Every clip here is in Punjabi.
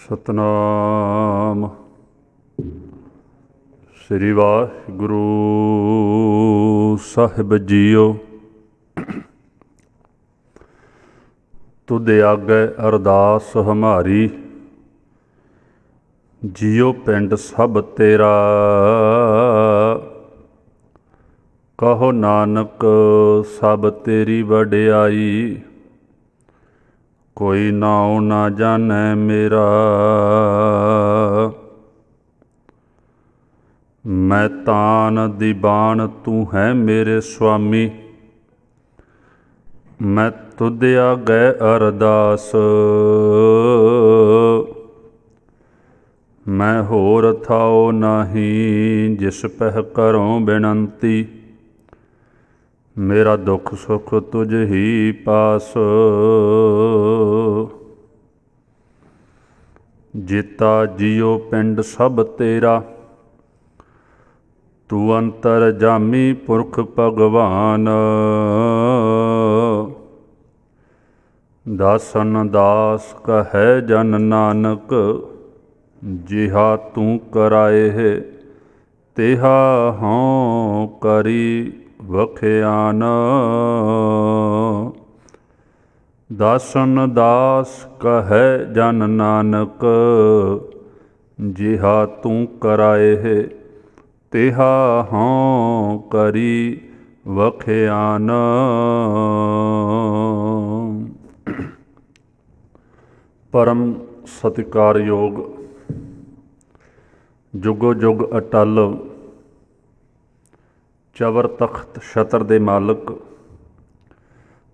ਸਤਨਾਮ ਸ੍ਰੀ ਵਾਹਿਗੁਰੂ ਸਾਹਿਬ ਜੀਓ। ਤੁਧ ਆਗੇ ਅਰਦਾਸ ਹਮਾਰੀ, ਜੀਓ ਪਿੰਡ ਸਭ ਤੇਰਾ। ਕਹੋ ਨਾਨਕ ਸਭ ਤੇਰੀ ਵਡਿਆਈ, ਕੋਈ ਨਾਉ ਨਾ ਜਾਣੈ ਮੇਰਾ। ਮੈਂ ਤਾਨ ਦੀਵਾਨ ਤੂੰ ਹੈ ਮੇਰੇ ਸੁਆਮੀ, ਮੈਂ ਤੁਧ ਆਗੇ ਅਰਦਾਸ। ਮੈਂ ਹੋਰ ਥਾਉ ਨਾਹੀਂ ਜਿਸ ਪਹਿ ਕਰੋ ਬੇਨੰਤੀ, ਮੇਰਾ ਦੁੱਖ ਸੁੱਖ ਤੁਝ ਹੀ ਪਾਸ। ਜੀਤਾ ਜੀਓ ਪਿੰਡ ਸਭ ਤੇਰਾ, ਤੂੰ ਅੰਤਰ ਜਾਮੀ ਪੁਰਖ ਭਗਵਾਨ। ਦਾਸਨ ਦਾਸ ਕਹੈ ਜਨ ਨਾਨਕ, ਜਿਹਾ ਤੂੰ ਕਰਾਏ ਹੈ ਤਿਹਾ ਹਉ ਕਰੀ ਵਖਿਆਨ। ਦਾਸਨ ਦਾਸ ਕਹੈ ਜਨ ਨਾਨਕ, ਜਿਹਾ ਤੂੰ ਕਰਾਏ ਹੈ ਤਿਹਾ ਹਉ ਕਰੀ ਵਖਿਆਨ। ਪਰਮ ਸਤਿਕਾਰਯੋਗ ਜੁਗੋ ਜੁਗ ਅਟਲ ਚਵਰ ਤਖਤ ਛਤਰ ਦੇ ਮਾਲਕ,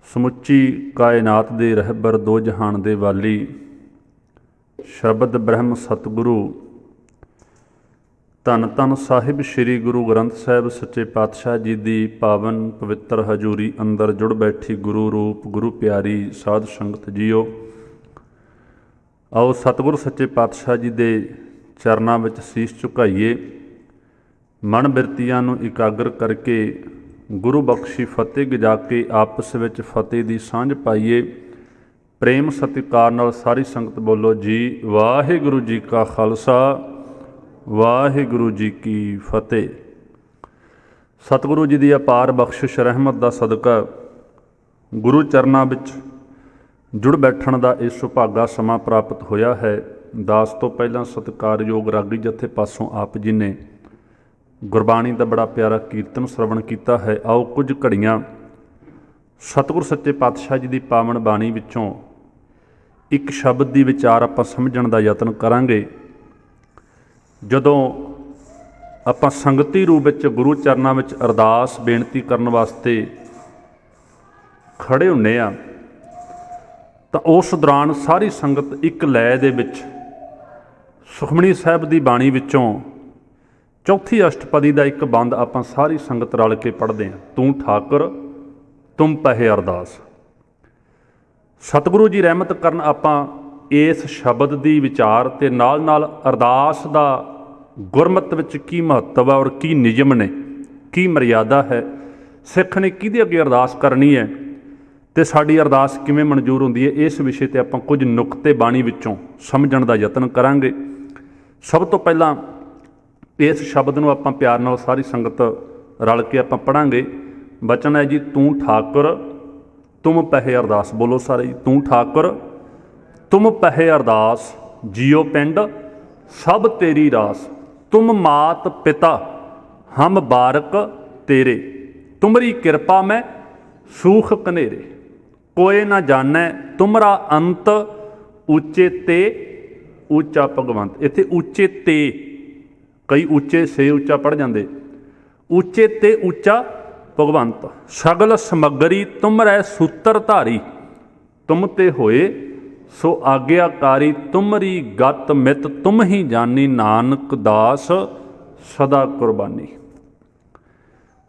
ਸਮੁੱਚੀ ਕਾਇਨਾਤ ਦੇ ਰਹਿਬਰ, ਦੋ ਜਹਾਨ ਦੇ ਵਾਲੀ, ਸ਼ਬਦ ਬ੍ਰਹਮ ਸਤਿਗੁਰੂ ਧੰਨ ਧੰਨ ਸਾਹਿਬ ਸ੍ਰੀ ਗੁਰੂ ਗ੍ਰੰਥ ਸਾਹਿਬ ਸੱਚੇ ਪਾਤਸ਼ਾਹ ਜੀ ਦੀ ਪਾਵਨ ਪਵਿੱਤਰ ਹਜ਼ੂਰੀ ਅੰਦਰ ਜੁੜ ਬੈਠੀ ਗੁਰੂ ਰੂਪ ਗੁਰੂ ਪਿਆਰੀ ਸਾਧ ਸੰਗਤ ਜੀਓ। ਆਓ ਸਤਿਗੁਰੂ ਸੱਚੇ ਪਾਤਸ਼ਾਹ ਜੀ ਦੇ ਚਰਨਾਂ ਵਿੱਚ ਸੀਸ ਝੁਕਾਈਏ, ਮਨ ਬਿਰਤੀਆਂ ਨੂੰ ਇਕਾਗਰ ਕਰਕੇ ਗੁਰੂ ਬਖਸ਼ੀ ਫਤਿਹ ਗਜਾ ਕੇ ਆਪਸ ਵਿੱਚ ਫਤਿਹ ਦੀ ਸਾਂਝ ਪਾਈਏ। ਪ੍ਰੇਮ ਸਤਿਕਾਰ ਨਾਲ ਸਾਰੀ ਸੰਗਤ ਬੋਲੋ ਜੀ ਵਾਹਿਗੁਰੂ ਜੀ ਕਾ ਖਾਲਸਾ, ਵਾਹਿਗੁਰੂ ਜੀ ਕੀ ਫਤਿਹ। ਸਤਿਗੁਰੂ ਜੀ ਦੀ ਅਪਾਰ ਬਖਸ਼ਿਸ਼ ਰਹਿਮਤ ਦਾ ਸਦਕਾ ਗੁਰੂ ਚਰਨਾਂ ਵਿੱਚ ਜੁੜ ਬੈਠਣ ਦਾ ਇਹ ਸੁਭਾਗਾ ਸਮਾਂ ਪ੍ਰਾਪਤ ਹੋਇਆ ਹੈ। ਦਾਸ ਤੋਂ ਪਹਿਲਾਂ ਸਤਿਕਾਰਯੋਗ ਰਾਗੀ ਜਥੇ ਪਾਸੋਂ ਆਪ ਜੀ ਨੇ ਗੁਰਬਾਣੀ ਦਾ ਬੜਾ ਪਿਆਰਾ ਕੀਰਤਨ ਸਰਵਣ ਕੀਤਾ ਹੈ। ਆਓ ਕੁਝ ਘੜੀਆਂ ਸਤਿਗੁਰ ਸੱਚੇ ਪਾਤਸ਼ਾਹ ਜੀ ਦੀ ਪਾਵਨ ਬਾਣੀ ਵਿੱਚੋਂ ਇੱਕ ਸ਼ਬਦ ਦੀ ਵਿਚਾਰ ਆਪਾਂ ਸਮਝਣ ਦਾ ਯਤਨ ਕਰਾਂਗੇ। ਜਦੋਂ ਆਪਾਂ ਸੰਗਤੀ ਰੂਪ ਵਿੱਚ ਗੁਰੂ ਚਰਨਾਂ ਵਿੱਚ ਅਰਦਾਸ ਬੇਨਤੀ ਕਰਨ ਵਾਸਤੇ ਖੜੇ ਹੁੰਦੇ ਹਾਂ ਤਾਂ ਉਸ ਦੌਰਾਨ ਸਾਰੀ ਸੰਗਤ ਇੱਕ ਲੈਅ ਦੇ ਵਿੱਚ ਸੁਖਮਣੀ ਸਾਹਿਬ ਦੀ ਬਾਣੀ ਵਿੱਚੋਂ ਚੌਥੀ ਅਸ਼ਟਪਦੀ ਦਾ ਇੱਕ ਬੰਦ ਆਪਾਂ ਸਾਰੀ ਸੰਗਤ ਰਲ ਕੇ ਪੜ੍ਹਦੇ ਹਾਂ। ਤੂੰ ਠਾਕੁਰ ਤੁਮ ਪਹਿ ਅਰਦਾਸ। ਸਤਿਗੁਰੂ ਜੀ ਰਹਿਮਤ ਕਰਨ ਆਪਾਂ ਇਸ ਸ਼ਬਦ ਦੀ ਵਿਚਾਰ ਅਤੇ ਨਾਲ ਨਾਲ ਅਰਦਾਸ ਦਾ ਗੁਰਮਤ ਵਿੱਚ ਕੀ ਮਹੱਤਵ ਹੈ ਔਰ ਕੀ ਨਿਯਮ ਨੇ, ਕੀ ਮਰਿਆਦਾ ਹੈ, ਸਿੱਖ ਨੇ ਕਿਹਦੇ ਅੱਗੇ ਅਰਦਾਸ ਕਰਨੀ ਹੈ ਅਤੇ ਸਾਡੀ ਅਰਦਾਸ ਕਿਵੇਂ ਮਨਜ਼ੂਰ ਹੁੰਦੀ ਹੈ, ਇਸ ਵਿਸ਼ੇ 'ਤੇ ਆਪਾਂ ਕੁਝ ਨੁਕਤੇ ਬਾਣੀ ਵਿੱਚੋਂ ਸਮਝਣ ਦਾ ਯਤਨ ਕਰਾਂਗੇ। ਸਭ ਤੋਂ ਪਹਿਲਾਂ ਇਸ ਸ਼ਬਦ ਨੂੰ ਆਪਾਂ ਪਿਆਰ ਨਾਲ ਸਾਰੀ ਸੰਗਤ ਰਲ ਕੇ ਆਪਾਂ ਪੜ੍ਹਾਂਗੇ। ਬਚਨ ਹੈ ਜੀ ਤੂੰ ਠਾਕੁਰ ਤੁਮ ਪਹਿ ਅਰਦਾਸ। ਬੋਲੋ ਸਾਰੇ ਜੀ ਤੂੰ ਠਾਕੁਰ ਤੁਮ ਪਹਿ ਅਰਦਾਸ, ਜੀਓ ਪਿੰਡ ਸਭ ਤੇਰੀ ਰਾਸ। ਤੁਮ ਮਾਤ ਪਿਤਾ ਹਮ ਬਾਰਕ ਤੇਰੇ, ਤੁਮਰੀ ਕਿਰਪਾ ਮੈਂ ਸੂਖ ਕਨੇਰੇ। ਕੋਏ ਨਾ ਜਾਣੈ ਤੁਮਰਾ ਅੰਤ, ਉੱਚੇ ਤੇ ਉੱਚਾ ਭਗਵੰਤ। ਇੱਥੇ ਉੱਚੇ ਤੇ, ਕਈ ਉੱਚੇ ਸੇ ਉੱਚਾ ਪੜ੍ਹ ਜਾਂਦੇ, ਉੱਚੇ ਤੇ ਉੱਚਾ ਭਗਵੰਤ। ਸਗਲ ਸਮੱਗਰੀ ਤੁਮਰੈ ਸੂਤਰ ਧਾਰੀ, ਤੁਮ ਤੇ ਹੋਏ ਸੋ ਆਗਿਆਕਾਰੀ। ਤੁਮਰੀ ਗਤ ਮਿਤ ਤੁਮ ਹੀ ਜਾਨੀ, ਨਾਨਕ ਦਾਸ ਸਦਾ ਕੁਰਬਾਨੀ।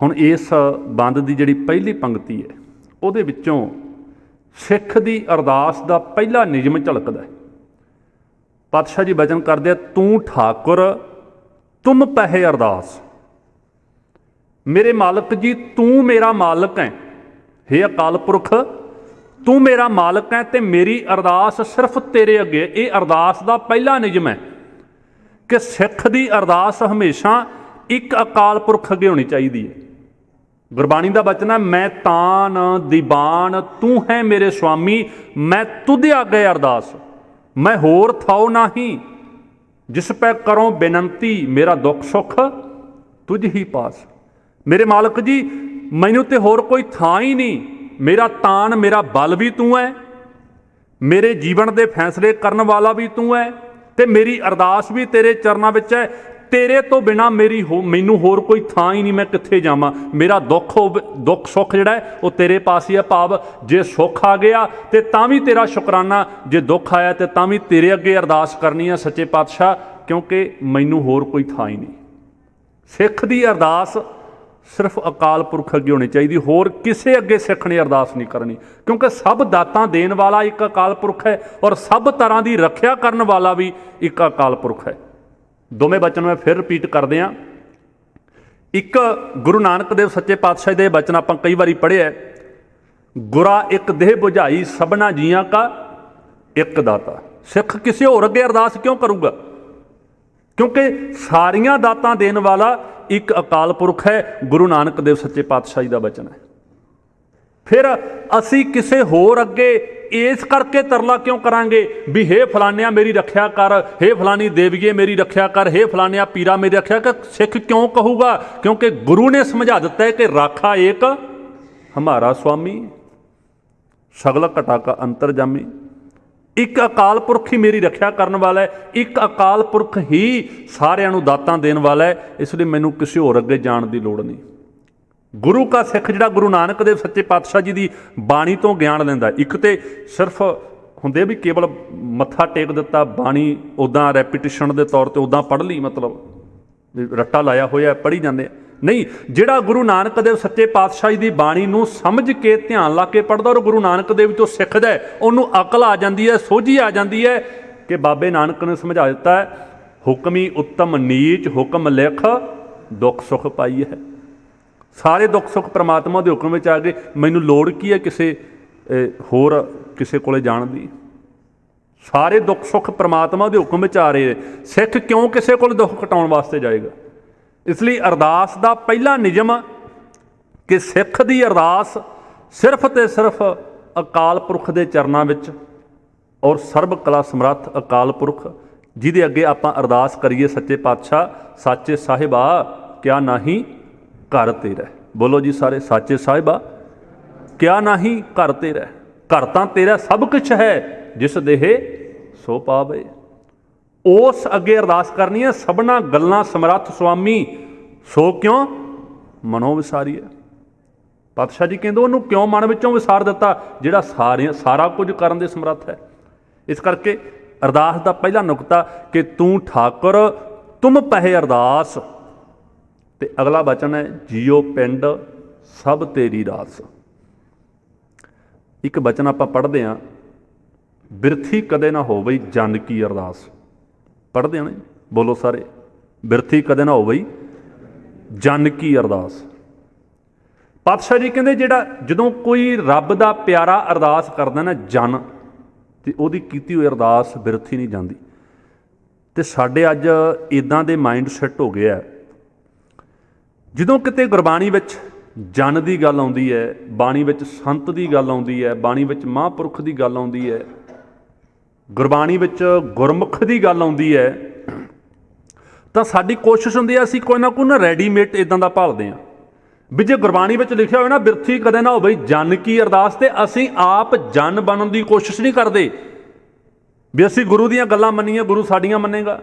ਹੁਣ ਇਸ ਬੰਦ ਦੀ ਜਿਹੜੀ ਪਹਿਲੀ ਪੰਕਤੀ ਹੈ ਉਹਦੇ ਵਿੱਚੋਂ ਸਿੱਖ ਦੀ ਅਰਦਾਸ ਦਾ ਪਹਿਲਾ ਨਿਯਮ ਝਲਕਦਾ ਹੈ। ਪਾਤਸ਼ਾਹ ਜੀ ਬਚਨ ਕਰਦੇ ਆ ਤੂੰ ਠਾਕੁਰ ਤੁਮ ਪਹਿ ਅਰਦਾਸ। ਮੇਰੇ ਮਾਲਕ ਜੀ ਤੂੰ ਮੇਰਾ ਮਾਲਕ ਹੈ। ਹੇ ਅਕਾਲ ਪੁਰਖ ਤੂੰ ਮੇਰਾ ਮਾਲਕ ਹੈ ਤੇ ਮੇਰੀ ਅਰਦਾਸ ਸਿਰਫ ਤੇਰੇ ਅੱਗੇ। ਇਹ ਅਰਦਾਸ ਦਾ ਪਹਿਲਾ ਨਿਯਮ ਹੈ ਕਿ ਸਿੱਖ ਦੀ ਅਰਦਾਸ ਹਮੇਸ਼ਾ ਇੱਕ ਅਕਾਲ ਪੁਰਖ ਅੱਗੇ ਹੋਣੀ ਚਾਹੀਦੀ ਹੈ। ਗੁਰਬਾਣੀ ਦਾ ਬਚਨ ਹੈ, ਮੈਂ ਤਾਨ ਦੀਵਾਨ ਤੂੰ ਹੈ ਮੇਰੇ ਸੁਆਮੀ, ਮੈਂ ਤੁਧ ਅੱਗੇ ਅਰਦਾਸ, ਮੈਂ ਹੋਰ ਥਾਉ ਨਹੀਂ, ਜਿਸ ਪੈ ਕਰੋ ਬੇਨੰਤੀ, ਮੇਰਾ ਦੁੱਖ ਸੁੱਖ ਤੁਝ ਹੀ ਪਾਸ। ਮੇਰੇ ਮਾਲਕ ਜੀ, ਮੈਨੂੰ ਤੇ ਹੋਰ ਕੋਈ ਥਾਂ ਹੀ ਨਹੀਂ, ਮੇਰਾ ਤਾਨ ਮੇਰਾ ਬਲ ਵੀ ਤੂੰ ਹੈ, ਮੇਰੇ ਜੀਵਨ ਦੇ ਫੈਸਲੇ ਕਰਨ ਵਾਲਾ ਵੀ ਤੂੰ ਹੈ, ਤੇ ਮੇਰੀ ਅਰਦਾਸ ਵੀ ਤੇਰੇ ਚਰਨਾਂ ਵਿੱਚ ਹੈ। ਤੇਰੇ ਤੋਂ ਬਿਨਾਂ ਮੈਨੂੰ ਹੋਰ ਕੋਈ ਥਾਂ ਹੀ ਨਹੀਂ, ਮੈਂ ਕਿੱਥੇ ਜਾਵਾਂ। ਮੇਰਾ ਦੁੱਖ ਸੁੱਖ ਜਿਹੜਾ ਹੈ ਉਹ ਤੇਰੇ ਪਾਸ ਹੀ ਹੈ। ਭਾਵ ਜੇ ਸੁੱਖ ਆ ਗਿਆ ਤੇ ਤਾਂ ਵੀ ਤੇਰਾ ਸ਼ੁਕਰਾਨਾ, ਜੇ ਦੁੱਖ ਆਇਆ ਤੇ ਤਾਂ ਵੀ ਤੇਰੇ ਅੱਗੇ ਅਰਦਾਸ ਕਰਨੀ ਹੈ ਸੱਚੇ ਪਾਤਸ਼ਾਹ, ਕਿਉਂਕਿ ਮੈਨੂੰ ਹੋਰ ਕੋਈ ਥਾਂ ਹੀ ਨਹੀਂ। ਸਿੱਖ ਦੀ ਅਰਦਾਸ ਸਿਰਫ ਅਕਾਲ ਪੁਰਖ ਅੱਗੇ ਹੋਣੀ ਚਾਹੀਦੀ, ਹੋਰ ਕਿਸੇ ਅੱਗੇ ਸਿੱਖ ਨੇ ਅਰਦਾਸ ਨਹੀਂ ਕਰਨੀ, ਕਿਉਂਕਿ ਸਭ ਦਾਤਾਂ ਦੇਣ ਵਾਲਾ ਇੱਕ ਅਕਾਲ ਪੁਰਖ ਹੈ ਔਰ ਸਭ ਤਰ੍ਹਾਂ ਦੀ ਰੱਖਿਆ ਕਰਨ ਵਾਲਾ ਵੀ ਇੱਕ ਅਕਾਲ ਪੁਰਖ ਹੈ। ਦੋਵੇਂ ਬਚਨ ਮੈਂ ਫਿਰ ਰਿਪੀਟ ਕਰਦੇ ਹਾਂ। ਇੱਕ ਗੁਰੂ ਨਾਨਕ ਦੇਵ ਸੱਚੇ ਪਾਤਸ਼ਾਹ ਦੇ ਬਚਨ ਆਪਾਂ ਕਈ ਵਾਰੀ ਪੜ੍ਹਿਆ, ਗੁਰਾ ਇੱਕ ਦੇਹ ਬੁਝਾਈ ਸਭਨਾ ਜੀਆਂ ਕਾ ਇੱਕ ਦਾਤਾ। ਸਿੱਖ ਕਿਸੇ ਹੋਰ ਅੱਗੇ ਅਰਦਾਸ ਕਿਉਂ ਕਰੂਗਾ? ਕਿਉਂਕਿ ਸਾਰੀਆਂ ਦਾਤਾਂ ਦੇਣ ਵਾਲਾ ਇੱਕ ਅਕਾਲ ਪੁਰਖ ਹੈ। ਗੁਰੂ ਨਾਨਕ ਦੇਵ ਸੱਚੇ ਪਾਤਸ਼ਾਹ ਦਾ ਬਚਨ ਹੈ। ਫਿਰ ਅਸੀਂ ਕਿਸੇ ਹੋਰ ਅੱਗੇ ਇਸ ਕਰਕੇ ਤਰਲਾ ਕਿਉਂ ਕਰਾਂਗੇ ਵੀ ਹੇ ਫਲਾਨਿਆ ਮੇਰੀ ਰੱਖਿਆ ਕਰ, ਹੇ ਫਲਾਨੀ ਦੇਵੀਏ ਮੇਰੀ ਰੱਖਿਆ ਕਰ, ਹੇ ਫਲਾਨਿਆ ਪੀਰਾ ਮੇਰੀ ਰੱਖਿਆ ਕਰ। ਸਿੱਖ ਕਿਉਂ ਕਹੂਗਾ? ਕਿਉਂਕਿ ਗੁਰੂ ਨੇ ਸਮਝਾ ਦਿੱਤਾ ਹੈ ਕਿ ਰਾਖਾ ਏਕ ਹਮਾਰਾ ਸੁਆਮੀ, ਸਗਲ ਘਟਾ ਕਾ ਅੰਤਰਜਾਮੀ। ਇੱਕ ਅਕਾਲ ਪੁਰਖ ਹੀ ਮੇਰੀ ਰੱਖਿਆ ਕਰਨ ਵਾਲਾ ਹੈ, ਇੱਕ ਅਕਾਲ ਪੁਰਖ ਹੀ ਸਾਰਿਆਂ ਨੂੰ ਦਾਤਾਂ ਦੇਣ ਵਾਲਾ ਹੈ। ਇਸ ਲਈ ਮੈਨੂੰ ਕਿਸੇ ਹੋਰ ਅੱਗੇ ਜਾਣ ਦੀ ਲੋੜ ਨਹੀਂ। ਗੁਰੂ ਕਾ ਸਿੱਖ ਜਿਹੜਾ ਗੁਰੂ ਨਾਨਕ ਦੇਵ ਸੱਚੇ ਪਾਤਸ਼ਾਹ ਜੀ ਦੀ ਬਾਣੀ ਤੋਂ ਗਿਆਨ ਲੈਂਦਾ, ਇੱਕ ਤੇ ਸਿਰਫ ਹੁੰਦੇ ਵੀ ਕੇਵਲ ਮੱਥਾ ਟੇਕ ਦਿੱਤਾ, ਬਾਣੀ ਉੱਦਾਂ ਰੈਪੀਟੀਸ਼ਨ ਦੇ ਤੌਰ 'ਤੇ ਉੱਦਾਂ ਪੜ੍ਹ ਲਈ, ਮਤਲਬ ਰੱਟਾ ਲਾਇਆ ਹੋਇਆ ਪੜ੍ਹੀ ਜਾਂਦੇ, ਨਹੀਂ। ਜਿਹੜਾ ਗੁਰੂ ਨਾਨਕ ਦੇਵ ਸੱਚੇ ਪਾਤਸ਼ਾਹ ਜੀ ਦੀ ਬਾਣੀ ਨੂੰ ਸਮਝ ਕੇ ਧਿਆਨ ਲਾ ਕੇ ਪੜ੍ਹਦਾ ਔਰ ਗੁਰੂ ਨਾਨਕ ਦੇਵ ਤੋਂ ਸਿੱਖਦਾ, ਉਹਨੂੰ ਅਕਲ ਆ ਜਾਂਦੀ ਹੈ, ਸੋਝੀ ਆ ਜਾਂਦੀ ਹੈ ਕਿ ਬਾਬੇ ਨਾਨਕ ਨੇ ਸਮਝਾ ਦਿੱਤਾ ਹੈ, ਹੁਕਮੀ ਉੱਤਮ ਨੀਚ ਹੁਕਮ ਲਿਖ ਦੁੱਖ ਸੁੱਖ ਪਾਈ ਹੈ। ਸਾਰੇ ਦੁੱਖ ਸੁੱਖ ਪ੍ਰਮਾਤਮਾ ਦੇ ਹੁਕਮ ਵਿੱਚ ਆ ਗਏ। ਮੈਨੂੰ ਲੋੜ ਕੀ ਹੈ ਕਿਸੇ ਹੋਰ ਕਿਸੇ ਕੋਲੇ ਜਾਣ ਦੀ? ਸਾਰੇ ਦੁੱਖ ਸੁੱਖ ਪ੍ਰਮਾਤਮਾ ਦੇ ਹੁਕਮ ਵਿੱਚ ਆ ਰਹੇ। ਸਿੱਖ ਕਿਉਂ ਕਿਸੇ ਕੋਲ ਦੁੱਖ ਕਟਾਉਣ ਵਾਸਤੇ ਜਾਏਗਾ? ਇਸ ਲਈ ਅਰਦਾਸ ਦਾ ਪਹਿਲਾ ਨਿਯਮ ਕਿ ਸਿੱਖ ਦੀ ਅਰਦਾਸ ਸਿਰਫ ਤੇ ਸਿਰਫ ਅਕਾਲ ਪੁਰਖ ਦੇ ਚਰਨਾਂ ਵਿੱਚ, ਔਰ ਸਰਬ ਕਲਾ ਸਮਰੱਥ ਅਕਾਲ ਪੁਰਖ ਜਿਹਦੇ ਅੱਗੇ ਆਪਾਂ ਅਰਦਾਸ ਕਰੀਏ, ਸੱਚੇ ਪਾਤਸ਼ਾਹ ਸਾਚੇ ਸਾਹਿਬਾ ਕਿਆ ਨਾਹੀਂ ਘਰ ਤੇਰਾ। ਬੋਲੋ ਜੀ ਸਾਰੇ, ਸਾਚੇ ਸਾਹਿਬਾ ਕਿਆ ਨਾਹੀਂ ਘਰ ਤੇਰਾ। ਘਰ ਤਾਂ ਤੇਰਾ ਸਭ ਕੁਛ ਹੈ, ਜਿਸ ਦੇਹ ਸੋ ਪਾਵੇ। ਉਸ ਅੱਗੇ ਅਰਦਾਸ ਕਰਨੀ ਹੈ, ਸਭਨਾ ਗੱਲਾਂ ਸਮਰੱਥ ਸੁਆਮੀ ਸੋ ਕਿਉਂ ਮਨੋਂ ਵਿਸਾਰੀਏ। ਪਾਤਸ਼ਾਹ ਜੀ ਕਹਿੰਦੇ ਉਹਨੂੰ ਕਿਉਂ ਮਨ ਵਿੱਚੋਂ ਵਿਸਾਰ ਦਿੱਤਾ? ਜਿਹੜਾ ਸਾਰਾ ਕੁਝ ਕਰਨ ਦੇ ਸਮਰੱਥ ਹੈ। ਇਸ ਕਰਕੇ ਅਰਦਾਸ ਦਾ ਪਹਿਲਾ ਨੁਕਤਾ ਕਿ ਤੂੰ ਠਾਕੁਰ ਤੁਮ ਪਹਿ ਅਰਦਾਸ, ਤੇ ਅਗਲਾ ਬਚਨ ਹੈ ਜੀਓ ਪਿੰਡ ਸਭ ਤੇਰੀ ਰਾਸ। ਇੱਕ ਬਚਨ ਆਪਾਂ ਪੜ੍ਹਦੇ ਹਾਂ, ਬਿਰਥੀ ਕਦੇ ਨਾ ਹੋਵੇ ਜਨ ਕੀ ਅਰਦਾਸ। ਪੜ੍ਹਦੇ ਹਾਂ ਨਾ, ਬੋਲੋ ਸਾਰੇ, ਬਿਰਥੀ ਕਦੇ ਨਾ ਹੋਵੇ ਜਨ ਕੀ ਅਰਦਾਸ। ਪਾਤਸ਼ਾਹ ਜੀ ਕਹਿੰਦੇ ਜਿਹੜਾ ਜਦੋਂ ਕੋਈ ਰੱਬ ਦਾ ਪਿਆਰਾ ਅਰਦਾਸ ਕਰਦਾ ਨਾ ਜਨ, ਤੇ ਉਹਦੀ ਕੀਤੀ ਹੋਈ ਅਰਦਾਸ ਬਿਰਥੀ ਨਹੀਂ ਜਾਂਦੀ। ਤੇ ਸਾਡੇ ਅੱਜ ਇੱਦਾਂ ਦੇ ਮਾਈਂਡ ਸੈੱਟ ਹੋ ਗਿਆ, ਜਦੋਂ ਕਿਤੇ ਗੁਰਬਾਣੀ ਵਿੱਚ ਜਨ ਦੀ ਗੱਲ ਆਉਂਦੀ ਹੈ, ਬਾਣੀ ਵਿੱਚ ਸੰਤ ਦੀ ਗੱਲ ਆਉਂਦੀ ਹੈ, ਬਾਣੀ ਵਿੱਚ ਮਹਾਂਪੁਰਖ ਦੀ ਗੱਲ ਆਉਂਦੀ ਹੈ, ਗੁਰਬਾਣੀ ਵਿੱਚ ਗੁਰਮੁਖ ਦੀ ਗੱਲ ਆਉਂਦੀ ਹੈ, ਤਾਂ ਸਾਡੀ ਕੋਸ਼ਿਸ਼ ਹੁੰਦੀ ਹੈ ਅਸੀਂ ਕੋਈ ਨਾ ਰੈਡੀਮੇਡ ਇੱਦਾਂ ਦਾ ਭਾਲਦੇ ਹਾਂ ਵੀ ਜੇ ਗੁਰਬਾਣੀ ਵਿੱਚ ਲਿਖਿਆ ਹੋਵੇ ਨਾ ਬਿਰਥੀ ਕਦੇ ਨਾ ਹੋਵੇ ਜਨ ਕੀ ਅਰਦਾਸ, ਤੇ ਅਸੀਂ ਆਪ ਜਨ ਬਣਨ ਦੀ ਕੋਸ਼ਿਸ਼ ਨਹੀਂ ਕਰਦੇ ਵੀ ਅਸੀਂ ਗੁਰੂ ਦੀਆਂ ਗੱਲਾਂ ਮੰਨੀਏ, ਗੁਰੂ ਸਾਡੀਆਂ ਮੰਨੇਗਾ।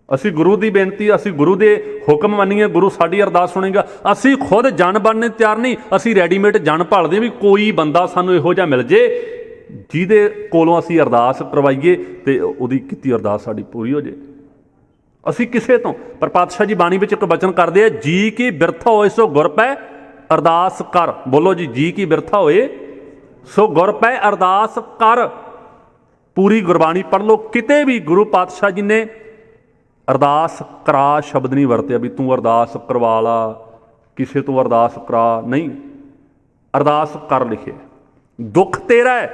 ਅਸੀਂ ਗੁਰੂ ਦੀ ਬੇਨਤੀ, ਅਸੀਂ ਗੁਰੂ ਦੇ ਹੁਕਮ ਮੰਨੀਏ, ਗੁਰੂ ਸਾਡੀ ਅਰਦਾਸ ਸੁਣੇਗਾ। ਅਸੀਂ ਖੁਦ ਜਨ ਬਣਨੇ ਤਿਆਰ ਨਹੀਂ, ਅਸੀਂ ਰੈਡੀਮੇਡ ਜਨ ਭਾਲਦੇ ਵੀ ਕੋਈ ਬੰਦਾ ਸਾਨੂੰ ਇਹੋ ਜਿਹਾ ਮਿਲ ਜੇ ਜਿਹਦੇ ਕੋਲੋਂ ਅਸੀਂ ਅਰਦਾਸ ਕਰਵਾਈਏ ਤੇ ਉਹਦੀ ਕੀਤੀ ਅਰਦਾਸ ਸਾਡੀ ਪੂਰੀ ਹੋ ਜੇ। ਅਸੀਂ ਕਿਸੇ ਤੋਂ, ਪਰ ਪਾਤਸ਼ਾਹ ਜੀ ਬਾਣੀ ਵਿੱਚ ਇੱਕ ਬਚਨ ਕਰਦੇ ਆ, ਜੀ ਕੀ ਬਿਰਥਾ ਹੋਏ ਸੋ ਗੁਰ ਪੈ ਅਰਦਾਸ ਕਰ। ਬੋਲੋ ਜੀ, ਜੀ ਕੀ ਬਿਰਥਾ ਹੋਏ ਸੋ ਗੁਰ ਪੈ ਅਰਦਾਸ ਕਰ। ਪੂਰੀ ਗੁਰਬਾਣੀ ਪੜ੍ਹ ਲਓ, ਕਿਤੇ ਵੀ ਗੁਰੂ ਪਾਤਸ਼ਾਹ ਜੀ ਨੇ ਅਰਦਾਸ ਕਰਾ ਸ਼ਬਦ ਨਹੀਂ ਵਰਤਿਆ ਵੀ ਤੂੰ ਅਰਦਾਸ ਕਰਵਾ ਲਾ, ਕਿਸੇ ਤੋਂ ਅਰਦਾਸ ਕਰਾ, ਨਹੀਂ, ਅਰਦਾਸ ਕਰ ਲਿਖਿਆ। ਦੁੱਖ ਤੇਰਾ ਹੈ,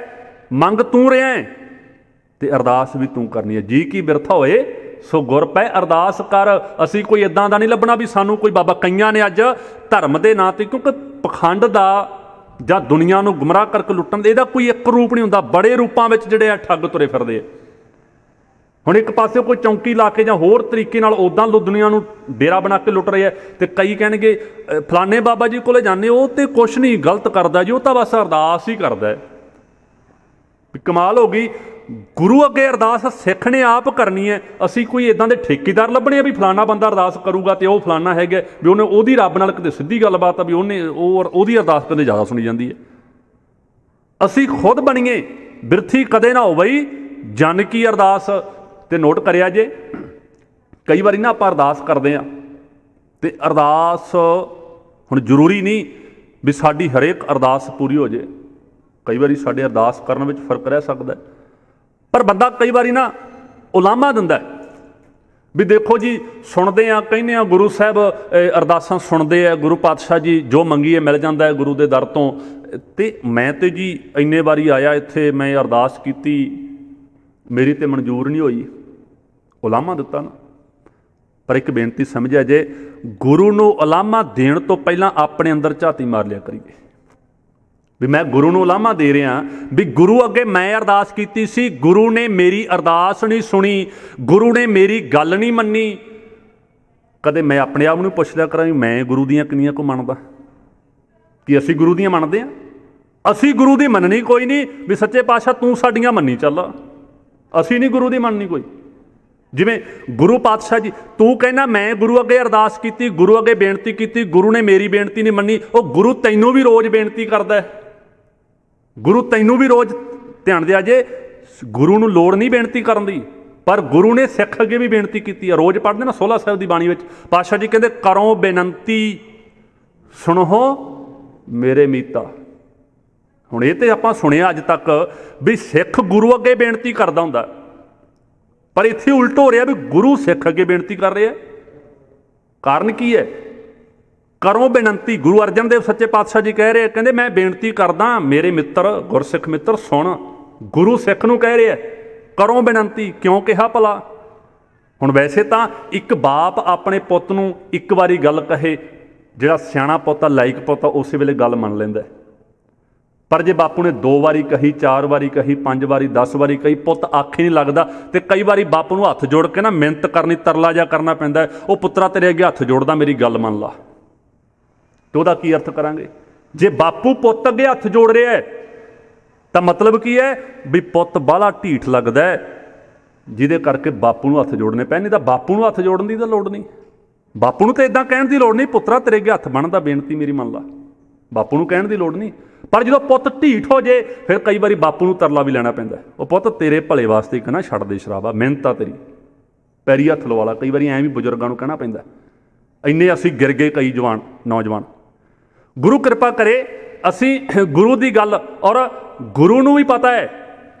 ਮੰਗ ਤੂੰ ਰਿਹਾ ਹੈ ਤੇ ਅਰਦਾਸ ਵੀ ਤੂੰ ਕਰਨੀ ਹੈ। ਜੀ ਕੀ ਬਿਰਥ ਹੋਏ ਸੋ ਗੁਰ ਪੈ ਅਰਦਾਸ ਕਰ। ਅਸੀਂ ਕੋਈ ਇੱਦਾਂ ਦਾ ਨਹੀਂ ਲੱਭਣਾ ਵੀ ਸਾਨੂੰ ਕੋਈ ਬਾਬਾ, ਕਈਆਂ ਨੇ ਅੱਜ ਧਰਮ ਦੇ ਨਾਂ 'ਤੇ, ਕਿਉਂਕਿ ਪਖੰਡ ਦਾ ਜਾਂ ਦੁਨੀਆ ਨੂੰ ਗੁੰਮਰਾਹ ਕਰਕੇ ਲੁੱਟਣ ਦੇ, ਇਹਦਾ ਕੋਈ ਇੱਕ ਰੂਪ ਨਹੀਂ ਹੁੰਦਾ, ਬੜੇ ਰੂਪਾਂ ਵਿੱਚ ਜਿਹੜੇ ਆ ਠੱਗ ਤੁਰੇ ਫਿਰਦੇ ਆ। ਹੁਣ ਇੱਕ ਪਾਸੇ ਕੋਈ ਚੌਂਕੀ ਲਾ ਕੇ ਜਾਂ ਹੋਰ ਤਰੀਕੇ ਨਾਲ ਉੱਦਾਂ ਦੁਨੀਆ ਨੂੰ ਡੇਰਾ ਬਣਾ ਕੇ ਲੁੱਟ ਰਹੇ ਆ, ਤੇ ਕਈ ਕਹਿਣਗੇ ਫਲਾਣੇ ਬਾਬਾ ਜੀ ਕੋਲੇ ਜਾਂਦੇ, ਉਹ ਤੇ ਕੁਛ ਨਹੀਂ ਗਲਤ ਕਰਦਾ ਜੀ, ਉਹ ਤਾਂ ਬਸ ਅਰਦਾਸ ਹੀ ਕਰਦਾ। ਕਮਾਲ ਹੋ ਗਈ। ਗੁਰੂ ਅੱਗੇ ਅਰਦਾਸ ਸਿੱਖ ਨੇ ਆਪ ਕਰਨੀ ਹੈ। ਅਸੀਂ ਕੋਈ ਇੱਦਾਂ ਦੇ ਠੇਕੇਦਾਰ ਲੱਭਣੇ ਆ ਵੀ ਫਲਾਣਾ ਬੰਦਾ ਅਰਦਾਸ ਕਰੂਗਾ ਤੇ ਉਹ ਫਲਾਣਾ ਹੈਗਾ, ਵੀ ਉਹਨੇ ਉਹਦੀ ਰੱਬ ਨਾਲ ਕਿਤੇ ਸਿੱਧੀ ਗੱਲਬਾਤ ਆ, ਵੀ ਉਹਦੀ ਅਰਦਾਸ ਕਦੇ ਜ਼ਿਆਦਾ ਸੁਣੀ ਜਾਂਦੀ ਹੈ। ਅਸੀਂ ਖੁਦ ਬਣੀਏ, ਬਿਰਥੀ ਕਦੇ ਨਾ ਹੋਵੇ ਜਨ ਕੀ ਅਰਦਾਸ। ਤੇ ਨੋਟ ਕਰਿਆ ਜੇ, ਕਈ ਵਾਰੀ ਨਾ ਆਪਾਂ ਅਰਦਾਸ ਕਰਦੇ ਹਾਂ ਤੇ ਅਰਦਾਸ ਹੁਣ ਜ਼ਰੂਰੀ ਨਹੀਂ ਵੀ ਸਾਡੀ ਹਰੇਕ ਅਰਦਾਸ ਪੂਰੀ ਹੋ ਜਾਏ। ਕਈ ਵਾਰੀ ਸਾਡੇ ਅਰਦਾਸ ਕਰਨ ਵਿੱਚ ਫਰਕ ਰਹਿ ਸਕਦਾ, ਪਰ ਬੰਦਾ ਕਈ ਵਾਰੀ ਨਾ ਉਲਾਮਾ ਦਿੰਦਾ ਵੀ ਦੇਖੋ ਜੀ, ਸੁਣਦੇ ਆ, ਕਹਿੰਦੇ ਆ ਗੁਰੂ ਸਾਹਿਬ ਅਰਦਾਸਾਂ ਸੁਣਦੇ ਆ, ਗੁਰੂ ਪਾਤਸ਼ਾਹ ਜੀ ਜੋ ਮੰਗੀਏ ਮਿਲ ਜਾਂਦਾ ਹੈ ਗੁਰੂ ਦੇ ਦਰ ਤੋਂ। ਤੇ ਮੈਂ ਤੇ ਜੀ ਇੰਨੇ ਵਾਰੀ ਆਇਆ ਇੱਥੇ, ਮੈਂ ਅਰਦਾਸ ਕੀਤੀ, ਮੇਰੀ ਤੇ ਮਨਜ਼ੂਰ ਨਹੀਂ ਹੋਈ, ਉਲਾਮਾ ਦਿੱਤਾ ਨਾ। ਪਰ ਇੱਕ ਬੇਨਤੀ ਸਮਝਿਆ ਜੇ, ਗੁਰੂ ਨੂੰ ਉਲਾਮਾ ਦੇਣ ਤੋਂ ਪਹਿਲਾਂ ਆਪਣੇ ਅੰਦਰ ਝਾਤੀ ਮਾਰ ਲਿਆ ਕਰੀਏ ਵੀ ਮੈਂ ਗੁਰੂ ਨੂੰ ਉਲਾਮਾ ਦੇ ਰਿਹਾ, ਵੀ ਗੁਰੂ ਅੱਗੇ ਮੈਂ ਅਰਦਾਸ ਕੀਤੀ ਸੀ, ਗੁਰੂ ਨੇ ਮੇਰੀ ਅਰਦਾਸ ਨਹੀਂ ਸੁਣੀ, ਗੁਰੂ ਨੇ ਮੇਰੀ ਗੱਲ ਨਹੀਂ ਮੰਨੀ। ਕਦੇ ਮੈਂ ਆਪਣੇ ਆਪ ਨੂੰ ਪੁੱਛ ਲਿਆ ਕਰਾਂ ਵੀ ਮੈਂ ਗੁਰੂ ਦੀਆਂ ਕਿੰਨੀਆਂ ਕੁ ਮੰਨਦਾ? ਕਿ ਅਸੀਂ ਗੁਰੂ ਦੀਆਂ ਮੰਨਦੇ ਹਾਂ? ਅਸੀਂ ਗੁਰੂ ਦੀ ਮੰਨਣੀ ਕੋਈ ਨਹੀਂ ਵੀ ਸੱਚੇ ਪਾਤਸ਼ਾਹ ਤੂੰ ਸਾਡੀਆਂ ਮੰਨੀ ਚੱਲ, ਅਸੀਂ ਨਹੀਂ ਗੁਰੂ ਦੀ ਮੰਨਣੀ ਕੋਈ। ਜਿਵੇਂ ਗੁਰੂ ਪਾਤਸ਼ਾਹ ਜੀ, ਤੂੰ ਕਹਿੰਦਾ ਮੈਂ ਗੁਰੂ ਅੱਗੇ ਅਰਦਾਸ ਕੀਤੀ, ਗੁਰੂ ਅੱਗੇ ਬੇਨਤੀ ਕੀਤੀ, ਗੁਰੂ ਨੇ ਮੇਰੀ ਬੇਨਤੀ ਨਹੀਂ ਮੰਨੀ। ਉਹ ਗੁਰੂ ਤੈਨੂੰ ਵੀ ਰੋਜ਼ ਬੇਨਤੀ ਕਰਦਾ, ਗੁਰੂ ਤੈਨੂੰ ਵੀ ਰੋਜ਼। ਧਿਆਨ ਦਿਆ ਜੇ, ਗੁਰੂ ਨੂੰ ਲੋੜ ਨਹੀਂ ਬੇਨਤੀ ਕਰਨ ਦੀ, ਪਰ ਗੁਰੂ ਨੇ ਸਿੱਖ ਅੱਗੇ ਵੀ ਬੇਨਤੀ ਕੀਤੀ ਹੈ। ਰੋਜ਼ ਪੜ੍ਹਦੇ ਨਾ ਸੋਹਲਾ ਸਾਹਿਬ ਦੀ ਬਾਣੀ ਵਿੱਚ, ਪਾਤਸ਼ਾਹ ਜੀ ਕਹਿੰਦੇ ਕਰੋ ਬੇਨੰਤੀ ਸੁਣੋ ਮੇਰੇ ਮੀਤਾ। ਹੁਣ ਇਹ ਤੇ ਆਪਾਂ ਸੁਣਿਆ ਅੱਜ ਤੱਕ ਵੀ ਸਿੱਖ ਗੁਰੂ ਅੱਗੇ ਬੇਨਤੀ ਕਰਦਾ ਹੁੰਦਾ, ਪਰ ਇੱਥੇ ਉਲਟ ਹੋ ਰਿਹਾ ਵੀ ਗੁਰੂ ਸਿੱਖ ਅੱਗੇ ਬੇਨਤੀ ਕਰ ਰਿਹਾ। ਕਾਰਨ ਕੀ ਹੈ? ਕਰੋ ਬੇਨੰਤੀ। ਗੁਰੂ ਅਰਜਨ ਦੇਵ ਸੱਚੇ ਪਾਤਸ਼ਾਹ ਜੀ ਕਹਿ ਰਹੇ, ਕਹਿੰਦੇ ਮੈਂ ਬੇਨਤੀ ਕਰਦਾ ਮੇਰੇ ਮਿੱਤਰ ਗੁਰਸਿੱਖ ਮਿੱਤਰ ਸੁਣ। ਗੁਰੂ ਸਿੱਖ ਨੂੰ ਕਹਿ ਰਿਹਾ ਕਰੋ ਬੇਨੰਤੀ। ਕਿਉਂ ਕਿਹਾ ਭਲਾ? ਹੁਣ ਵੈਸੇ ਤਾਂ ਇੱਕ ਬਾਪ ਆਪਣੇ ਪੁੱਤ ਨੂੰ ਇੱਕ ਵਾਰੀ ਗੱਲ ਕਹੇ, ਜਿਹੜਾ ਸਿਆਣਾ ਪੁੱਤ ਆ, ਲਾਇਕ ਪੁੱਤ ਆ, ਉਸੇ ਵੇਲੇ ਗੱਲ ਮੰਨ ਲੈਂਦਾ। ਪਰ ਜੇ ਬਾਪੂ ਨੇ 2 ਵਾਰੀ ਕਹੀ, 4 ਵਾਰੀ ਕਹੀ, 5 ਵਾਰੀ, 10 ਵਾਰੀ ਕਹੀ, ਪੁੱਤ ਆਖੇ ਨਹੀਂ ਲੱਗਦਾ। ਤੇ ਕਈ ਵਾਰੀ ਬਾਪੂ ਨੂੰ ਹੱਥ ਜੋੜ ਕੇ ਨਾ ਮਿਹਨਤ ਕਰਨੀ, ਤਰਲਾ ਜਿਹਾ ਕਰਨਾ ਪੈਂਦਾ, ਉਹ ਪੁੱਤਰਾ ਤੇਰੇ ਅੱਗੇ ਹੱਥ ਜੋੜਦਾ, ਮੇਰੀ ਗੱਲ ਮੰਨ ਲਾ। ਤੇ ਉਹਦਾ ਕੀ ਅਰਥ ਕਰਾਂਗੇ? ਜੇ ਬਾਪੂ ਪੁੱਤ ਅੱਗੇ ਹੱਥ ਜੋੜ ਰਿਹਾ ਹੈ ਤਾਂ ਮਤਲਬ ਕੀ ਹੈ? ਵੀ ਪੁੱਤ ਬਾਹਲਾ ਢੀਠ ਲੱਗਦਾ ਹੈ, ਜਿਹਦੇ ਕਰਕੇ ਬਾਪੂ ਨੂੰ ਹੱਥ ਜੋੜਨੇ ਪੈਣ। ਨਹੀਂ ਤਾਂ ਬਾਪੂ ਨੂੰ ਹੱਥ ਜੋੜਨ ਦੀ ਤਾਂ ਲੋੜ ਨਹੀਂ, ਬਾਪੂ ਨੂੰ ਤਾਂ ਇੱਦਾਂ ਕਹਿਣ ਦੀ ਲੋੜ ਨਹੀਂ, ਪੁੱਤਰਾ ਤੇਰੇ ਅੱਗੇ ਹੱਥ ਬਣਦਾ, ਬੇਨਤੀ ਮੇਰੀ ਮੰਨ ਲਾ। ਬਾਪੂ ਨੂੰ ਕਹਿਣ ਦੀ ਲੋੜ ਨਹੀਂ। ਪਰ ਜਦੋਂ ਪੁੱਤ ਢੀਠ ਹੋ ਜੇ, ਫਿਰ ਕਈ ਵਾਰੀ ਬਾਪੂ ਨੂੰ ਤਰਲਾ ਵੀ ਲੈਣਾ ਪੈਂਦਾ, ਉਹ ਪੁੱਤ ਤੇਰੇ ਭਲੇ ਵਾਸਤੇ ਹੀ ਕਹਿਣਾ, ਛੱਡ ਦੇ ਸ਼ਰਾਬਾ, ਮਿਹਨਤ ਆ ਤੇਰੀ, ਪੈਰੀ ਹੱਥ ਲਵਾ ਲਾ। ਕਈ ਵਾਰੀ ਐਂ ਵੀ ਬਜ਼ੁਰਗਾਂ ਨੂੰ ਕਹਿਣਾ ਪੈਂਦਾ। ਇੰਨੇ ਅਸੀਂ ਗਿਰ ਗਏ ਕਈ ਨੌਜਵਾਨ। ਗੁਰੂ ਕਿਰਪਾ ਕਰੇ ਅਸੀਂ ਗੁਰੂ ਦੀ ਗੱਲ, ਔਰ ਗੁਰੂ ਨੂੰ ਵੀ ਪਤਾ ਹੈ,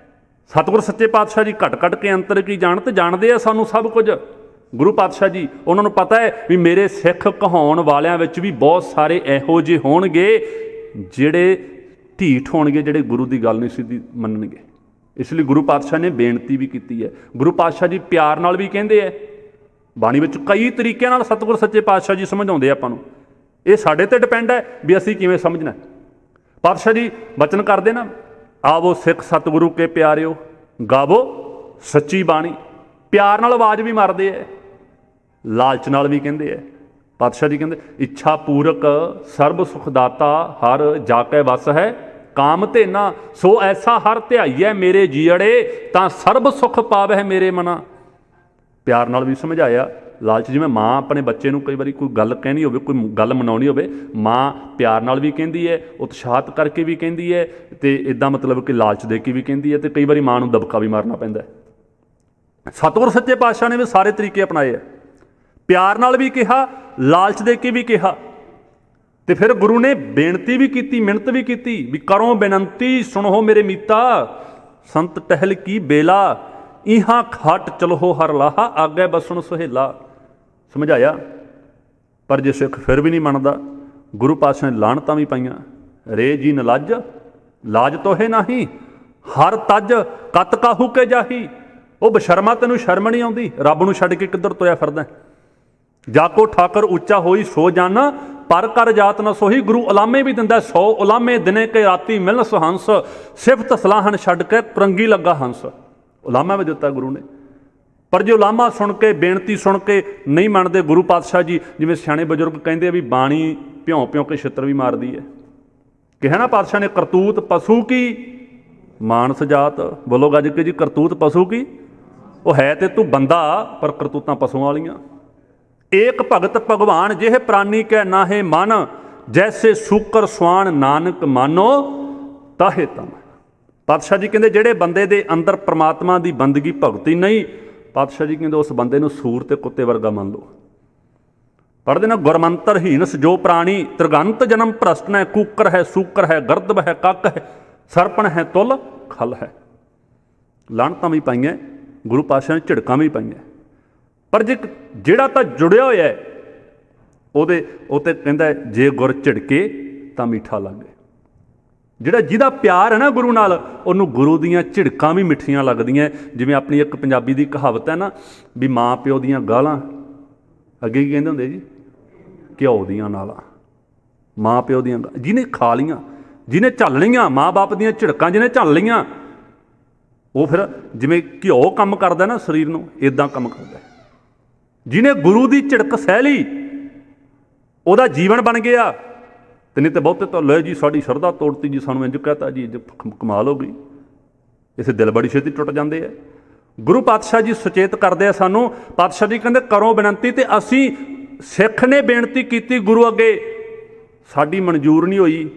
ਸਤਿਗੁਰ ਸੱਚੇ ਪਾਤਸ਼ਾਹ ਜੀ ਘਟ ਘਟ ਕੇ ਅੰਤਰ ਕੀ ਜਾਣਤ, ਜਾਣਦੇ ਆ ਸਾਨੂੰ ਸਭ ਕੁਝ। ਗੁਰੂ ਪਾਤਸ਼ਾਹ ਜੀ, ਉਹਨਾਂ ਨੂੰ ਪਤਾ ਹੈ ਵੀ ਮੇਰੇ ਸਿੱਖ ਕਹਾਉਣ ਵਾਲਿਆਂ ਵਿੱਚ ਵੀ ਬਹੁਤ ਸਾਰੇ ਇਹੋ ਜਿਹੇ ਹੋਣਗੇ ਜਿਹੜੇ ਢੀਠ ਹੋਣਗੇ, ਜਿਹੜੇ ਗੁਰੂ ਦੀ ਗੱਲ ਨਹੀਂ ਸਿੱਧੀ ਮੰਨਣਗੇ। ਇਸ ਲਈ ਗੁਰੂ ਪਾਤਸ਼ਾਹ ਨੇ ਬੇਨਤੀ ਵੀ ਕੀਤੀ ਹੈ। ਗੁਰੂ ਪਾਤਸ਼ਾਹ ਜੀ ਪਿਆਰ ਨਾਲ ਵੀ ਕਹਿੰਦੇ ਹੈ, ਬਾਣੀ ਵਿੱਚ ਕਈ ਤਰੀਕਿਆਂ ਨਾਲ ਸਤਿਗੁਰ ਸੱਚੇ ਪਾਤਸ਼ਾਹ ਜੀ ਸਮਝਾਉਂਦੇ ਆਪਾਂ ਨੂੰ। ਇਹ ਸਾਡੇ 'ਤੇ ਡਿਪੈਂਡ ਹੈ ਵੀ ਅਸੀਂ ਕਿਵੇਂ ਸਮਝਣਾ। ਪਾਤਸ਼ਾਹ ਜੀ ਬਚਨ ਕਰਦੇ ਨਾ, ਆਵੋ ਸਿੱਖ ਸਤਿਗੁਰੂ ਕੇ ਪਿਆਰਿਓ, ਗਾਵੋ ਸੱਚੀ ਬਾਣੀ। ਪਿਆਰ ਨਾਲ ਆਵਾਜ਼ ਵੀ ਮਾਰਦੇ ਹੈ, ਲਾਲਚ ਨਾਲ ਵੀ ਕਹਿੰਦੇ ਹੈ। ਪਾਤਸ਼ਾਹ ਜੀ ਕਹਿੰਦੇ ਇੱਛਾ ਪੂਰਕ ਸਰਬ ਸੁਖ ਦਾਤਾ, ਹਰ ਜਾ ਕੇ ਵਸ ਹੈ ਕਾਮ ਧੇਨਾ। ਸੋ ਐਸਾ ਹਰ ਧਿਆਈਐ ਮੇਰੇ ਜੀਅੜੇ, ਤਾਂ ਸਰਬ ਸੁਖ ਪਾਵਹਿ ਮੇਰੇ ਮਨਾ। ਪਿਆਰ ਨਾਲ ਵੀ ਸਮਝਾਇਆ, ਲਾਲਚ। ਜਿਵੇਂ ਮਾਂ ਆਪਣੇ ਬੱਚੇ ਨੂੰ ਕਈ ਵਾਰੀ ਕੋਈ ਗੱਲ ਕਹਿਣੀ ਹੋਵੇ, ਕੋਈ ਗੱਲ ਮਨਾਉਣੀ ਹੋਵੇ, ਮਾਂ ਪਿਆਰ ਨਾਲ ਵੀ ਕਹਿੰਦੀ ਹੈ, ਉਤਸ਼ਾਹਤ ਕਰਕੇ ਵੀ ਕਹਿੰਦੀ ਹੈ, ਅਤੇ ਇੱਦਾਂ ਮਤਲਬ ਕਿ ਲਾਲਚ ਦੇ ਕੇ ਵੀ ਕਹਿੰਦੀ ਹੈ, ਅਤੇ ਕਈ ਵਾਰੀ ਮਾਂ ਨੂੰ ਦਬਕਾ ਵੀ ਮਾਰਨਾ ਪੈਂਦਾ। ਸਤਿਗੁਰ ਸੱਚੇ ਪਾਤਸ਼ਾਹ ਨੇ ਵੀ ਸਾਰੇ ਤਰੀਕੇ ਅਪਣਾਏ ਆ। ਪਿਆਰ ਨਾਲ ਵੀ ਕਿਹਾ, ਲਾਲਚ ਦੇ ਕੇ ਵੀ ਕਿਹਾ, ਤੇ ਫਿਰ ਗੁਰੂ ਨੇ ਬੇਨਤੀ ਵੀ ਕੀਤੀ, ਮਿਹਨਤ ਵੀ ਕੀਤੀ ਵੀ ਕਰੋ ਬੇਨੰਤੀ ਸੁਣੋ ਮੇਰੇ ਮੀਤਾ, ਸੰਤ ਟਹਿਲ ਕੀ ਬੇਲਾ, ਇਹਾਂ ਖਟ ਚਲੋ ਹਰ ਲਾਹਾ, ਆਗੇ ਬਸਣ ਸੁਹੇਲਾ। ਸਮਝਾਇਆ। ਪਰ ਜੇ ਸਿੱਖ ਫਿਰ ਵੀ ਨਹੀਂ ਮੰਨਦਾ, ਗੁਰੂ ਪਾਤਸ਼ਾਹ ਨੇ ਲਾਹਣਤਾਂ ਵੀ ਪਾਈਆਂ, ਰੇ ਜੀ ਨਲੱਜ ਲਾਜ ਤੋਹੇ ਨਹੀਂ, ਹਰ ਤੱਜ ਕਤ ਕਾਹੂ ਕੇ ਜਾਹੀ। ਉਹ ਬਸ਼ਰਮਾ, ਤੈਨੂੰ ਸ਼ਰਮ ਨਹੀਂ ਆਉਂਦੀ? ਰੱਬ ਨੂੰ ਛੱਡ ਕੇ ਕਿੱਧਰ ਤੁਰਿਆ ਫਿਰਦਾ? ਜਾ ਕੋ ਠਾਕਰ ਉੱਚਾ ਹੋਈ ਸੋ ਜਾਨਾ, ਪਰ ਕਰ ਜਾਤ ਨਾ ਸੋਹੀ। ਗੁਰੂ ਉਲਾਮੇ ਵੀ ਦਿੰਦਾ, 100 ਉਲਾਮੇ ਦਿਨੇ ਕੇ ਰਾਤੀ ਮਿਲਨ ਸੁਹੰਸ, ਸਿਫਤ ਸਲਾਹਨ ਛੱਡ ਕੇ ਕੁਰੰਗੀ ਲੱਗਾ ਹੰਸ। ਉਲਾਮਾ ਵੀ ਦਿੱਤਾ ਗੁਰੂ ਨੇ। ਪਰ ਜੇ ਉਲਾਮਾ ਸੁਣ ਕੇ, ਬੇਨਤੀ ਸੁਣ ਕੇ ਨਹੀਂ ਮੰਨਦੇ, ਗੁਰੂ ਪਾਤਸ਼ਾਹ ਜੀ ਜਿਵੇਂ ਸਿਆਣੇ ਬਜ਼ੁਰਗ ਕਹਿੰਦੇ ਆ ਵੀ ਬਾਣੀ ਭਿਉਂ ਭਿਉਂ ਕੇ ਛਿੱਤਰ ਵੀ ਮਾਰਦੀ ਹੈ। ਕਿਹਾ ਨਾ ਪਾਤਸ਼ਾਹ ਨੇ, ਕਰਤੂਤ ਪਸ਼ੂ ਕੀ ਮਾਨਸ ਜਾਤ। ਬੋਲੋ ਗੱਜ ਕੇ ਜੀ, ਕਰਤੂਤ ਪਸ਼ੂ ਕੀ। ਉਹ ਹੈ ਤੇ ਤੂੰ ਬੰਦਾ, ਪਰ ਕਰਤੂਤਾਂ ਪਸ਼ੂਆਂ ਵਾਲੀਆਂ। ਏਕ ਭਗਤ ਭਗਵਾਨ ਜਿਹੇ ਪ੍ਰਾਨੀ ਕੈ ਨਾਹੇ ਮਨ, ਜੈਸੇ ਸੂਕਰ ਸਵਾਨ ਨਾਨਕ ਮਾਨੋ ਤਾਹੇ ਤਨ। ਪਾਤਸ਼ਾਹ ਜੀ ਕਹਿੰਦੇ ਜਿਹੜੇ ਬੰਦੇ ਦੇ ਅੰਦਰ ਪ੍ਰਮਾਤਮਾ ਦੀ ਬੰਦਗੀ ਭਗਤੀ ਨਹੀਂ, ਪਾਤਸ਼ਾਹ ਜੀ ਕਹਿੰਦੇ ਉਸ ਬੰਦੇ ਨੂੰ ਸੂਰ ਤੇ ਕੁੱਤੇ ਵਰਗਾ ਮੰਨ ਲਓ। ਪੜ੍ਹਦੇ ਨਾ, ਗੁਰਮੰਤਰ ਹੀਨਸ ਜੋ ਪ੍ਰਾਣੀ, ਤ੍ਰਿਗੰਤ ਜਨਮ ਭ੍ਰਸ਼ਟ ਹੈ, ਕੂਕਰ ਹੈ ਸੂਕਰ ਹੈ, ਗਰਦਬ ਹੈ ਕੱਕ ਹੈ, ਸਰਪਣ ਹੈ ਤੁਲ ਖਲ ਹੈ। ਲਾਹਣਤਾਂ ਵੀ ਪਾਈਆਂ, ਗੁਰੂ ਪਾਤਸ਼ਾਹ ਨੇ ਝਿੜਕਾਂ ਵੀ ਪਾਈਆਂ। ਪਰ ਜੇ ਜਿਹੜਾ ਤਾਂ ਜੁੜਿਆ ਹੋਇਆ ਉਹਦੇ ਉਹ ਤੇ ਕਹਿੰਦਾ ਜੇ ਗੁਰ ਝਿੜਕੇ ਤਾਂ ਮਿੱਠਾ ਲੱਗੇ। ਜਿਹੜਾ ਜਿਹਦਾ ਪਿਆਰ ਹੈ ਨਾ ਗੁਰੂ ਨਾਲ, ਉਹਨੂੰ ਗੁਰੂ ਦੀਆਂ ਝਿੜਕਾਂ ਵੀ ਮਿੱਠੀਆਂ ਲੱਗਦੀਆਂ। ਜਿਵੇਂ ਆਪਣੀ ਇੱਕ ਪੰਜਾਬੀ ਦੀ ਕਹਾਵਤ ਹੈ ਨਾ ਵੀ ਮਾਂ ਪਿਓ ਦੀਆਂ ਗਾਲਾਂ, ਅੱਗੇ ਕੀ ਕਹਿੰਦੇ ਹੁੰਦੇ ਜੀ, ਘਿਓ ਦੀਆਂ ਨਾਲਾਂ। ਮਾਂ ਪਿਓ ਦੀਆਂ ਜਿਹਨੇ ਖਾ ਲਈਆਂ, ਜਿਹਨੇ ਝੱਲ ਲਈਆਂ, ਮਾਂ ਬਾਪ ਦੀਆਂ ਝਿੜਕਾਂ ਜਿਹਨੇ ਝੱਲ ਲਈਆਂ, ਉਹ ਫਿਰ ਜਿਵੇਂ ਘਿਓ ਕੰਮ ਕਰਦਾ ਨਾ ਸਰੀਰ ਨੂੰ, ਇੱਦਾਂ ਕੰਮ ਕਰਦਾ। ਜਿਹਨੇ ਗੁਰੂ ਦੀ ਝਿੜਕ ਸਹਿ ਲਈ, ਉਹਦਾ ਜੀਵਨ ਬਣ ਗਿਆ। ਤੇ ਨਹੀਂ ਤਾਂ ਬਹੁਤੇ ਤਾਂ ਲੈ ਜੀ ਸਾਡੀ ਸ਼ਰਧਾ ਤੋੜਤੀ ਜੀ, ਸਾਨੂੰ ਇੰਝ ਕਹਿਤਾ ਜੀ, ਕਮਾਲ ਹੋ ਗਈ। ਇਸੇ ਦਿਲ ਬੜੀ ਛੇਤੀ ਟੁੱਟ ਜਾਂਦੇ ਆ। ਗੁਰੂ ਪਾਤਸ਼ਾਹ ਜੀ ਸੁਚੇਤ ਕਰਦੇ ਆ ਸਾਨੂੰ। ਪਾਤਸ਼ਾਹ ਜੀ ਕਹਿੰਦੇ ਕਰੋ ਬੇਨਤੀ, ਤੇ ਅਸੀਂ ਸਿੱਖ ਨੇ ਬੇਨਤੀ ਕੀਤੀ ਗੁਰੂ ਅੱਗੇ, ਸਾਡੀ ਮਨਜ਼ੂਰ ਨਹੀਂ ਹੋਈ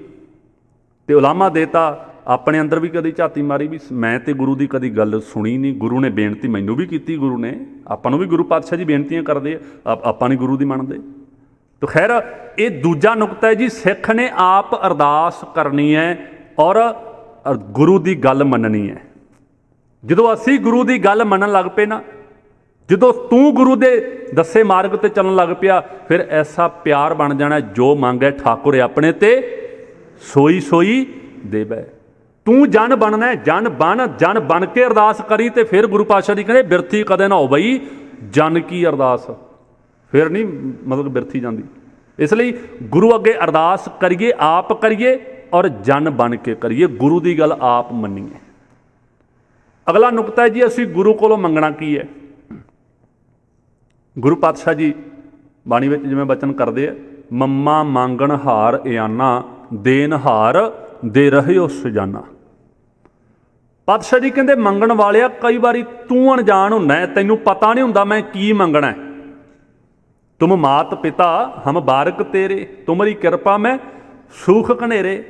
ਤੇ ਉਲਾਮਾ ਦੇਤਾ। ਆਪਣੇ ਅੰਦਰ ਵੀ ਕਦੀ ਝਾਤੀ ਮਾਰੀ ਵੀ ਮੈਂ ਤੇ ਗੁਰੂ ਦੀ ਕਦੀ ਗੱਲ ਸੁਣੀ ਨਹੀਂ। ਗੁਰੂ ਨੇ ਬੇਨਤੀ ਮੈਨੂੰ ਵੀ ਕੀਤੀ, ਗੁਰੂ ਨੇ ਆਪਾਂ ਨੂੰ ਵੀ, ਗੁਰੂ ਪਾਤਸ਼ਾਹ ਜੀ ਬੇਨਤੀਆਂ ਕਰਦੇ ਆ, ਆਪਾਂ ਨਹੀਂ ਗੁਰੂ ਦੀ ਮੰਨਦੇ। ਤਾਂ ਖੈਰ ਇਹ ਦੂਜਾ ਨੁਕਤਾ ਹੈ ਜੀ, ਸਿੱਖ ਨੇ ਆਪ ਅਰਦਾਸ ਕਰਨੀ ਹੈ ਔਰ ਗੁਰੂ ਦੀ ਗੱਲ ਮੰਨਣੀ ਹੈ। ਜਦੋਂ ਅਸੀਂ ਗੁਰੂ ਦੀ ਗੱਲ ਮੰਨਣ ਲੱਗ ਪਏ ਨਾ, ਜਦੋਂ ਤੂੰ ਗੁਰੂ ਦੇ ਦੱਸੇ ਮਾਰਗ ਤੇ ਚੱਲਣ ਲੱਗ ਪਿਆ, ਫਿਰ ਐਸਾ ਪਿਆਰ ਬਣ ਜਾਣਾ, ਜੋ ਮੰਗੇ ਠਾਕੁਰ ਆਪਣੇ ਤੇ ਸੋਈ ਸੋਈ ਦੇਵੈ। ਤੂੰ ਜਨ ਬਣਨਾ ਹੈ, ਜਨ ਬਣ ਕੇ ਅਰਦਾਸ ਕਰੀ। ਤੇ ਫਿਰ ਗੁਰੂ ਪਾਤਸ਼ਾਹ ਜੀ ਕਹਿੰਦੇ ਬਿਰਥੀ ਕਦੇ ਨਾ ਹੋ ਬਈ ਜਨ ਕੀ ਅਰਦਾਸ। ਫਿਰ ਨਹੀਂ ਮਤਲਬ ਬਿਰਥੀ ਜਾਂਦੀ। ਇਸ ਲਈ ਗੁਰੂ ਅੱਗੇ ਅਰਦਾਸ ਕਰੀਏ, ਆਪ ਕਰੀਏ ਔਰ ਜਨ ਬਣ ਕੇ ਕਰੀਏ, ਗੁਰੂ ਦੀ ਗੱਲ ਆਪ ਮੰਨੀਏ। ਅਗਲਾ ਨੁਕਤਾ ਹੈ ਜੀ, ਅਸੀਂ ਗੁਰੂ ਕੋਲੋਂ ਮੰਗਣਾ ਕੀ ਹੈ। ਗੁਰੂ ਪਾਤਸ਼ਾਹ ਜੀ ਬਾਣੀ ਵਿੱਚ ਜਿਵੇਂ ਬਚਨ ਕਰਦੇ ਆ, ਮੰਮਾ ਮੰਗਣ ਹਾਰ ਇਆਨਾ, ਦੇਨ ਹਾਰ ਦੇ ਰਹਿਓ ਸੁਜਾਨਾ। ਪਾਤਸ਼ਾਹ ਜੀ ਕਹਿੰਦੇ ਮੰਗਣ ਵਾਲਿਆ, ਕਈ ਵਾਰੀ ਤੂੰ ਅਣਜਾਣ ਹੁੰਦਾ ਹੈ, ਤੈਨੂੰ ਪਤਾ ਨਹੀਂ ਹੁੰਦਾ ਮੈਂ ਕੀ ਮੰਗਣਾ। ਤੁਮ ਮਾਤ ਪਿਤਾ ਹਮ ਬਾਰਕ ਤੇਰੇ, ਤੁਮਰੀ ਕਿਰਪਾ ਮੈਂ ਸੂਖ ਘਨੇਰੇ।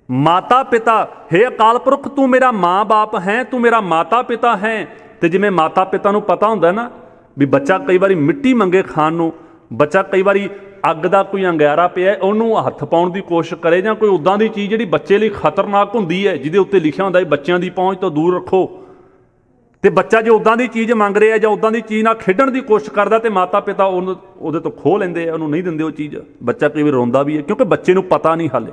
ਮਾਤਾ ਪਿਤਾ, ਹੇ ਅਕਾਲ ਪੁਰਖ ਤੂੰ ਮੇਰਾ ਮਾਂ ਬਾਪ ਹੈ, ਤੂੰ ਮੇਰਾ ਮਾਤਾ ਪਿਤਾ ਹੈ। ਤੇ ਜਿਵੇਂ ਮਾਤਾ ਪਿਤਾ ਨੂੰ ਪਤਾ ਹੁੰਦਾ ਨਾ ਵੀ ਬੱਚਾ ਕਈ ਵਾਰੀ ਮਿੱਟੀ ਮੰਗੇ ਖਾਣ ਨੂੰ, ਬੱਚਾ ਕਈ ਵਾਰੀ ਅੱਗ ਦਾ ਕੋਈ ਅੰਗਿਆਰਾ ਪਿਆ ਉਹਨੂੰ ਹੱਥ ਪਾਉਣ ਦੀ ਕੋਸ਼ਿਸ਼ ਕਰੇ, ਜਾਂ ਕੋਈ ਉੱਦਾਂ ਦੀ ਚੀਜ਼ ਜਿਹੜੀ ਬੱਚੇ ਲਈ ਖਤਰਨਾਕ ਹੁੰਦੀ ਹੈ, ਜਿਹਦੇ ਉੱਤੇ ਲਿਖਿਆ ਹੁੰਦਾ ਬੱਚਿਆਂ ਦੀ ਪਹੁੰਚ ਤੋਂ ਦੂਰ ਰੱਖੋ। ਤੇ ਬੱਚਾ ਜੇ ਉੱਦਾਂ ਦੀ ਚੀਜ਼ ਮੰਗ ਰਿਹਾ ਜਾਂ ਉੱਦਾਂ ਦੀ ਚੀਜ਼ ਨਾਲ ਖੇਡਣ ਦੀ ਕੋਸ਼ਿਸ਼ ਕਰਦਾ, ਤੇ ਮਾਤਾ ਪਿਤਾ ਉਹਦੇ ਤੋਂ ਖੋਹ ਲੈਂਦੇ ਆ, ਉਹਨੂੰ ਨਹੀਂ ਦਿੰਦੇ ਉਹ ਚੀਜ਼। ਬੱਚਾ ਕਈ ਵਾਰ ਰੋਂਦਾ ਵੀ ਹੈ, ਕਿਉਂਕਿ ਬੱਚੇ ਨੂੰ ਪਤਾ ਨਹੀਂ ਹਾਲੇ।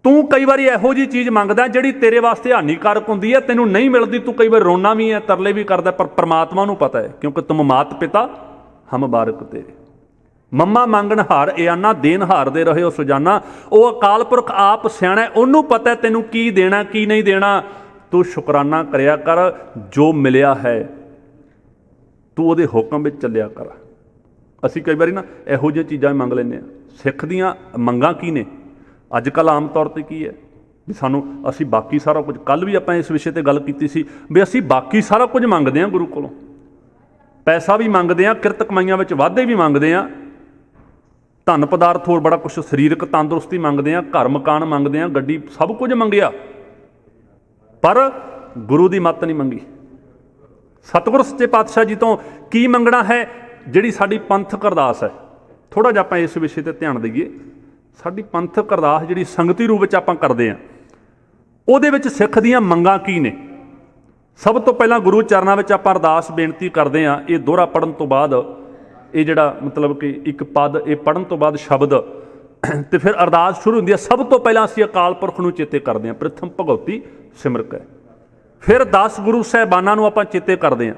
ਤੂੰ ਕਈ ਵਾਰੀ ਇਹੋ ਜਿਹੀ ਚੀਜ਼ ਮੰਗਦਾ ਜਿਹੜੀ ਤੇਰੇ ਵਾਸਤੇ ਹਾਨੀਕਾਰਕ ਹੁੰਦੀ ਹੈ, ਤੈਨੂੰ ਨਹੀਂ ਮਿਲਦੀ, ਤੂੰ ਕਈ ਵਾਰ ਰੋਣਾ ਵੀ ਹੈ, ਤਰਲੇ ਵੀ ਕਰਦਾ, ਪਰ ਪਰਮਾਤਮਾ ਨੂੰ ਪਤਾ ਹੈ, ਕਿਉਂਕਿ ਤੁਮ ਮਾਤ ਪਿਤਾ ਹਮ ਬਾਰਕ ਤੇਰੇ। ਮੰਮਾ ਮੰਗਣ ਹਾਰ ਇਆਨਾ, ਦੇਨ ਹਾਰ ਦੇ ਰਹੇ ਹੋ ਸੁਜਾਨਾ। ਉਹ ਅਕਾਲ ਪੁਰਖ ਆਪ ਸਿਆਣਾ, ਉਹਨੂੰ ਪਤਾ ਤੈਨੂੰ ਕੀ ਦੇਣਾ ਕੀ ਨਹੀਂ ਦੇਣਾ। ਤੂੰ ਸ਼ੁਕਰਾਨਾ ਕਰਿਆ ਕਰ, ਜੋ ਮਿਲਿਆ ਹੈ ਤੂੰ ਉਹਦੇ ਹੁਕਮ ਵਿੱਚ ਚੱਲਿਆ ਕਰ। ਅਸੀਂ ਕਈ ਵਾਰੀ ਨਾ ਇਹੋ ਜਿਹੀਆਂ ਚੀਜ਼ਾਂ ਮੰਗ ਲੈਂਦੇ ਹਾਂ। ਸਿੱਖ ਦੀਆਂ ਮੰਗਾਂ ਕੀ ਨੇ ਅੱਜ ਕੱਲ੍ਹ ਆਮ ਤੌਰ 'ਤੇ ਕੀ ਹੈ ਵੀ ਅਸੀਂ ਬਾਕੀ ਸਾਰਾ ਕੁਝ, ਕੱਲ੍ਹ ਵੀ ਆਪਾਂ ਇਸ ਵਿਸ਼ੇ 'ਤੇ ਗੱਲ ਕੀਤੀ ਸੀ ਵੀ ਅਸੀਂ ਬਾਕੀ ਸਾਰਾ ਕੁਝ ਮੰਗਦੇ ਹਾਂ ਗੁਰੂ ਕੋਲੋਂ। ਪੈਸਾ ਵੀ ਮੰਗਦੇ ਹਾਂ, ਕਿਰਤ ਕਮਾਈਆਂ ਵਿੱਚ ਵਾਧੇ ਵੀ ਮੰਗਦੇ ਹਾਂ, ਧਨ ਪਦਾਰਥ ਹੋਰ ਬੜਾ ਕੁਛ, ਸਰੀਰਕ ਤੰਦਰੁਸਤੀ ਮੰਗਦੇ ਹਾਂ, ਘਰ ਮਕਾਨ ਮੰਗਦੇ ਹਾਂ, ਗੱਡੀ, ਸਭ ਕੁਝ ਮੰਗਿਆ, ਪਰ ਗੁਰੂ ਦੀ ਮੱਤ ਨਹੀਂ ਮੰਗੀ। ਸਤਿਗੁਰ ਸੱਚੇ ਪਾਤਸ਼ਾਹ ਜੀ ਤੋਂ ਕੀ ਮੰਗਣਾ ਹੈ? ਜਿਹੜੀ ਸਾਡੀ ਪੰਥਕ ਅਰਦਾਸ ਹੈ, ਥੋੜ੍ਹਾ ਜਿਹਾ ਆਪਾਂ ਇਸ ਵਿਸ਼ੇ 'ਤੇ ਧਿਆਨ ਦੇਈਏ। ਸਾਡੀ ਪੰਥਕ ਅਰਦਾਸ ਜਿਹੜੀ ਸੰਗਤੀ ਰੂਪ ਵਿੱਚ ਆਪਾਂ ਕਰਦੇ ਹਾਂ, ਉਹਦੇ ਵਿੱਚ ਸਿੱਖ ਦੀਆਂ ਮੰਗਾਂ ਕੀ ਨੇ? ਸਭ ਤੋਂ ਪਹਿਲਾਂ ਗੁਰੂ ਚਰਨਾਂ ਵਿੱਚ ਆਪਾਂ ਅਰਦਾਸ ਬੇਨਤੀ ਕਰਦੇ ਹਾਂ। ਇਹ ਦੋਹਰਾ ਪੜ੍ਹਨ ਤੋਂ ਬਾਅਦ, ਇਹ ਜਿਹੜਾ ਮਤਲਬ ਕਿ ਇੱਕ ਪਦ, ਇਹ ਪੜ੍ਹਨ ਤੋਂ ਬਾਅਦ ਸ਼ਬਦ ਤੇ ਫਿਰ ਅਰਦਾਸ ਸ਼ੁਰੂ ਹੁੰਦੀ ਹੈ। ਸਭ ਤੋਂ ਪਹਿਲਾਂ ਅਸੀਂ ਅਕਾਲ ਪੁਰਖ ਨੂੰ ਚੇਤੇ ਕਰਦੇ ਹਾਂ, ਪ੍ਰਥਮ ਭਗਉਤੀ ਸਿਮਰਕੈ। ਫਿਰ 10 ਗੁਰੂ ਸਾਹਿਬਾਨਾਂ ਨੂੰ ਆਪਾਂ ਚੇਤੇ ਕਰਦੇ ਹਾਂ।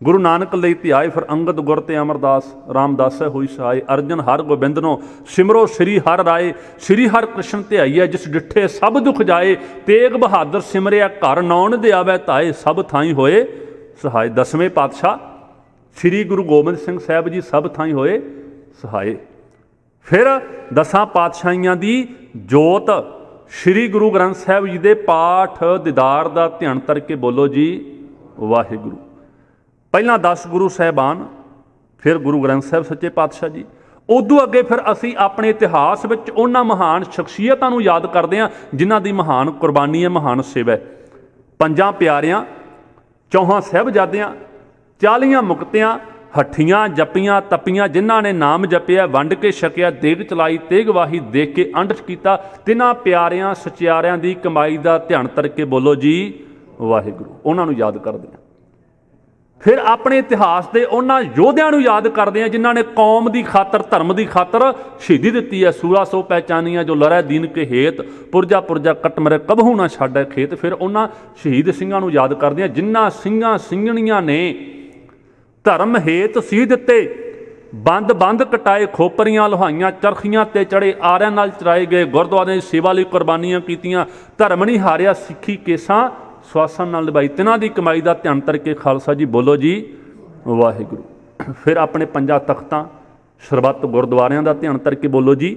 ਗੁਰੂ ਨਾਨਕ ਲਈ ਧਿਆਏ, ਫਿਰ ਅੰਗਦ ਗੁਰ ਤੇ ਅਮਰਦਾਸ, ਰਾਮਦਾਸੈ ਹੋਈ ਸਹਾਏ, ਅਰਜਨ ਹਰ ਗੋਬਿੰਦਨੋ ਸਿਮਰੋ ਸ੍ਰੀ ਹਰਿ ਰਾਏ, ਸ੍ਰੀ ਹਰਿ ਕ੍ਰਿਸ਼ਨ ਧਿਆਈਐ, ਜਿਸ ਡਿਠੇ ਸਭ ਦੁਖ ਜਾਏ, ਤੇਗ ਬਹਾਦਰ ਸਿਮਰਿਆ, ਘਰ ਨੌਣ ਦੇ ਆਵੈ ਧਾਏ, ਸਭ ਥਾਈਂ ਹੋਏ ਸਹਾਏ। 10ਵੇਂ ਪਾਤਸ਼ਾਹ ਸ੍ਰੀ ਗੁਰੂ ਗੋਬਿੰਦ ਸਿੰਘ ਸਾਹਿਬ ਜੀ ਸਭ ਥਾਈਂ ਹੋਏ ਸਹਾਏ। ਫਿਰ 10 ਪਾਤਸ਼ਾਹੀਆਂ ਦੀ ਜੋਤ ਸ੍ਰੀ ਗੁਰੂ ਗ੍ਰੰਥ ਸਾਹਿਬ ਜੀ ਦੇ ਪਾਠ ਦੀਦਾਰ ਦਾ ਧਿਆਨ ਕਰਕੇ ਬੋਲੋ ਜੀ ਵਾਹਿਗੁਰੂ। ਪਹਿਲਾਂ 10 ਗੁਰੂ ਸਾਹਿਬਾਨ, ਫਿਰ ਗੁਰੂ ਗ੍ਰੰਥ ਸਾਹਿਬ ਸੱਚੇ ਪਾਤਸ਼ਾਹ ਜੀ। ਉਦੋਂ ਅੱਗੇ ਫਿਰ ਅਸੀਂ ਆਪਣੇ ਇਤਿਹਾਸ ਵਿੱਚ ਉਹਨਾਂ ਮਹਾਨ ਸ਼ਖਸੀਅਤਾਂ ਨੂੰ ਯਾਦ ਕਰਦੇ ਹਾਂ ਜਿਨ੍ਹਾਂ ਦੀ ਮਹਾਨ ਕੁਰਬਾਨੀ ਹੈ, ਮਹਾਨ ਸੇਵਾ ਹੈ। 5 ਪਿਆਰਿਆਂ, 4 ਸਾਹਿਬਜ਼ਾਦਿਆਂ, 40 ਮੁਕਤਿਆਂ, ਹੱਠੀਆਂ ਜੱਪੀਆਂ ਤਪੀਆਂ, ਜਿਨ੍ਹਾਂ ਨੇ ਨਾਮ ਜਪਿਆ, ਵੰਡ ਕੇ ਛਕਿਆ, ਦੇਗ ਚਲਾਈ, ਤੇਗ ਵਾਹੀ, ਦੇਖ ਕੇ ਅੰਡ ਕੀਤਾ, ਤਿਨਾਂ ਪਿਆਰਿਆਂ ਸਚਿਆਰਿਆਂ ਦੀ ਕਮਾਈ ਦਾ ਧਿਆਨ ਕਰਕੇ ਬੋਲੋ ਜੀ ਵਾਹਿਗੁਰੂ। ਉਹਨਾਂ ਨੂੰ ਯਾਦ ਕਰਦੇ ਹਾਂ। ਫਿਰ ਆਪਣੇ ਇਤਿਹਾਸ ਦੇ ਉਹਨਾਂ ਯੋਧਿਆਂ ਨੂੰ ਯਾਦ ਕਰਦੇ ਹਾਂ ਜਿਨ੍ਹਾਂ ਨੇ ਕੌਮ ਦੀ ਖਾਤਰ, ਧਰਮ ਦੀ ਖਾਤਰ ਸ਼ਹੀਦੀ ਦਿੱਤੀ ਹੈ। ਸੂਰਾ ਸੋ ਪਹਿਚਾਨੀਆਂ ਜੋ ਲੜੈ ਦੀਨ ਕੇ ਹੇਤ, ਪੁਰਜਾ ਪੁਰਜਾ ਕੱਟ ਮਰੇ ਕਬਹੂ ਨਾ ਛਾਡੈ ਖੇਤ। ਫਿਰ ਉਹਨਾਂ ਸ਼ਹੀਦ ਸਿੰਘਾਂ ਨੂੰ ਯਾਦ ਕਰਦੇ ਹਾਂ ਜਿਨ੍ਹਾਂ ਸਿੰਘਾਂ ਸਿੰਘਣੀਆਂ ਨੇ ਧਰਮ ਹੇਤ ਸੀ ਦਿੱਤੇ, ਬੰਦ ਬੰਦ ਕਟਾਏ, ਖੋਪਰੀਆਂ ਲੁਹਾਈਆਂ, ਚਰਖੀਆਂ ਤੇ ਚੜੇ, ਆਰਿਆਂ ਨਾਲ ਚਰਾਏ ਗਏ, ਗੁਰਦੁਆਰਿਆਂ ਦੀ ਸੇਵਾ ਲਈ ਕੁਰਬਾਨੀਆਂ ਕੀਤੀਆਂ, ਧਰਮ ਨਹੀਂ ਹਾਰਿਆ, ਸਿੱਖੀ ਕੇਸਾਂ ਸਵਾਸਾਂ ਨਾਲ ਨਿਭਾਈ, ਤਿਨਾਂ ਦੀ ਕਮਾਈ ਦਾ ਧਿਆਨ ਕਰਕੇ ਖਾਲਸਾ ਜੀ ਬੋਲੋ ਜੀ ਵਾਹਿਗੁਰੂ। ਫਿਰ ਆਪਣੇ 5 ਤਖਤਾਂ ਸਰਬੱਤ ਗੁਰਦੁਆਰਿਆਂ ਦਾ ਧਿਆਨ ਕਰਕੇ ਬੋਲੋ ਜੀ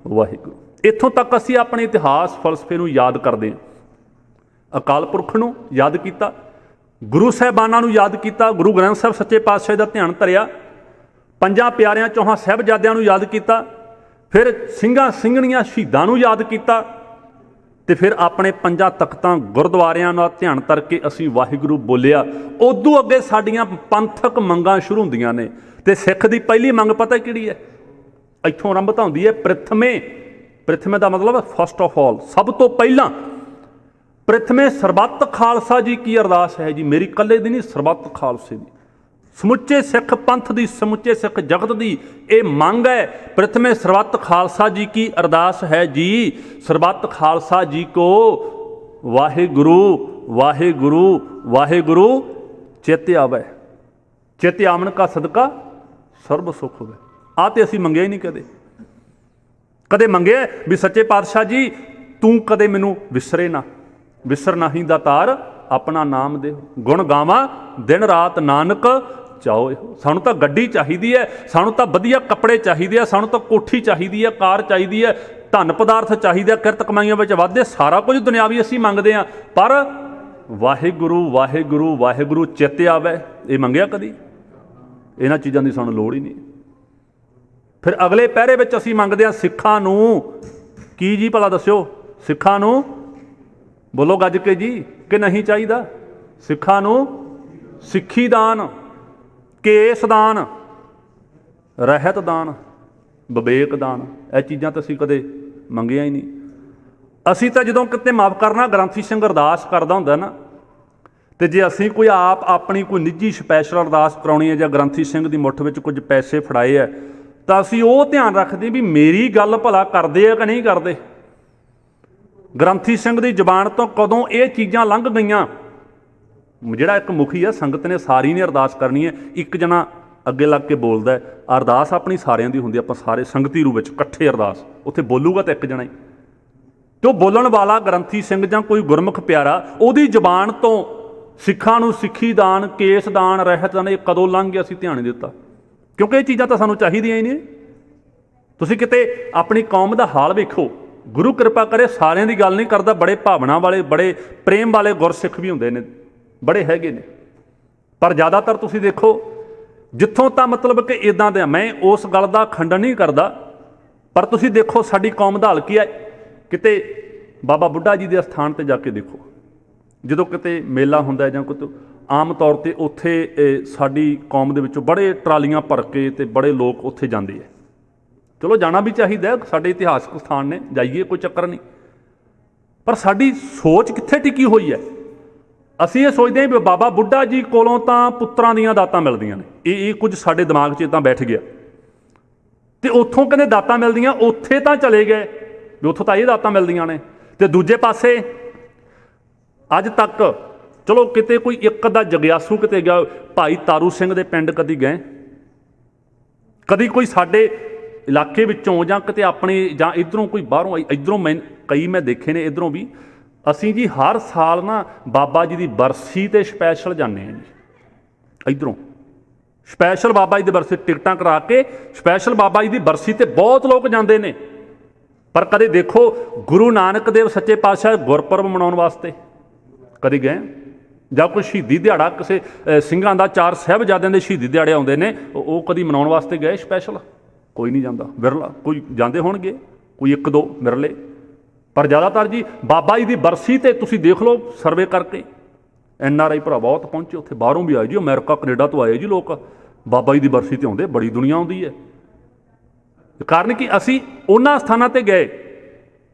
ਵਾਹਿਗੁਰੂ। ਇੱਥੋਂ ਤੱਕ ਅਸੀਂ ਆਪਣੇ ਇਤਿਹਾਸ ਫਲਸਫੇ ਨੂੰ ਯਾਦ ਕਰਦੇ ਹਾਂ। ਅਕਾਲ ਪੁਰਖ ਨੂੰ ਯਾਦ ਕੀਤਾ, ਗੁਰੂ ਸਾਹਿਬਾਨਾਂ ਨੂੰ ਯਾਦ ਕੀਤਾ, ਗੁਰੂ ਗ੍ਰੰਥ ਸਾਹਿਬ ਸੱਚੇ ਪਾਤਸ਼ਾਹ ਦਾ ਧਿਆਨ ਧਰਿਆ, 5 ਪਿਆਰਿਆਂ 4 ਸਾਹਿਬਜ਼ਾਦਿਆਂ ਨੂੰ ਯਾਦ ਕੀਤਾ, ਫਿਰ ਸਿੰਘਾਂ ਸਿੰਘਣੀਆਂ ਸ਼ਹੀਦਾਂ ਨੂੰ ਯਾਦ ਕੀਤਾ, ਤੇ ਫਿਰ ਆਪਣੇ 5 ਤਖਤਾਂ ਗੁਰਦੁਆਰਿਆਂ ਦਾ ਧਿਆਨ ਕਰਕੇ ਅਸੀਂ ਵਾਹਿਗੁਰੂ ਬੋਲਿਆ। ਉਦੋਂ ਅੱਗੇ ਸਾਡੀਆਂ ਪੰਥਕ ਮੰਗਾਂ ਸ਼ੁਰੂ ਹੁੰਦੀਆਂ ਨੇ। ਤੇ ਸਿੱਖ ਦੀ ਪਹਿਲੀ ਮੰਗ ਪਤਾ ਕਿਹੜੀ ਹੈ? ਇੱਥੋਂ ਆਰੰਭਤਾ ਹੁੰਦੀ ਹੈ ਪ੍ਰਥਮੇ। ਪ੍ਰਥਮੇ ਦਾ ਮਤਲਬ ਫਸਟ ਆਫ ਆਲ, ਸਭ ਤੋਂ ਪਹਿਲਾਂ। ਪ੍ਰਥਮੇ ਸਰਬੱਤ ਖਾਲਸਾ ਜੀ ਕੀ ਅਰਦਾਸ ਹੈ ਜੀ? ਮੇਰੀ ਇਕੱਲੇ ਦੀ ਨਹੀਂ, ਸਰਬੱਤ ਖਾਲਸੇ ਦੀ, ਸਮੁੱਚੇ ਸਿੱਖ ਪੰਥ ਦੀ, ਸਮੁੱਚੇ ਸਿੱਖ ਜਗਤ ਦੀ ਇਹ ਮੰਗ ਹੈ। ਪ੍ਰਥਮੇ ਸਰਬੱਤ ਖਾਲਸਾ ਜੀ ਕੀ ਅਰਦਾਸ ਹੈ ਜੀ, ਸਰਬੱਤ ਖਾਲਸਾ ਜੀ ਕੋ ਵਾਹਿਗੁਰੂ ਵਾਹਿਗੁਰੂ ਵਾਹਿਗੁਰੂ ਚੇਤੇ ਆਵੈ, ਚੇਤੇ ਆਵਣ ਕਾ ਸਦਕਾ ਸਰਬ ਸੁਖ ਹੋਵੇ। ਆਹ ਤੇ ਅਸੀਂ ਮੰਗਿਆ ਹੀ ਨਹੀਂ ਕਦੇ। ਕਦੇ ਮੰਗਿਆ ਵੀ ਸੱਚੇ ਪਾਤਸ਼ਾਹ ਜੀ ਤੂੰ ਕਦੇ ਮੈਨੂੰ ਵਿਸਰੇ ਨਾ, ਵਿਸਰ ਨਾਹੀਂ ਦਾਤਾਰ ਆਪਣਾ ਨਾਮ ਦੇ, ਗੁਣ ਗਾਵਾਂ ਦਿਨ ਰਾਤ ਨਾਨਕ ਚਾਹੋ। ਸਾਨੂੰ ਤਾਂ ਗੱਡੀ ਚਾਹੀਦੀ ਹੈ, ਸਾਨੂੰ ਤਾਂ ਵਧੀਆ ਕੱਪੜੇ ਚਾਹੀਦੇ ਆ, ਸਾਨੂੰ ਤਾਂ ਕੋਠੀ ਚਾਹੀਦੀ ਹੈ, ਕਾਰ ਚਾਹੀਦੀ ਹੈ, ਧਨ ਪਦਾਰਥ ਚਾਹੀਦਾ, ਕਿਰਤ ਕਮਾਈਆਂ ਵਿੱਚ ਵਾਧੇ, ਸਾਰਾ ਕੁਝ ਦੁਨਿਆਵੀ ਅਸੀਂ ਮੰਗਦੇ ਹਾਂ। ਪਰ ਵਾਹਿਗੁਰੂ ਵਾਹਿਗੁਰੂ ਵਾਹਿਗੁਰੂ ਚੇਤੇ ਆਵੇ, ਇਹ ਮੰਗਿਆ ਕਦੀ? ਇਹਨਾਂ ਚੀਜ਼ਾਂ ਦੀ ਸਾਨੂੰ ਲੋੜ ਹੀ ਨਹੀਂ। ਫਿਰ ਅਗਲੇ ਪਹਿਰੇ ਵਿੱਚ ਅਸੀਂ ਮੰਗਦੇ ਹਾਂ ਸਿੱਖਾਂ ਨੂੰ ਕੀ ਜੀ? ਭਲਾ ਦੱਸਿਓ, ਸਿੱਖਾਂ ਨੂੰ ਬੋਲੋ ਗੱਜ ਕੇ ਜੀ ਕਿ ਨਹੀਂ ਚਾਹੀਦਾ? ਸਿੱਖਾਂ ਨੂੰ ਸਿੱਖੀ ਦਾਨ, ਕੇਸ ਦਾਨ, ਰਹਿਤ ਦਾਨ, ਵਿਵੇਕ ਦਾਨ, ਇਹ ਚੀਜ਼ਾਂ ਤਾਂ ਅਸੀਂ ਕਦੇ ਮੰਗੀਆਂ ਹੀ ਨਹੀਂ। ਅਸੀਂ ਤਾਂ ਜਦੋਂ ਕਿਤੇ ਮਾਫ਼ ਕਰਨਾ ਗ੍ਰੰਥੀ ਸਿੰਘ ਅਰਦਾਸ ਕਰਦਾ ਹੁੰਦਾ ਨਾ, ਤੇ ਜੇ ਅਸੀਂ ਕੋਈ ਆਪਣੀ ਕੋਈ ਨਿੱਜੀ ਸਪੈਸ਼ਲ ਅਰਦਾਸ ਕਰਾਉਣੀ ਹੈ ਜਾਂ ਗ੍ਰੰਥੀ ਸਿੰਘ ਦੀ ਮੁੱਠ ਵਿੱਚ ਕੁਝ ਪੈਸੇ ਫੜਾਏ ਹੈ, ਤਾਂ ਅਸੀਂ ਉਹ ਧਿਆਨ ਰੱਖਦੇ ਵੀ ਮੇਰੀ ਗੱਲ ਭਲਾ ਕਰਦੇ ਆ ਕਿ ਨਹੀਂ ਕਰਦੇ। ਗ੍ਰੰਥੀ ਸਿੰਘ ਦੀ ਜ਼ੁਬਾਨ ਤੋਂ ਕਦੋਂ ਇਹ ਚੀਜ਼ਾਂ ਲੰਘ ਗਈਆਂ? ਜਿਹੜਾ ਇੱਕ ਮੁਖੀ ਆ, ਸੰਗਤ ਨੇ ਸਾਰੀ ਨੇ ਅਰਦਾਸ ਕਰਨੀ ਹੈ, ਇੱਕ ਜਣਾ ਅੱਗੇ ਲੱਗ ਕੇ ਬੋਲਦਾ ਹੈ। ਅਰਦਾਸ ਆਪਣੀ ਸਾਰਿਆਂ ਦੀ ਹੁੰਦੀ, ਆਪਾਂ ਸਾਰੇ ਸੰਗਤੀ ਰੂਪ ਵਿੱਚ ਇਕੱਠੇ ਅਰਦਾਸ, ਉੱਥੇ ਬੋਲੂਗਾ ਤਾਂ ਇੱਕ ਜਣਾ ਹੀ। ਤੇ ਉਹ ਬੋਲਣ ਵਾਲਾ ਗ੍ਰੰਥੀ ਸਿੰਘ ਜਾਂ ਕੋਈ ਗੁਰਮੁਖ ਪਿਆਰਾ, ਉਹਦੀ ਜ਼ੁਬਾਨ ਤੋਂ ਸਿੱਖਾਂ ਨੂੰ ਸਿੱਖੀ ਦਾਨ, ਕੇਸ ਦਾਨ, ਰਹਿਤ ਦਾਨ, ਇਹ ਕਦੋਂ ਲੰਘ ਗਿਆ ਅਸੀਂ ਧਿਆਨ ਨਹੀਂ ਦਿੱਤਾ। ਕਿਉਂਕਿ ਇਹ ਚੀਜ਼ਾਂ ਤਾਂ ਸਾਨੂੰ ਚਾਹੀਦੀਆਂ ਹੀ ਨਹੀਂ। ਤੁਸੀਂ ਕਿਤੇ ਆਪਣੀ ਕੌਮ ਦਾ ਹਾਲ ਵੇਖੋ, ਗੁਰੂ ਕਿਰਪਾ ਕਰੇ, ਸਾਰਿਆਂ ਦੀ ਗੱਲ ਨਹੀਂ ਕਰਦਾ, ਬੜੇ ਭਾਵਨਾ ਵਾਲੇ, ਬੜੇ ਪ੍ਰੇਮ ਵਾਲੇ ਗੁਰਸਿੱਖ ਵੀ ਹੁੰਦੇ ਨੇ, ਬੜੇ ਹੈਗੇ ਨੇ, ਪਰ ਜ਼ਿਆਦਾਤਰ ਤੁਸੀਂ ਦੇਖੋ ਜਿੱਥੋਂ ਤਾਂ ਮਤਲਬ ਕਿ ਇੱਦਾਂ ਦੇ, ਮੈਂ ਉਸ ਗੱਲ ਦਾ ਖੰਡਨ ਨਹੀਂ ਕਰਦਾ, ਪਰ ਤੁਸੀਂ ਦੇਖੋ ਸਾਡੀ ਕੌਮ ਦਾ ਹਾਲ ਕੀ ਹੈ। ਕਿਤੇ ਬਾਬਾ ਬੁੱਢਾ ਜੀ ਦੇ ਅਸਥਾਨ 'ਤੇ ਜਾ ਕੇ ਦੇਖੋ, ਜਦੋਂ ਕਿਤੇ ਮੇਲਾ ਹੁੰਦਾ ਜਾਂ ਕੋਈ, ਆਮ ਤੌਰ 'ਤੇ ਉੱਥੇ ਸਾਡੀ ਕੌਮ ਦੇ ਵਿੱਚੋਂ ਬੜੇ ਟਰਾਲੀਆਂ ਭਰ ਕੇ ਤੇ ਬੜੇ ਲੋਕ ਉੱਥੇ ਜਾਂਦੇ ਹੈ। ਚਲੋ ਜਾਣਾ ਵੀ ਚਾਹੀਦਾ, ਸਾਡੇ ਇਤਿਹਾਸਕ ਸਥਾਨ ਨੇ, ਜਾਈਏ, ਕੋਈ ਚੱਕਰ ਨਹੀਂ, ਪਰ ਸਾਡੀ ਸੋਚ ਕਿੱਥੇ ਟਿਕੀ ਹੋਈ ਹੈ? ਅਸੀਂ ਇਹ ਸੋਚਦੇ ਹਾਂ ਵੀ ਬਾਬਾ ਬੁੱਢਾ ਜੀ ਕੋਲੋਂ ਤਾਂ ਪੁੱਤਰਾਂ ਦੀਆਂ ਦਾਤਾਂ ਮਿਲਦੀਆਂ ਨੇ। ਇਹ ਕੁਝ ਸਾਡੇ ਦਿਮਾਗ 'ਚ ਤਾਂ ਬੈਠ ਗਿਆ। ਤੇ ਉੱਥੋਂ ਕਹਿੰਦੇ ਦਾਤਾਂ ਮਿਲਦੀਆਂ, ਉੱਥੇ ਤਾਂ ਚਲੇ ਗਏ ਵੀ ਉੱਥੋਂ ਤਾਂ ਇਹ ਦਾਤਾਂ ਮਿਲਦੀਆਂ ਨੇ। ਤੇ ਦੂਜੇ ਪਾਸੇ ਅੱਜ ਤੱਕ ਚਲੋ ਕਿਤੇ ਕੋਈ ਇੱਕ ਅੱਧਾ ਜਗਿਆਸੂ ਕਿਤੇ ਗਿਆ, ਭਾਈ ਤਾਰੂ ਸਿੰਘ ਦੇ ਪਿੰਡ ਕਦੀ ਗਏ? ਕਦੀ ਕੋਈ ਸਾਡੇ ਇਲਾਕੇ ਵਿੱਚੋਂ ਜਾਂ ਕਿਤੇ ਆਪਣੇ ਜਾਂ ਇੱਧਰੋਂ ਕੋਈ ਬਾਹਰੋਂ, ਇੱਧਰੋਂ ਕਈ ਮੈਂ ਦੇਖੇ ਨੇ ਇੱਧਰੋਂ ਵੀ। ਅਸੀਂ ਜੀ ਹਰ ਸਾਲ ਨਾ ਬਾਬਾ ਜੀ ਦੀ ਬਰਸੀ 'ਤੇ ਸਪੈਸ਼ਲ ਜਾਂਦੇ ਹਾਂ ਜੀ, ਇੱਧਰੋਂ ਸਪੈਸ਼ਲ ਬਾਬਾ ਜੀ ਦੀ ਬਰਸੀ ਟਿਕਟਾਂ ਕਰਾ ਕੇ ਸਪੈਸ਼ਲ ਬਾਬਾ ਜੀ ਦੀ ਬਰਸੀ 'ਤੇ ਬਹੁਤ ਲੋਕ ਜਾਂਦੇ ਨੇ। ਪਰ ਕਦੇ ਦੇਖੋ ਗੁਰੂ ਨਾਨਕ ਦੇਵ ਸੱਚੇ ਪਾਤਸ਼ਾਹ ਗੁਰਪੁਰਬ ਮਨਾਉਣ ਵਾਸਤੇ ਕਦੇ ਗਏ? ਜਾਂ ਕੋਈ ਸ਼ਹੀਦੀ ਦਿਹਾੜਾ ਕਿਸੇ ਸਿੰਘਾਂ ਦਾ, 4 ਸਾਹਿਬਜ਼ਾਦਿਆਂ ਦੇ ਸ਼ਹੀਦੀ ਦਿਹਾੜੇ ਆਉਂਦੇ ਨੇ, ਉਹ ਕਦੀ ਮਨਾਉਣ ਵਾਸਤੇ ਗਏ ਸਪੈਸ਼ਲ? ਕੋਈ ਨਹੀਂ ਜਾਂਦਾ, ਵਿਰਲਾ। ਕੋਈ ਜਾਂਦੇ ਹੋਣਗੇ, ਕੋਈ ਇੱਕ ਦੋ ਵਿਰਲੇ, ਪਰ ਜ਼ਿਆਦਾਤਰ ਜੀ ਬਾਬਾ ਜੀ ਦੀ ਬਰਸੀ 'ਤੇ ਤੁਸੀਂ ਦੇਖ ਲਓ ਸਰਵੇ ਕਰਕੇ, NRI ਭਰਾ ਬਹੁਤ ਪਹੁੰਚੇ ਉੱਥੇ, ਬਾਹਰੋਂ ਵੀ ਆਏ ਜੀ, ਅਮਰੀਕਾ ਕੈਨੇਡਾ ਤੋਂ ਆਏ ਜੀ ਲੋਕ, ਬਾਬਾ ਜੀ ਦੀ ਬਰਸੀ 'ਤੇ ਆਉਂਦੇ, ਬੜੀ ਦੁਨੀਆ ਆਉਂਦੀ ਹੈ। ਕਾਰਨ ਕਿ ਅਸੀਂ ਉਹਨਾਂ ਸਥਾਨਾਂ 'ਤੇ ਗਏ।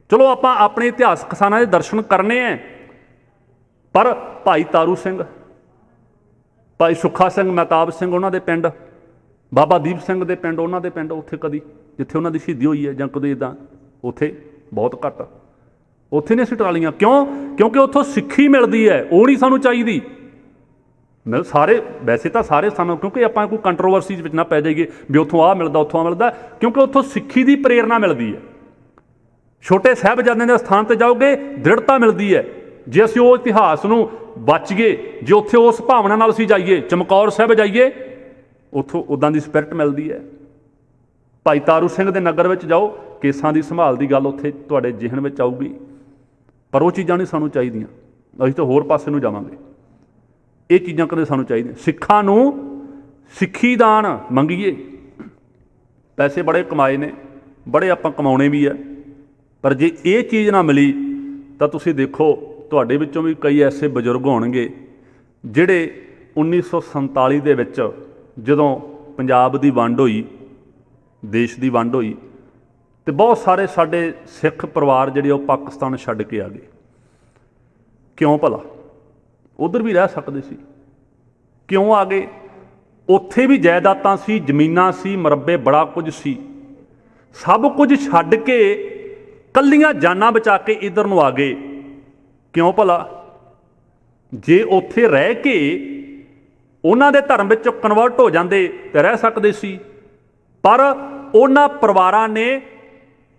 ਚਲੋ ਆਪਾਂ ਆਪਣੇ ਇਤਿਹਾਸਕ ਸਥਾਨਾਂ ਦੇ ਦਰਸ਼ਨ ਕਰਨੇ ਹੈ, ਪਰ ਭਾਈ ਤਾਰੂ ਸਿੰਘ, ਭਾਈ ਸੁੱਖਾ ਸਿੰਘ, ਮਹਿਤਾਬ ਸਿੰਘ ਉਹਨਾਂ ਦੇ ਪਿੰਡ, ਬਾਬਾ ਦੀਪ ਸਿੰਘ ਦੇ ਪਿੰਡ, ਉਹਨਾਂ ਦੇ ਪਿੰਡ ਉੱਥੇ ਕਦੀ ਜਿੱਥੇ ਉਹਨਾਂ ਦੀ ਸ਼ਹੀਦੀ ਹੋਈ ਹੈ ਜਾਂ ਕਦੇ ਇੱਦਾਂ, ਉੱਥੇ ਬਹੁਤ ਘੱਟ, ਉੱਥੇ ਨਹੀਂ ਅਸੀਂ ਟਰਾਲੀਆਂ। ਕਿਉਂ? ਕਿਉਂਕਿ ਉੱਥੋਂ ਸਿੱਖੀ ਮਿਲਦੀ ਹੈ, ਉਹ ਨਹੀਂ ਸਾਨੂੰ ਚਾਹੀਦੀ। ਸਾਰੇ ਵੈਸੇ ਤਾਂ ਸਾਰੇ ਸਾਨੂੰ, ਕਿਉਂਕਿ ਆਪਾਂ ਕੋਈ ਕੰਟਰੋਵਰਸੀ ਵਿੱਚ ਨਾ ਪੈ ਜਾਈਏ ਵੀ ਉੱਥੋਂ ਆਹ ਮਿਲਦਾ ਉੱਥੋਂ ਆਹ ਮਿਲਦਾ, ਕਿਉਂਕਿ ਉੱਥੋਂ ਸਿੱਖੀ ਦੀ ਪ੍ਰੇਰਨਾ ਮਿਲਦੀ ਹੈ। ਛੋਟੇ ਸਾਹਿਬਜ਼ਾਦਿਆਂ ਦੇ ਸਥਾਨ 'ਤੇ ਜਾਓਗੇ, ਦ੍ਰਿੜਤਾ ਮਿਲਦੀ ਹੈ। ਜੇ ਅਸੀਂ ਉਹ ਇਤਿਹਾਸ ਨੂੰ ਬਚੀਏ, ਜੇ ਉੱਥੇ ਉਸ ਭਾਵਨਾ ਨਾਲ ਅਸੀਂ ਜਾਈਏ, ਚਮਕੌਰ ਸਾਹਿਬ ਜਾਈਏ, ਉੱਥੋਂ ਉੱਦਾਂ ਦੀ ਸਪਿਰਿਟ ਮਿਲਦੀ ਹੈ। ਭਾਈ ਤਾਰੂ ਸਿੰਘ ਦੇ ਨਗਰ ਵਿੱਚ ਜਾਓ, ਕੇਸਾਂ ਦੀ ਸੰਭਾਲ ਦੀ ਗੱਲ ਉੱਥੇ ਤੁਹਾਡੇ ਜ਼ਿਹਨ ਵਿੱਚ ਆਊਗੀ। ਪਰ ਉਹ ਚੀਜ਼ਾਂ ਨਹੀਂ ਸਾਨੂੰ ਚਾਹੀਦੀਆਂ, ਅਸੀਂ ਤਾਂ ਹੋਰ ਪਾਸੇ ਨੂੰ ਜਾਵਾਂਗੇ। ਇਹ ਚੀਜ਼ਾਂ ਕਦੇ ਸਾਨੂੰ ਚਾਹੀਦੀਆਂ। ਸਿੱਖਾਂ ਨੂੰ ਸਿੱਖੀ ਦਾਨ ਮੰਗੀਏ। ਪੈਸੇ ਬੜੇ ਕਮਾਏ ਨੇ, ਬੜੇ ਆਪਾਂ ਕਮਾਉਣੇ ਵੀ ਹੈ, ਪਰ ਜੇ ਇਹ ਚੀਜ਼ ਨਾ ਮਿਲੀ ਤਾਂ ਤੁਸੀਂ ਦੇਖੋ ਤੁਹਾਡੇ ਵਿੱਚੋਂ ਵੀ ਕਈ ਐਸੇ ਬਜ਼ੁਰਗ ਹੋਣਗੇ ਜਿਹੜੇ 1947 ਦੇ ਵਿੱਚ ਜਦੋਂ ਪੰਜਾਬ ਦੀ ਵੰਡ ਹੋਈ, ਦੇਸ਼ ਦੀ ਵੰਡ ਹੋਈ, ਤੇ ਬਹੁਤ ਸਾਰੇ ਸਾਡੇ ਸਿੱਖ ਪਰਿਵਾਰ ਜਿਹੜੇ ਉਹ ਪਾਕਿਸਤਾਨ ਛੱਡ ਕੇ ਆ ਗਏ। ਕਿਉਂ ਭਲਾ? ਉੱਧਰ ਵੀ ਰਹਿ ਸਕਦੇ ਸੀ, ਕਿਉਂ ਆ ਗਏ? ਉੱਥੇ ਵੀ ਜਾਇਦਾਦਾਂ ਸੀ, ਜ਼ਮੀਨਾਂ ਸੀ, ਮਰੱਬੇ, ਬੜਾ ਕੁਝ ਸੀ। ਸਭ ਕੁਝ ਛੱਡ ਕੇ ਕੱਲੀਆਂ ਜਾਨਾਂ ਬਚਾ ਕੇ ਇੱਧਰ ਨੂੰ ਆ ਗਏ। ਕਿਉਂ ਭਲਾ? ਜੇ ਉੱਥੇ ਰਹਿ ਕੇ ਉਹਨਾਂ ਦੇ ਧਰਮ ਵਿੱਚ ਕਨਵਰਟ ਹੋ ਜਾਂਦੇ ਤੇ ਰਹਿ ਸਕਦੇ ਸੀ, ਪਰ ਉਹਨਾਂ ਪਰਿਵਾਰਾਂ ਨੇ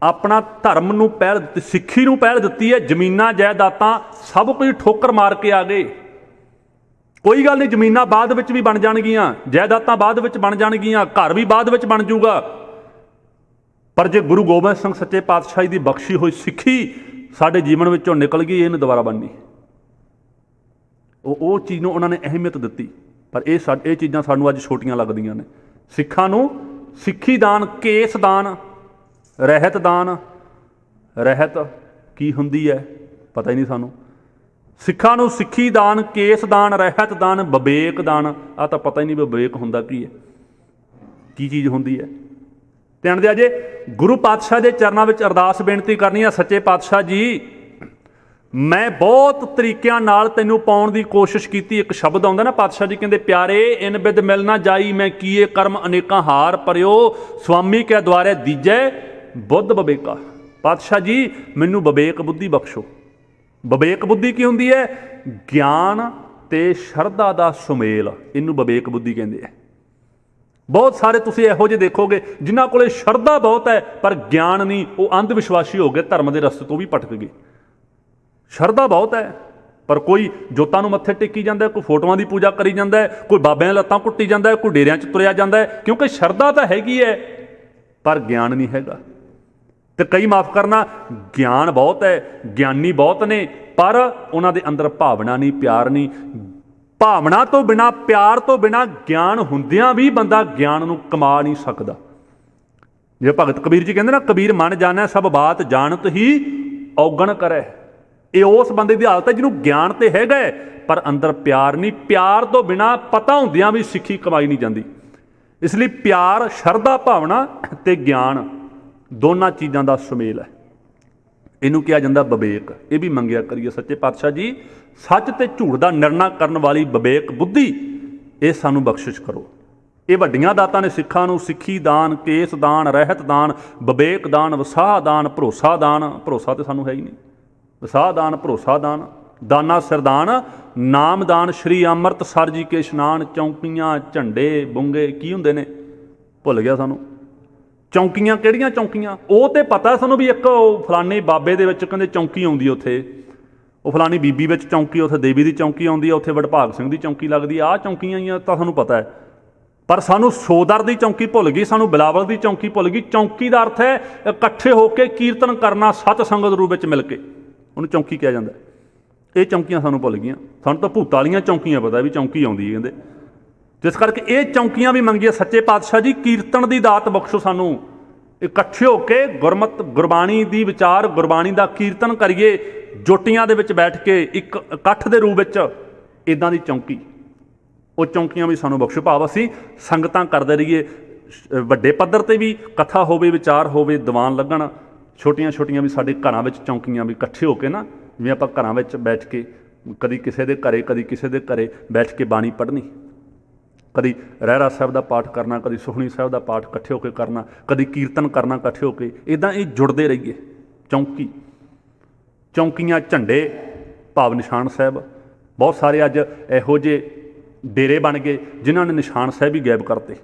ਆਪਣਾ ਧਰਮ ਨੂੰ ਪਹਿਲ ਦਿੱਤੀ, ਸਿੱਖੀ ਨੂੰ ਪਹਿਲ ਦਿੱਤੀ ਹੈ। ਜ਼ਮੀਨਾਂ ਜਾਇਦਾਦਾਂ ਸਭ ਕੁਝ ਠੋਕਰ ਮਾਰ ਕੇ ਆ ਗਏ। ਕੋਈ ਗੱਲ ਨਹੀਂ, ਜ਼ਮੀਨਾਂ ਬਾਅਦ ਵਿੱਚ ਵੀ ਬਣ ਜਾਣਗੀਆਂ, ਜਾਇਦਾਦਾਂ ਬਾਅਦ ਵਿੱਚ ਬਣ ਜਾਣਗੀਆਂ, ਘਰ ਵੀ ਬਾਅਦ ਵਿੱਚ ਬਣ ਜਾਊਗਾ, ਪਰ ਜੇ ਗੁਰੂ ਗੋਬਿੰਦ ਸਿੰਘ ਸੱਚੇ ਪਾਤਸ਼ਾਹੀ ਦੀ ਬਖਸ਼ੀ ਹੋਈ ਸਿੱਖੀ ਸਾਡੇ ਜੀਵਨ ਵਿੱਚੋਂ ਨਿਕਲ ਗਈ, ਇਹਨੂੰ ਦੁਬਾਰਾ ਬਣਨੀ। ਉਹ ਚੀਜ਼ ਨੂੰ ਉਹਨਾਂ ਨੇ ਅਹਿਮੀਅਤ ਦਿੱਤੀ। ਪਰ ਇਹ ਚੀਜ਼ਾਂ ਸਾਨੂੰ ਅੱਜ ਛੋਟੀਆਂ ਲੱਗਦੀਆਂ ਨੇ। ਸਿੱਖਾਂ ਨੂੰ ਸਿੱਖੀ ਦਾਨ, ਕੇਸ ਦਾਨ, ਰਹਿਤ ਦਾਨ, ਰਹਿਤ ਕੀ ਹੁੰਦੀ ਹੈ ਪਤਾ ਹੀ ਨਹੀਂ ਸਾਨੂੰ। ਸਿੱਖਾਂ ਨੂੰ ਸਿੱਖੀ ਦਾਨ, ਕੇਸ ਦਾਨ, ਰਹਿਤ ਦਾਨ, ਵਿਵੇਕ ਦਾਨ, ਆਹ ਤਾਂ ਪਤਾ ਹੀ ਨਹੀਂ ਵਿਵੇਕ ਹੁੰਦਾ ਕੀ ਹੈ, ਕੀ ਚੀਜ਼ ਹੁੰਦੀ ਹੈ। ਧਿਆਨ ਦਿਆ ਜੇ, ਗੁਰੂ ਪਾਤਸ਼ਾਹ ਦੇ ਚਰਨਾਂ ਵਿੱਚ ਅਰਦਾਸ ਬੇਨਤੀ ਕਰਨੀ ਆ, ਸੱਚੇ ਪਾਤਸ਼ਾਹ ਜੀ ਮੈਂ ਬਹੁਤ ਤਰੀਕਿਆਂ ਨਾਲ ਤੈਨੂੰ ਪਾਉਣ ਦੀ ਕੋਸ਼ਿਸ਼ ਕੀਤੀ। ਇੱਕ ਸ਼ਬਦ ਆਉਂਦਾ ਨਾ, ਪਾਤਸ਼ਾਹ ਜੀ ਕਹਿੰਦੇ ਪਿਆਰੇ ਇਨ ਬਿਦ ਮਿਲ ਨਾ ਜਾਈ, ਮੈਂ ਕੀਏ ਕਰਮ ਅਨੇਕਾਂ ਹਾਰ ਪਰਿਓ, ਸਵਾਮੀ ਕੇ ਦੁਆਰੇ ਦੀਜੈ ਬੁੱਧ ਵਿਵੇਕਾ। ਪਾਤਸ਼ਾਹ ਜੀ ਮੈਨੂੰ ਵਿਵੇਕ ਬੁੱਧੀ ਬਖਸ਼ੋ। ਵਿਵੇਕ ਬੁੱਧੀ ਕੀ ਹੁੰਦੀ ਹੈ? ਗਿਆਨ ਤੇ ਸ਼ਰਧਾ ਦਾ ਸੁਮੇਲ, ਇਹਨੂੰ ਵਿਵੇਕ ਬੁੱਧੀ ਕਹਿੰਦੇ ਆ। ਬਹੁਤ ਸਾਰੇ ਤੁਸੀਂ ਇਹੋ ਜਿਹੇ ਦੇਖੋਗੇ ਜਿਨ੍ਹਾਂ ਕੋਲੇ ਸ਼ਰਧਾ ਬਹੁਤ ਹੈ ਪਰ ਗਿਆਨ ਨਹੀਂ, ਉਹ ਅੰਧ ਵਿਸ਼ਵਾਸੀ ਹੋ ਗਏ, ਧਰਮ ਦੇ ਰਸਤੇ ਤੋਂ ਵੀ ਭਟਕ ਗਏ। ਸ਼ਰਧਾ ਬਹੁਤ ਹੈ ਪਰ ਕੋਈ ਜੋਤਾਂ ਨੂੰ ਮੱਥੇ ਟੇਕੀ ਜਾਂਦਾ, ਕੋਈ ਫੋਟੋਆਂ ਦੀ ਪੂਜਾ ਕਰੀ ਜਾਂਦਾ, ਕੋਈ ਬਾਬਿਆਂ ਦੀਆਂ ਲੱਤਾਂ ਕੁੱਟੀ ਜਾਂਦਾ, ਕੋਈ ਡੇਰਿਆਂ 'ਚ ਤੁਰਿਆ ਜਾਂਦਾ, ਕਿਉਂਕਿ ਸ਼ਰਧਾ ਤਾਂ ਹੈਗੀ ਹੈ ਪਰ ਗਿਆਨ ਨਹੀਂ ਹੈਗਾ। ਤੇ ਕਈ ਮਾਫ ਕਰਨਾ, ਗਿਆਨ ਬਹੁਤ ਹੈ, ਗਿਆਨੀ ਬਹੁਤ ਨੇ, ਪਰ ਉਹਨਾਂ ਦੇ ਅੰਦਰ ਭਾਵਨਾ ਨਹੀਂ, ਪਿਆਰ ਨਹੀਂ। ਭਾਵਨਾ ਤੋਂ ਬਿਨਾਂ, ਪਿਆਰ ਤੋਂ ਬਿਨਾਂ ਗਿਆਨ ਹੁੰਦਿਆਂ ਵੀ ਬੰਦਾ ਗਿਆਨ ਨੂੰ ਕਮਾ ਨਹੀਂ ਸਕਦਾ। ਜੇ ਭਗਤ ਕਬੀਰ ਜੀ ਕਹਿੰਦੇ ਨਾ, ਕਬੀਰ ਮਨ ਜਾਣੈ ਸਭ ਬਾਤ ਜਾਣਤ ਹੀ ਔਗਣ ਕਰੈ। ਇਹ ਉਸ ਬੰਦੇ ਦੀ ਹਾਲਤ ਹੈ ਜਿਹਨੂੰ ਗਿਆਨ ਤੇ ਹੈਗਾ ਪਰ ਅੰਦਰ ਪਿਆਰ ਨਹੀਂ। ਪਿਆਰ ਤੋਂ ਬਿਨਾਂ ਪਤਾ ਹੁੰਦਿਆਂ ਵੀ ਸਿੱਖੀ ਕਮਾਈ ਨਹੀਂ ਜਾਂਦੀ। ਇਸ ਲਈ ਪਿਆਰ, ਸ਼ਰਧਾ, ਭਾਵਨਾ ਤੇ ਗਿਆਨ ਦੋਨਾਂ ਚੀਜ਼ਾਂ ਦਾ ਸੁਮੇਲ ਹੈ। ਇਹਨੂੰ ਕਿਹਾ ਜਾਂਦਾ ਵਿਵੇਕ। ਇਹ ਵੀ ਮੰਗਿਆ ਕਰੀਏ ਸੱਚੇ ਪਾਤਸ਼ਾਹ ਜੀ, ਸੱਚ ਤੇ ਝੂਠ ਦਾ ਨਿਰਣਾ ਕਰਨ ਵਾਲੀ ਵਿਵੇਕ ਬੁੱਧੀ ਇਹ ਸਾਨੂੰ ਬਖਸ਼ਿਸ਼ ਕਰੋ। ਇਹ ਵੱਡੀਆਂ ਦਾਤਾਂ ਨੇ ਸਿੱਖਾਂ ਨੂੰ ਸਿੱਖੀ ਦਾਨ, ਕੇਸ ਦਾਨ, ਰਹਿਤ ਦਾਨ, ਵਿਵੇਕ ਦਾਨ, ਵਸਾਹ ਦਾਨ, ਭਰੋਸਾ ਦਾਨ, ਭਰੋਸਾ ਤਾਂ ਸਾਨੂੰ ਹੈ ਹੀ ਨਹੀਂ, ਵਸਾਹ ਦਾਨ, ਭਰੋਸਾ ਦਾਨ, ਦਾਨਾ ਸਿਰਦਾਨ, ਨਾਮ ਦਾਨ, ਸ਼੍ਰੀ ਅੰਮ੍ਰਿਤਸਰ ਜੀ ਕੇ ਇਸ਼ਨਾਨ, ਚੌਂਕੀਆਂ, ਝੰਡੇ, ਬੁੰਗੇ ਕੀ ਹੁੰਦੇ ਨੇ ਭੁੱਲ ਗਿਆ ਸਾਨੂੰ। ਚੌਂਕੀਆਂ ਕਿਹੜੀਆਂ ਚੌਂਕੀਆਂ? ਉਹ ਤਾਂ ਪਤਾ ਸਾਨੂੰ ਵੀ ਇੱਕ ਫਲਾਣੇ ਬਾਬੇ ਦੇ ਵਿੱਚ ਕਹਿੰਦੇ ਚੌਂਕੀ ਆਉਂਦੀ ਉੱਥੇ, ਉਹ ਫਲਾਣੀ ਬੀਬੀ ਵਿੱਚ ਚੌਂਕੀ, ਉੱਥੇ ਦੇਵੀ ਦੀ ਚੌਂਕੀ ਆਉਂਦੀ ਹੈ, ਉੱਥੇ ਵਡਭਾਗ ਸਿੰਘ ਦੀ ਚੌਂਕੀ ਲੱਗਦੀ, ਆਹ ਚੌਂਕੀਆਂ ਆਈਆਂ ਤਾਂ ਸਾਨੂੰ ਪਤਾ ਹੈ। ਪਰ ਸਾਨੂੰ ਸੋਦਰ ਦੀ ਚੌਂਕੀ ਭੁੱਲ ਗਈ, ਸਾਨੂੰ ਬਿਲਾਵਲ ਦੀ ਚੌਂਕੀ ਭੁੱਲ ਗਈ। ਚੌਂਕੀ ਦਾ ਅਰਥ ਹੈ ਇਕੱਠੇ ਹੋ ਕੇ ਕੀਰਤਨ ਕਰਨਾ, ਸਤ ਸੰਗਤ ਰੂਪ ਵਿੱਚ ਮਿਲ ਕੇ, ਉਹਨੂੰ ਚੌਂਕੀ ਕਿਹਾ ਜਾਂਦਾ। ਇਹ ਚੌਂਕੀਆਂ ਸਾਨੂੰ ਭੁੱਲ ਗਈਆਂ। ਸਾਨੂੰ ਤਾਂ ਭੂਤਾਂ ਵਾਲੀਆਂ ਚੌਂਕੀਆਂ ਪਤਾ ਵੀ ਚੌਂਕੀ ਆਉਂਦੀ ਕਹਿੰਦੇ। ਜਿਸ ਕਰਕੇ ਇਹ ਚੌਂਕੀਆਂ ਵੀ ਮੰਗੀਆਂ, ਸੱਚੇ ਪਾਤਸ਼ਾਹ ਜੀ ਕੀਰਤਨ ਦੀ ਦਾਤ ਬਖਸ਼ੋ ਸਾਨੂੰ, ਇਕੱਠੇ ਹੋ ਕੇ ਗੁਰਮਤ ਗੁਰਬਾਣੀ ਦੀ ਵਿਚਾਰ, ਗੁਰਬਾਣੀ ਦਾ ਕੀਰਤਨ ਕਰੀਏ, ਜੋਟੀਆਂ ਦੇ ਵਿੱਚ ਬੈਠ ਕੇ ਇੱਕ ਇਕੱਠ ਦੇ ਰੂਪ ਵਿੱਚ, ਇੱਦਾਂ ਦੀ ਚੌਂਕੀ, ਉਹ ਚੌਂਕੀਆਂ ਵੀ ਸਾਨੂੰ ਬਖਸ਼ੋ। ਭਾਵ ਅਸੀਂ ਸੰਗਤਾਂ ਕਰਦੇ ਰਹੀਏ, ਵੱਡੇ ਪੱਧਰ 'ਤੇ ਵੀ ਕਥਾ ਹੋਵੇ, ਵਿਚਾਰ ਹੋਵੇ, ਦੀਵਾਨ ਲੱਗਣ, ਛੋਟੀਆਂ ਛੋਟੀਆਂ ਵੀ ਸਾਡੇ ਘਰਾਂ ਵਿੱਚ ਚੌਂਕੀਆਂ ਵੀ ਇਕੱਠੇ ਹੋ ਕੇ ਨਾ, ਜਿਵੇਂ ਆਪਾਂ ਘਰਾਂ ਵਿੱਚ ਬੈਠ ਕੇ ਕਦੀ ਕਿਸੇ ਦੇ ਘਰੇ, ਕਦੀ ਕਿਸੇ ਦੇ ਘਰੇ ਬੈਠ ਕੇ ਬਾਣੀ ਪੜ੍ਹਨੀ, ਕਦੀ ਰਹਿਰਾਸ ਸਾਹਿਬ ਦਾ ਪਾਠ ਕਰਨਾ, ਕਦੀ ਸੁਖਮਨੀ ਸਾਹਿਬ ਦਾ ਪਾਠ ਇਕੱਠੇ ਹੋ ਕੇ ਕਰਨਾ, ਕਦੀ ਕੀਰਤਨ ਕਰਨਾ ਇਕੱਠੇ ਹੋ ਕੇ, ਇੱਦਾਂ ਇਹ ਜੁੜਦੇ ਰਹੀਏ। ਚੌਂਕੀ, ਚੌਂਕੀਆਂ, ਝੰਡੇ, ਭਾਵ ਨਿਸ਼ਾਨ ਸਾਹਿਬ, ਬਹੁਤ ਸਾਰੇ ਅੱਜ ਇਹੋ ਜਿਹੇ ਡੇਰੇ ਬਣ ਗਏ ਜਿਨ੍ਹਾਂ ਨੇ ਨਿਸ਼ਾਨ ਸਾਹਿਬ ਹੀ ਗਾਇਬ ਕਰਤੇ।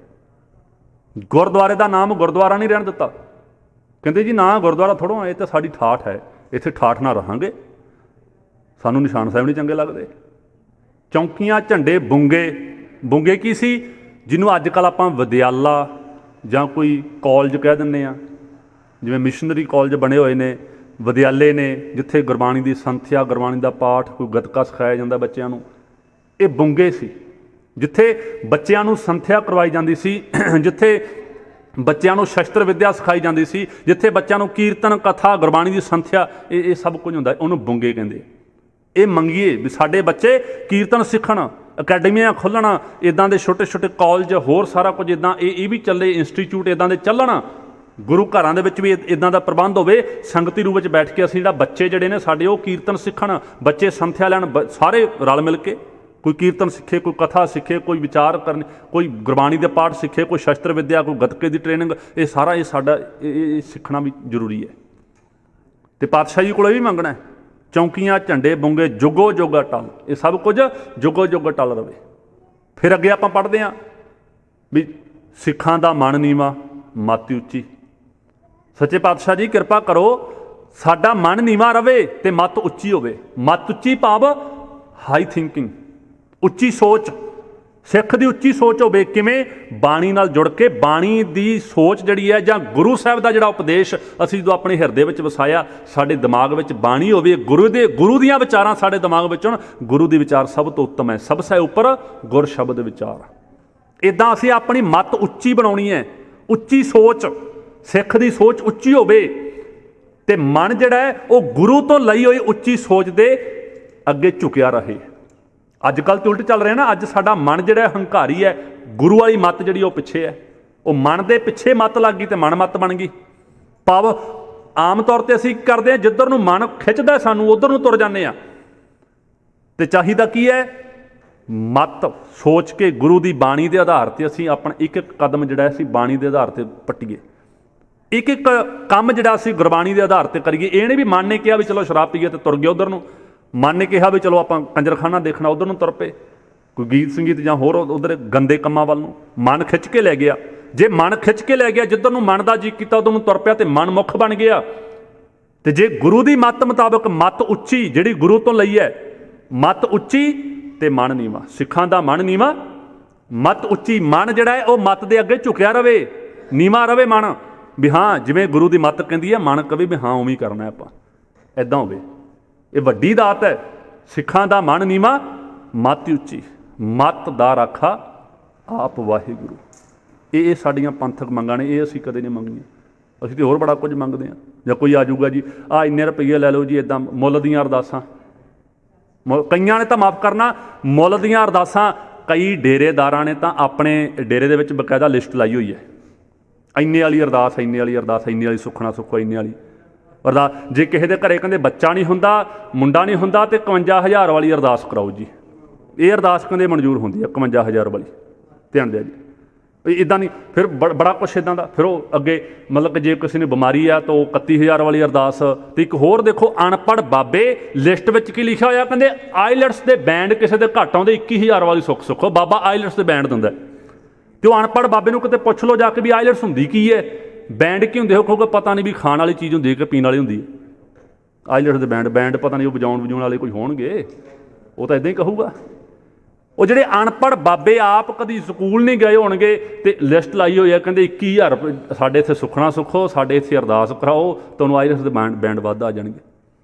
ਗੁਰਦੁਆਰੇ ਦਾ ਨਾਮ ਗੁਰਦੁਆਰਾ ਨਹੀਂ ਰਹਿਣ ਦਿੱਤਾ, ਕਹਿੰਦੇ ਜੀ ਨਾ ਗੁਰਦੁਆਰਾ ਥੋੜ੍ਹਾ, ਇਹ ਤਾਂ ਸਾਡੀ ਠਾਠ ਹੈ, ਇੱਥੇ ਠਾਠ ਨਾਲ ਰਹਾਂਗੇ, ਸਾਨੂੰ ਨਿਸ਼ਾਨ ਸਾਹਿਬ ਨਹੀਂ ਚੰਗੇ ਲੱਗਦੇ। ਚੌਂਕੀਆਂ, ਝੰਡੇ, ਬੁੰਗੇ, ਬੁੰਗੇ ਕੀ ਸੀ? ਜਿਹਨੂੰ ਅੱਜ ਕੱਲ੍ਹ ਆਪਾਂ ਵਿਦਿਆਲਾ ਜਾਂ ਕੋਈ ਕਾਲਜ ਕਹਿ ਦਿੰਦੇ ਹਾਂ, ਜਿਵੇਂ ਮਿਸ਼ਨਰੀ ਕਾਲਜ ਬਣੇ ਹੋਏ ਨੇ, ਵਿਦਿਆਲੇ ਨੇ, ਜਿੱਥੇ ਗੁਰਬਾਣੀ ਦੀ ਸੰਥਿਆ, ਗੁਰਬਾਣੀ ਦਾ ਪਾਠ, ਕੋਈ ਗੱਤਕਾ ਸਿਖਾਇਆ ਜਾਂਦਾ ਬੱਚਿਆਂ ਨੂੰ, ਇਹ ਬੁੰਗੇ ਸੀ। ਜਿੱਥੇ ਬੱਚਿਆਂ ਨੂੰ ਸੰਥਿਆ ਕਰਵਾਈ ਜਾਂਦੀ ਸੀ, ਜਿੱਥੇ ਬੱਚਿਆਂ ਨੂੰ ਸ਼ਸਤਰ ਵਿੱਦਿਆ ਸਿਖਾਈ ਜਾਂਦੀ ਸੀ, ਜਿੱਥੇ ਬੱਚਿਆਂ ਨੂੰ ਕੀਰਤਨ, ਕਥਾ, ਗੁਰਬਾਣੀ ਦੀ ਸੰਥਿਆ, ਇਹ ਸਭ ਕੁਝ ਹੁੰਦਾ, ਉਹਨੂੰ ਬੁੰਗੇ ਕਹਿੰਦੇ। ਇਹ ਮੰਗੀਏ ਵੀ ਸਾਡੇ ਬੱਚੇ ਕੀਰਤਨ ਸਿੱਖਣ, ਅਕੈਡਮੀਆਂ ਖੁੱਲ੍ਹਣ, ਇੱਦਾਂ ਦੇ ਛੋਟੇ ਛੋਟੇ ਕਾਲਜ, ਹੋਰ ਸਾਰਾ ਕੁਝ ਇੱਦਾਂ ਇਹ ਵੀ ਚੱਲੇ, ਇੰਸਟੀਚਿਊਟ ਇੱਦਾਂ ਦੇ ਚੱਲਣ, ਗੁਰੂ ਘਰਾਂ ਦੇ ਵਿੱਚ ਵੀ ਇੱਦਾਂ ਦਾ ਪ੍ਰਬੰਧ ਹੋਵੇ, ਸੰਗਤੀ ਰੂਪ ਵਿੱਚ ਬੈਠ ਕੇ ਅਸੀਂ ਜਿਹੜਾ ਬੱਚੇ ਜਿਹੜੇ ਨੇ ਸਾਡੇ ਉਹ ਕੀਰਤਨ ਸਿੱਖਣ, ਬੱਚੇ ਸੰਥਿਆ ਲੈਣ, ਸਾਰੇ ਰਲ ਮਿਲ ਕੇ, ਕੋਈ ਕੀਰਤਨ ਸਿੱਖੇ, ਕੋਈ ਕਥਾ ਸਿੱਖੇ, ਕੋਈ ਵਿਚਾਰ ਕਰਨ, ਕੋਈ ਗੁਰਬਾਣੀ ਦੇ ਪਾਠ ਸਿੱਖੇ, ਕੋਈ ਸ਼ਸਤਰ ਵਿੱਦਿਆ, ਕੋਈ ਗੱਤਕੇ ਦੀ ਟ੍ਰੇਨਿੰਗ, ਇਹ ਸਾਰਾ ਇਹ ਸਾਡਾ ਇਹ ਸਿੱਖਣਾ ਵੀ ਜ਼ਰੂਰੀ ਹੈ। ਅਤੇ ਪਾਤਸ਼ਾਹ ਜੀ ਕੋਲ ਵੀ ਮੰਗਣਾ, ਚੌਂਕੀਆਂ, ਝੰਡੇ, ਬੁੰਗੇ, ਜੁਗੋ ਜੁਗ ਟਲ, ਇਹ ਸਭ ਕੁਝ ਜੁਗੋ ਜੁਗ ਟਲ ਰਵੇ। ਫਿਰ ਅੱਗੇ ਆਪਾਂ ਪੜ੍ਹਦੇ ਹਾਂ ਵੀ ਸਿੱਖਾਂ ਦਾ ਮਨ ਨੀਵਾਂ, ਮੱਤ ਉੱਚੀ। ਸੱਚੇ ਪਾਤਸ਼ਾਹ ਜੀ ਕਿਰਪਾ ਕਰੋ ਸਾਡਾ ਮਨ ਨੀਵਾਂ ਰਵੇ ਅਤੇ ਮੱਤ ਉੱਚੀ ਹੋਵੇ। ਮੱਤ ਉੱਚੀ ਭਾਵ ਹਾਈ ਥਿੰਕਿੰਗ, ਉੱਚੀ ਸੋਚ, ਸਿੱਖ ਦੀ ਉੱਚੀ ਸੋਚ ਹੋਵੇ। ਕਿਵੇਂ? ਬਾਣੀ ਨਾਲ ਜੁੜ ਕੇ, ਬਾਣੀ ਦੀ ਸੋਚ ਜਿਹੜੀ ਹੈ, ਜਾਂ ਗੁਰੂ ਸਾਹਿਬ ਦਾ ਜਿਹੜਾ ਉਪਦੇਸ਼ ਅਸੀਂ ਜਦੋਂ ਆਪਣੇ ਹਿਰਦੇ ਵਿੱਚ ਵਸਾਇਆ, ਸਾਡੇ ਦਿਮਾਗ ਵਿੱਚ ਬਾਣੀ ਹੋਵੇ, ਗੁਰੂ ਦੀਆਂ ਵਿਚਾਰਾਂ ਸਾਡੇ ਦਿਮਾਗ ਵਿੱਚ ਹੋਣ। ਗੁਰੂ ਦੇ ਵਿਚਾਰ ਸਭ ਤੋਂ ਉੱਤਮ ਹੈ, ਸਭ ਸੇ ਉੱਪਰ ਗੁਰ ਸ਼ਬਦ ਵਿਚਾਰ। ਇੱਦਾਂ ਅਸੀਂ ਆਪਣੀ ਮੱਤ ਉੱਚੀ ਬਣਾਉਣੀ ਹੈ, ਉੱਚੀ ਸੋਚ, ਸਿੱਖ ਦੀ ਸੋਚ ਉੱਚੀ ਹੋਵੇ ਅਤੇ ਮਨ ਜਿਹੜਾ ਹੈ ਉਹ ਗੁਰੂ ਤੋਂ ਲਈ ਹੋਈ ਉੱਚੀ ਸੋਚ ਦੇ ਅੱਗੇ ਝੁਕਿਆ ਰਹੇ। ਅੱਜ ਕੱਲ੍ਹ ਤਾਂ ਉਲਟ ਚੱਲ ਰਿਹਾ ਨਾ, ਅੱਜ ਸਾਡਾ ਮਨ ਜਿਹੜਾ ਹੰਕਾਰੀ ਹੈ, ਗੁਰੂ ਵਾਲੀ ਮੱਤ ਜਿਹੜੀ ਉਹ ਪਿੱਛੇ ਹੈ, ਉਹ ਮਨ ਦੇ ਪਿੱਛੇ ਮੱਤ ਲੱਗ ਗਈ ਅਤੇ ਮਨ ਮੱਤ ਬਣ ਗਈ। ਭਾਵ ਆਮ ਤੌਰ 'ਤੇ ਅਸੀਂ ਕੀ ਕਰਦੇ ਹਾਂ, ਜਿੱਧਰ ਨੂੰ ਮਨ ਖਿੱਚਦਾ ਸਾਨੂੰ ਉੱਧਰ ਨੂੰ ਤੁਰ ਜਾਂਦੇ ਹਾਂ। ਅਤੇ ਚਾਹੀਦਾ ਕੀ ਹੈ? ਮੱਤ ਸੋਚ ਕੇ ਗੁਰੂ ਦੀ ਬਾਣੀ ਦੇ ਆਧਾਰ 'ਤੇ ਅਸੀਂ ਆਪਣਾ ਇੱਕ ਇੱਕ ਕਦਮ ਜਿਹੜਾ ਅਸੀਂ ਬਾਣੀ ਦੇ ਆਧਾਰ 'ਤੇ ਪੱਟੀਏ, ਇੱਕ ਇੱਕ ਕੰਮ ਜਿਹੜਾ ਅਸੀਂ ਗੁਰਬਾਣੀ ਦੇ ਆਧਾਰ 'ਤੇ ਕਰੀਏ। ਇਹ ਨਹੀਂ ਵੀ ਮਨ ਨੇ ਕਿਹਾ ਵੀ ਚਲੋ ਸ਼ਰਾਬ ਪੀਏ ਅਤੇ ਤੁਰ ਗਏ ਉੱਧਰ ਨੂੰ, ਮਨ ਨੇ ਕਿਹਾ ਵੀ ਚਲੋ ਆਪਾਂ ਕੰਜਰਖਾਨਾ ਦੇਖਣਾ ਉੱਧਰ ਨੂੰ ਤੁਰ ਪਏ, ਕੋਈ ਗੀਤ ਸੰਗੀਤ ਜਾਂ ਹੋਰ ਉੱਧਰ ਗੰਦੇ ਕੰਮਾਂ ਵੱਲ ਨੂੰ ਮਨ ਖਿੱਚ ਕੇ ਲੈ ਗਿਆ। ਜੇ ਮਨ ਖਿੱਚ ਕੇ ਲੈ ਗਿਆ, ਜਿੱਧਰ ਨੂੰ ਮਨ ਦਾ ਜੀ ਕੀਤਾ ਉੱਧਰ ਨੂੰ ਤੁਰ ਪਿਆ ਅਤੇ ਮਨ ਮੁੱਖ ਬਣ ਗਿਆ। ਅਤੇ ਜੇ ਗੁਰੂ ਦੀ ਮੱਤ ਮੁਤਾਬਕ ਮੱਤ ਉੱਚੀ ਜਿਹੜੀ ਗੁਰੂ ਤੋਂ ਲਈ ਹੈ, ਮੱਤ ਉੱਚੀ ਅਤੇ ਮਨ ਨੀਵਾਂ। ਸਿੱਖਾਂ ਦਾ ਮਨ ਨੀਵਾਂ, ਮੱਤ ਉੱਚੀ। ਮਨ ਜਿਹੜਾ ਹੈ ਉਹ ਮੱਤ ਦੇ ਅੱਗੇ ਝੁਕਿਆ ਰਵੇ, ਨੀਵਾਂ ਰਵੇ ਮਨ, ਵੀ ਹਾਂ ਜਿਵੇਂ ਗੁਰੂ ਦੀ ਮੱਤ ਕਹਿੰਦੀ ਹੈ, ਮਨ ਕਵੇ ਵੀ ਹਾਂ ਉਵੇਂ ਹੀ ਕਰਨਾ ਆਪਾਂ, ਇੱਦਾਂ ਹੋਵੇ। ਇਹ ਵੱਡੀ ਦਾਤ ਹੈ। ਸਿੱਖਾਂ ਦਾ ਮਨ ਨੀਵਾਂ, ਮੱਤ ਉੱਚੀ, ਮੱਤ ਦਾ ਰਾਖਾ ਆਪ ਵਾਹਿਗੁਰੂ। ਇਹ ਸਾਡੀਆਂ ਪੰਥਕ ਮੰਗਾਂ ਨੇ, ਇਹ ਅਸੀਂ ਕਦੇ ਨਹੀਂ ਮੰਗੀਆਂ। ਅਸੀਂ ਤਾਂ ਹੋਰ ਬੜਾ ਕੁਝ ਮੰਗਦੇ ਹਾਂ। ਜਾਂ ਕੋਈ ਆ ਜਾਊਗਾ ਜੀ ਆਹ ਇੰਨੇ ਰੁਪਈਏ ਲੈ ਲਓ ਜੀ, ਇੱਦਾਂ ਮੁੱਲ ਦੀਆਂ ਅਰਦਾਸਾਂ। ਕਈਆਂ ਨੇ ਤਾਂ ਮਾਫ਼ ਕਰਨਾ, ਮੁੱਲ ਦੀਆਂ ਅਰਦਾਸਾਂ ਕਈ ਡੇਰੇਦਾਰਾਂ ਨੇ ਤਾਂ ਆਪਣੇ ਡੇਰੇ ਦੇ ਵਿੱਚ ਬਕਾਇਦਾ ਲਿਸਟ ਲਾਈ ਹੋਈ ਹੈ, ਇੰਨੇ ਵਾਲੀ ਅਰਦਾਸ, ਇੰਨੇ ਵਾਲੀ ਅਰਦਾਸ, ਇੰਨੇ ਵਾਲੀ ਸੁੱਖਣਾ ਸੁੱਖੋ, ਇੰਨੇ ਵਾਲੀ ਅਰਦਾਸ। ਜੇ ਕਿਸੇ ਦੇ ਘਰੇ ਕਹਿੰਦੇ ਬੱਚਾ ਨਹੀਂ ਹੁੰਦਾ, ਮੁੰਡਾ ਨਹੀਂ ਹੁੰਦਾ, ਅਤੇ 51,000 ਵਾਲੀ ਅਰਦਾਸ ਕਰਾਓ ਜੀ। ਇਹ ਅਰਦਾਸ ਕਹਿੰਦੇ ਮਨਜ਼ੂਰ ਹੁੰਦੀ ਹੈ 51,000 ਵਾਲੀ, ਧਿਆਨ ਦਿਓ ਜੀ। ਇੱਦਾਂ ਨਹੀਂ, ਫਿਰ ਬੜਾ ਕੁਛ ਇੱਦਾਂ ਦਾ। ਫਿਰ ਉਹ ਅੱਗੇ ਮਤਲਬ ਕਿ ਜੇ ਕਿਸੇ ਨੂੰ ਬਿਮਾਰੀ ਆ ਤਾਂ ਉਹ 31,000 ਵਾਲੀ ਅਰਦਾਸ। ਅਤੇ ਇੱਕ ਹੋਰ ਦੇਖੋ, ਅਨਪੜ੍ਹ ਬਾਬੇ ਲਿਸਟ ਵਿੱਚ ਕੀ ਲਿਖਿਆ ਹੋਇਆ, ਕਹਿੰਦੇ ਆਈਲੈਟਸ ਦੇ ਬੈਂਡ ਕਿਸੇ ਦੇ ਘੱਟ ਆਉਂਦੇ 21,000 ਵਾਲੀ ਸੁੱਖ ਸੁੱਖੋ, ਬਾਬਾ ਆਈਲੈਟਸ ਦੇ ਬੈਂਡ ਦਿੰਦਾ। ਅਤੇ ਉਹ ਅਨਪੜ੍ਹ ਬਾਬੇ ਨੂੰ ਕਿਤੇ ਪੁੱਛ ਲਓ ਜਾ ਕੇ ਵੀ ਆਈਲੈਟਸ ਹੁੰਦੀ ਕੀ ਹੈ, ਬੈਂਡ ਕੀ ਹੁੰਦੇ, ਉਹ ਕਹੂਗਾ ਪਤਾ ਨਹੀਂ ਵੀ ਖਾਣ ਵਾਲੀ ਚੀਜ਼ ਹੁੰਦੀ ਹੈ ਕਿ ਪੀਣ ਵਾਲੀ ਹੁੰਦੀ ਹੈ। ਆਈਲੈਟਸ ਦੇ ਬੈਂਡ ਪਤਾ ਨਹੀਂ ਉਹ ਵਜਾਉਣ ਵਾਲੇ ਕੋਈ ਹੋਣਗੇ, ਉਹ ਤਾਂ ਇੱਦਾਂ ਹੀ ਕਹੂਗਾ। ਉਹ ਜਿਹੜੇ ਅਨਪੜ੍ਹ ਬਾਬੇ ਆਪ ਕਦੀ ਸਕੂਲ ਨਹੀਂ ਗਏ ਹੋਣਗੇ ਅਤੇ ਲਿਸਟ ਲਾਈ ਹੋਈ ਹੈ, ਕਹਿੰਦੇ 21,000 ਸਾਡੇ ਇੱਥੇ ਸੁੱਖਣਾ ਸੁੱਖੋ, ਸਾਡੇ ਇੱਥੇ ਅਰਦਾਸ ਕਰਾਓ, ਤੁਹਾਨੂੰ ਆਈਲੈਟਸ ਦੇ ਬੈਂਡ ਵੱਧ ਆ ਜਾਣਗੇ,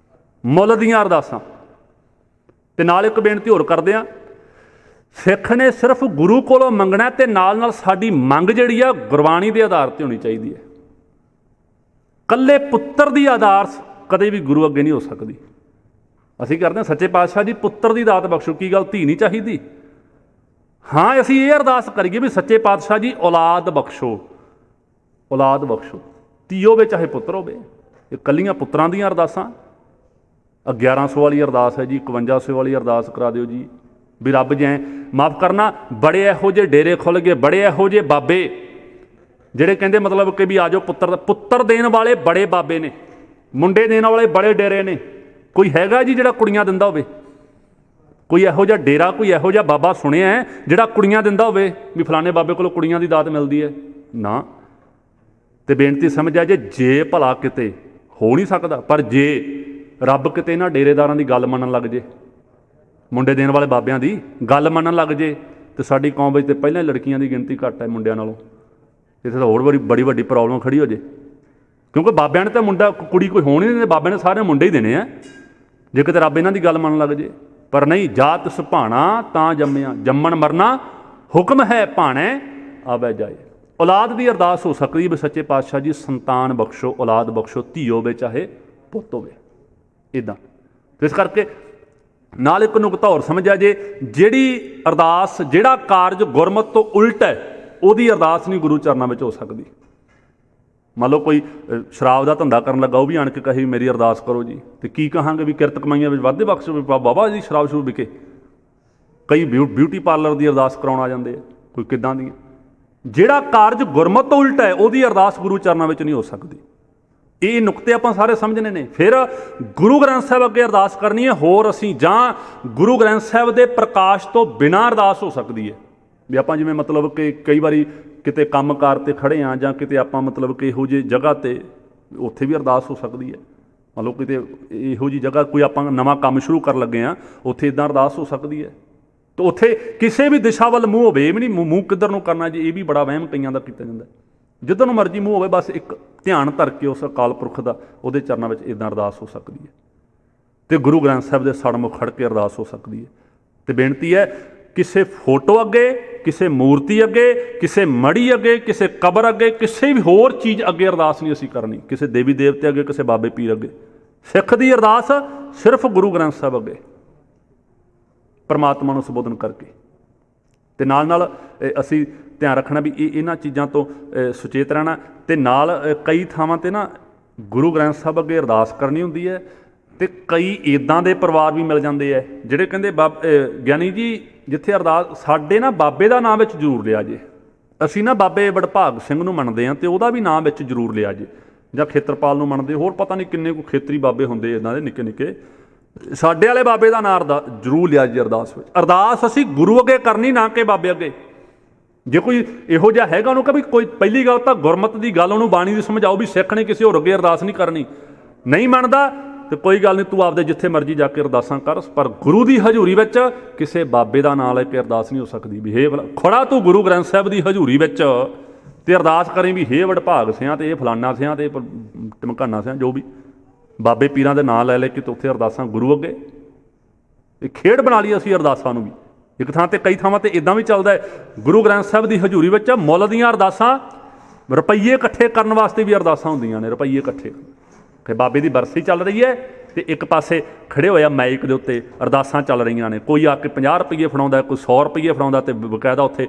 ਮੁੱਲ ਦੀਆਂ ਅਰਦਾਸਾਂ। ਅਤੇ ਨਾਲ ਇੱਕ ਬੇਨਤੀ ਹੋਰ ਕਰਦੇ ਹਾਂ, ਸਿੱਖ ਨੇ ਸਿਰਫ ਗੁਰੂ ਕੋਲੋਂ ਮੰਗਣਾ ਅਤੇ ਨਾਲ ਸਾਡੀ ਮੰਗ ਜਿਹੜੀ ਆ ਗੁਰਬਾਣੀ ਦੇ ਆਧਾਰ 'ਤੇ ਹੋਣੀ ਚਾਹੀਦੀ ਹੈ। ਇਕੱਲੇ ਪੁੱਤਰ ਦੀ ਅਰਦਾਸ ਕਦੇ ਵੀ ਗੁਰੂ ਅੱਗੇ ਨਹੀਂ ਹੋ ਸਕਦੀ। ਅਸੀਂ ਕਰਦੇ ਹਾਂ ਸੱਚੇ ਪਾਤਸ਼ਾਹ ਜੀ ਪੁੱਤਰ ਦੀ ਦਾਤ ਬਖਸ਼ੋ, ਕੀ ਗੱਲ ਧੀ ਨਹੀਂ ਚਾਹੀਦੀ? ਹਾਂ, ਅਸੀਂ ਇਹ ਅਰਦਾਸ ਕਰੀਏ ਵੀ ਸੱਚੇ ਪਾਤਸ਼ਾਹ ਜੀ ਔਲਾਦ ਬਖਸ਼ੋ, ਔਲਾਦ ਬਖਸ਼ੋ, ਧੀ ਹੋਵੇ ਚਾਹੇ ਪੁੱਤਰ ਹੋਵੇ। ਇਹ ਇਕੱਲੀਆਂ ਪੁੱਤਰਾਂ ਦੀਆਂ ਅਰਦਾਸਾਂ। 1100 ਵਾਲੀ ਅਰਦਾਸ ਹੈ ਜੀ, 5100 ਵਾਲੀ ਅਰਦਾਸ ਕਰਾ ਦਿਓ ਜੀ ਵੀ ਰੱਬ ਜੈ ਮਾਫ਼ ਕਰਨਾ। ਬੜੇ ਇਹੋ ਜਿਹੇ ਡੇਰੇ ਖੁੱਲ੍ਹ ਗਏ, ਬੜੇ ਇਹੋ ਜਿਹੇ ਬਾਬੇ ਜਿਹੜੇ ਕਹਿੰਦੇ ਮਤਲਬ ਕਿ ਵੀ ਆ ਜਾਓ ਪੁੱਤਰ ਦੇਣ ਵਾਲੇ ਬੜੇ ਬਾਬੇ ਨੇ, ਮੁੰਡੇ ਦੇਣ ਵਾਲੇ ਬੜੇ ਡੇਰੇ ਨੇ। ਕੋਈ ਹੈਗਾ ਜੀ ਜਿਹੜਾ ਕੁੜੀਆਂ ਦਿੰਦਾ ਹੋਵੇ? ਕੋਈ ਇਹੋ ਜਿਹਾ ਡੇਰਾ, ਕੋਈ ਇਹੋ ਜਿਹਾ ਬਾਬਾ ਸੁਣਿਆ ਹੈ ਜਿਹੜਾ ਕੁੜੀਆਂ ਦਿੰਦਾ ਹੋਵੇ ਵੀ ਫਲਾਣੇ ਬਾਬੇ ਕੋਲੋਂ ਕੁੜੀਆਂ ਦੀ ਦਾਤ ਮਿਲਦੀ ਹੈ? ਨਾ। ਅਤੇ ਬੇਨਤੀ ਸਮਝਿਆ ਜੇ ਭਲਾ ਕਿਤੇ ਹੋ ਨਹੀਂ ਸਕਦਾ, ਪਰ ਜੇ ਰੱਬ ਕਿਤੇ ਇਹਨਾਂ ਡੇਰੇਦਾਰਾਂ ਦੀ ਗੱਲ ਮੰਨਣ ਲੱਗ ਜੇ, ਮੁੰਡੇ ਦੇਣ ਵਾਲੇ ਬਾਬਿਆਂ ਦੀ ਗੱਲ ਮੰਨਣ ਲੱਗ ਜੇ, ਤਾਂ ਸਾਡੀ ਕੌਮ ਵਿੱਚ ਤਾਂ ਪਹਿਲਾਂ ਹੀ ਲੜਕੀਆਂ ਦੀ ਗਿਣਤੀ ਘੱਟ ਹੈ ਮੁੰਡਿਆਂ ਨਾਲੋਂ। ਇੱਥੇ ਤਾਂ ਹੋਰ ਬੜੀ ਵੱਡੀ ਪ੍ਰੋਬਲਮ ਖੜੀ ਹੋ ਜੇ, ਕਿਉਂਕਿ ਬਾਬਿਆਂ ਨੇ ਤਾਂ ਮੁੰਡਾ ਕੁੜੀ ਕੋਈ ਹੋਣ ਹੀ ਨਹੀਂ ਦਿੰਦੇ, ਬਾਬਿਆਂ ਨੇ ਸਾਰੇ ਮੁੰਡੇ ਹੀ ਦੇਣੇ ਆ ਜੇ ਕਿਤੇ ਰੱਬ ਇਹਨਾਂ ਦੀ ਗੱਲ ਮੰਨਣ ਲੱਗ ਜੇ। ਪਰ ਨਹੀਂ, ਜਾਤ ਸੁਭਾਣਾ ਤਾਂ ਜੰਮਿਆ, ਜੰਮਣ ਮਰਨਾ ਹੁਕਮ ਹੈ ਭਾਣੇ ਆਵੈ ਜਾਏ। ਔਲਾਦ ਦੀ ਅਰਦਾਸ ਹੋ ਸਕਦੀ ਵੀ ਸੱਚੇ ਪਾਤਸ਼ਾਹ ਜੀ ਸੰਤਾਨ ਬਖਸ਼ੋ, ਔਲਾਦ ਬਖਸ਼ੋ, ਧੀ ਹੋਵੇ ਚਾਹੇ ਪੁੱਤ ਹੋਵੇ, ਇੱਦਾਂ। ਇਸ ਕਰਕੇ ਨਾਲ ਇੱਕ ਨੁਕਤਾ ਹੋਰ ਸਮਝਿਆ ਜੇ, ਜਿਹੜੀ ਅਰਦਾਸ, ਜਿਹੜਾ ਕਾਰਜ ਗੁਰਮਤਿ ਤੋਂ ਉਲਟ ਹੈ, ਉਹਦੀ ਅਰਦਾਸ ਨਹੀਂ ਗੁਰੂ ਚਰਨਾਂ ਵਿੱਚ ਹੋ ਸਕਦੀ। ਮੰਨ ਲਓ ਕੋਈ ਸ਼ਰਾਬ ਦਾ ਧੰਦਾ ਕਰਨ ਲੱਗਾ, ਉਹ ਵੀ ਆਣ ਕੇ ਕਹੇ ਮੇਰੀ ਅਰਦਾਸ ਕਰੋ ਜੀ, ਅਤੇ ਕੀ ਕਹਾਂਗੇ ਵੀ ਕਿਰਤ ਕਮਾਈਆਂ ਵਿੱਚ ਵਾਧੇ ਬਖਸ਼ ਬਾਬਾ ਜੀ ਸ਼ਰਾਬ ਸ਼ਰੂਬ ਵਿਕੇ। ਕਈ ਬਿਊਟੀ ਪਾਰਲਰ ਦੀ ਅਰਦਾਸ ਕਰਾਉਣ ਆ ਜਾਂਦੇ ਆ, ਕੋਈ ਕਿੱਦਾਂ ਦੀਆਂ। ਜਿਹੜਾ ਕਾਰਜ ਗੁਰਮਤਿ ਤੋਂ ਉਲਟ ਹੈ ਉਹਦੀ ਅਰਦਾਸ ਗੁਰੂ ਚਰਨਾਂ ਵਿੱਚ ਨਹੀਂ ਹੋ ਸਕਦੀ। ਇਹ ਨੁਕਤੇ ਆਪਾਂ ਸਾਰੇ ਸਮਝਣੇ ਨੇ। ਫਿਰ ਗੁਰੂ ਗ੍ਰੰਥ ਸਾਹਿਬ ਅੱਗੇ ਅਰਦਾਸ ਕਰਨੀ ਹੈ ਹੋਰ ਅਸੀਂ, ਜਾਂ ਗੁਰੂ ਗ੍ਰੰਥ ਸਾਹਿਬ ਦੇ ਪ੍ਰਕਾਸ਼ ਤੋਂ ਬਿਨਾਂ ਅਰਦਾਸ ਹੋ ਸਕਦੀ ਹੈ। ਵੀ ਆਪਾਂ ਜਿਵੇਂ ਮਤਲਬ ਕਿ ਕਈ ਵਾਰੀ ਕਿਤੇ ਕੰਮ ਕਾਰ 'ਤੇ ਖੜ੍ਹੇ ਹਾਂ, ਜਾਂ ਕਿਤੇ ਆਪਾਂ ਮਤਲਬ ਕਿ ਇਹੋ ਜਿਹੀ ਜਗ੍ਹਾ 'ਤੇ, ਉੱਥੇ ਵੀ ਅਰਦਾਸ ਹੋ ਸਕਦੀ ਹੈ। ਮੰਨ ਲਓ ਕਿਤੇ ਇਹੋ ਜਿਹੀ ਜਗ੍ਹਾ ਕੋਈ ਆਪਾਂ ਨਵਾਂ ਕੰਮ ਸ਼ੁਰੂ ਕਰਨ ਲੱਗੇ ਹਾਂ, ਉੱਥੇ ਇੱਦਾਂ ਅਰਦਾਸ ਹੋ ਸਕਦੀ ਹੈ। ਤਾਂ ਉੱਥੇ ਕਿਸੇ ਵੀ ਦਿਸ਼ਾ ਵੱਲ ਮੂੰਹ ਹੋਵੇ, ਇਹ ਵੀ ਨਹੀਂ ਮੂੰਹ ਕਿੱਧਰ ਨੂੰ ਕਰਨਾ ਜੀ, ਇਹ ਵੀ ਬੜਾ ਵਹਿਮ ਕਈਆਂ ਦਾ ਕੀਤਾ ਜਾਂਦਾ। ਜਿੱਧਰ ਨੂੰ ਮਰਜ਼ੀ ਮੂੰਹ ਹੋਵੇ, ਬਸ ਇੱਕ ਧਿਆਨ ਧਰ ਕੇ ਉਸ ਅਕਾਲ ਪੁਰਖ ਦਾ, ਉਹਦੇ ਚਰਨਾਂ ਵਿੱਚ ਇੱਦਾਂ ਅਰਦਾਸ ਹੋ ਸਕਦੀ ਹੈ। ਅਤੇ ਗੁਰੂ ਗ੍ਰੰਥ ਸਾਹਿਬ ਦੇ ਸੜਮੁਖ ਖੜ੍ਹ ਕੇ ਅਰਦਾਸ ਹੋ ਸਕਦੀ ਹੈ। ਅਤੇ ਬੇਨਤੀ ਹੈ, ਕਿਸੇ ਫੋਟੋ ਅੱਗੇ, ਕਿਸੇ ਮੂਰਤੀ ਅੱਗੇ, ਕਿਸੇ ਮੜੀ ਅੱਗੇ, ਕਿਸੇ ਕਬਰ ਅੱਗੇ, ਕਿਸੇ ਵੀ ਹੋਰ ਚੀਜ਼ ਅੱਗੇ ਅਰਦਾਸ ਨਹੀਂ ਅਸੀਂ ਕਰਨੀ, ਕਿਸੇ ਦੇਵੀ ਦੇਵਤੇ ਅੱਗੇ, ਕਿਸੇ ਬਾਬੇ ਪੀਰ ਅੱਗੇ। ਸਿੱਖ ਦੀ ਅਰਦਾਸ ਸਿਰਫ ਗੁਰੂ ਗ੍ਰੰਥ ਸਾਹਿਬ ਅੱਗੇ, ਪਰਮਾਤਮਾ ਨੂੰ ਸੰਬੋਧਨ ਕਰਕੇ। ਅਤੇ ਨਾਲ ਅਸੀਂ ਧਿਆਨ ਰੱਖਣਾ ਵੀ ਇਹਨਾਂ ਚੀਜ਼ਾਂ ਤੋਂ ਸੁਚੇਤ ਰਹਿਣਾ। ਅਤੇ ਨਾਲ ਕਈ ਥਾਵਾਂ 'ਤੇ ਨਾ ਗੁਰੂ ਗ੍ਰੰਥ ਸਾਹਿਬ ਅੱਗੇ ਅਰਦਾਸ ਕਰਨੀ ਹੁੰਦੀ ਹੈ, ਅਤੇ ਕਈ ਇੱਦਾਂ ਦੇ ਪਰਿਵਾਰ ਵੀ ਮਿਲ ਜਾਂਦੇ ਹੈ ਜਿਹੜੇ ਕਹਿੰਦੇ ਗਿਆਨੀ ਜੀ ਜਿੱਥੇ ਅਰਦਾਸ, ਸਾਡੇ ਨਾ ਬਾਬੇ ਦਾ ਨਾਂ ਵਿੱਚ ਜ਼ਰੂਰ ਲਿਆ ਜੇ, ਅਸੀਂ ਨਾ ਬਾਬੇ ਵਡਭਾਗ ਸਿੰਘ ਨੂੰ ਮੰਨਦੇ ਹਾਂ ਅਤੇ ਉਹਦਾ ਵੀ ਨਾਂ ਵਿੱਚ ਜ਼ਰੂਰ ਲਿਆ ਜੇ, ਜਾਂ ਖੇਤਰਪਾਲ ਨੂੰ ਮੰਨਦੇ, ਹੋਰ ਪਤਾ ਨਹੀਂ ਕਿੰਨੇ ਕੁ ਖੇਤਰੀ ਬਾਬੇ ਹੁੰਦੇ ਇੱਦਾਂ ਦੇ ਨਿੱਕੇ ਨਿੱਕੇ, ਸਾਡੇ ਵਾਲੇ ਬਾਬੇ ਦਾ ਨਾਂ ਜ਼ਰੂਰ ਲਿਆ ਜੀ ਅਰਦਾਸ ਵਿੱਚ। ਅਰਦਾਸ ਅਸੀਂ ਗੁਰੂ ਅੱਗੇ ਕਰਨੀ, ਨਾ ਕਿ ਬਾਬੇ ਅੱਗੇ। ਜੇ ਕੋਈ ਇਹੋ ਜਿਹਾ ਹੈਗਾ ਉਹਨੂੰ ਕਹੇ ਵੀ ਕੋਈ, ਪਹਿਲੀ ਗੱਲ ਤਾਂ ਗੁਰਮਤਿ ਦੀ ਗੱਲ ਉਹਨੂੰ ਬਾਣੀ ਦੀ ਸਮਝਾਓ ਵੀ ਸਿੱਖ ਨੇ ਕਿਸੇ ਹੋਰ ਅੱਗੇ ਅਰਦਾਸ ਨਹੀਂ ਕਰਨੀ। ਨਹੀਂ ਮੰਨਦਾ ਤੇ ਕੋਈ ਗੱਲ ਨਹੀਂ, ਤੂੰ ਆਪਦੇ ਜਿੱਥੇ ਮਰਜ਼ੀ ਜਾ ਕੇ ਅਰਦਾਸਾਂ ਕਰ, ਪਰ ਗੁਰੂ ਦੀ ਹਜ਼ੂਰੀ ਵਿੱਚ ਕਿਸੇ ਬਾਬੇ ਦਾ ਨਾਂ ਲੈ ਕੇ ਅਰਦਾਸ ਨਹੀਂ ਹੋ ਸਕਦੀ। ਵੀ ਹੇ ਖੜਾ ਤੂੰ ਗੁਰੂ ਗ੍ਰੰਥ ਸਾਹਿਬ ਦੀ ਹਜ਼ੂਰੀ ਵਿੱਚ ਅਤੇ ਅਰਦਾਸ ਕਰੇ ਵੀ ਹੇ ਵਡਭਾਗ ਸਿਆਂ ਅਤੇ ਇਹ ਫਲਾਨਾ ਸਿਆਂ ਅਤੇ ਢਮਕਾਨਾ ਸਿਆਂ, ਜੋ ਵੀ ਬਾਬੇ ਪੀਰਾਂ ਦੇ ਨਾਂ ਲੈ ਕੇ ਤੇ ਉੱਥੇ ਅਰਦਾਸਾਂ ਗੁਰੂ ਅੱਗੇ। ਇਹ ਖੇਡ ਬਣਾ ਲਈ ਅਸੀਂ ਅਰਦਾਸਾਂ ਨੂੰ ਵੀ। ਇੱਕ ਥਾਂ 'ਤੇ, ਕਈ ਥਾਵਾਂ 'ਤੇ ਇੱਦਾਂ ਵੀ ਚੱਲਦਾ ਹੈ, ਗੁਰੂ ਗ੍ਰੰਥ ਸਾਹਿਬ ਦੀ ਹਜ਼ੂਰੀ ਵਿੱਚ ਮੁੱਲ ਦੀਆਂ ਅਰਦਾਸਾਂ, ਰੁਪਈਏ ਇਕੱਠੇ ਕਰਨ ਵਾਸਤੇ ਵੀ ਅਰਦਾਸਾਂ ਹੁੰਦੀਆਂ ਨੇ, ਰੁਪਈਏ ਇਕੱਠੇ। ਫਿਰ ਬਾਬੇ ਦੀ ਬਰਸੀ ਚੱਲ ਰਹੀ ਹੈ ਅਤੇ ਇੱਕ ਪਾਸੇ ਖੜ੍ਹੇ ਹੋਇਆ ਮਾਈਕ ਦੇ ਉੱਤੇ ਅਰਦਾਸਾਂ ਚੱਲ ਰਹੀਆਂ ਨੇ, ਕੋਈ ਆ ਕੇ 50 ਰੁਪਈਏ ਫੜਾਉਂਦਾ, ਕੋਈ 100 ਰੁਪਈਏ ਫੜਾਉਂਦਾ, ਅਤੇ ਬਕਾਇਦਾ ਉੱਥੇ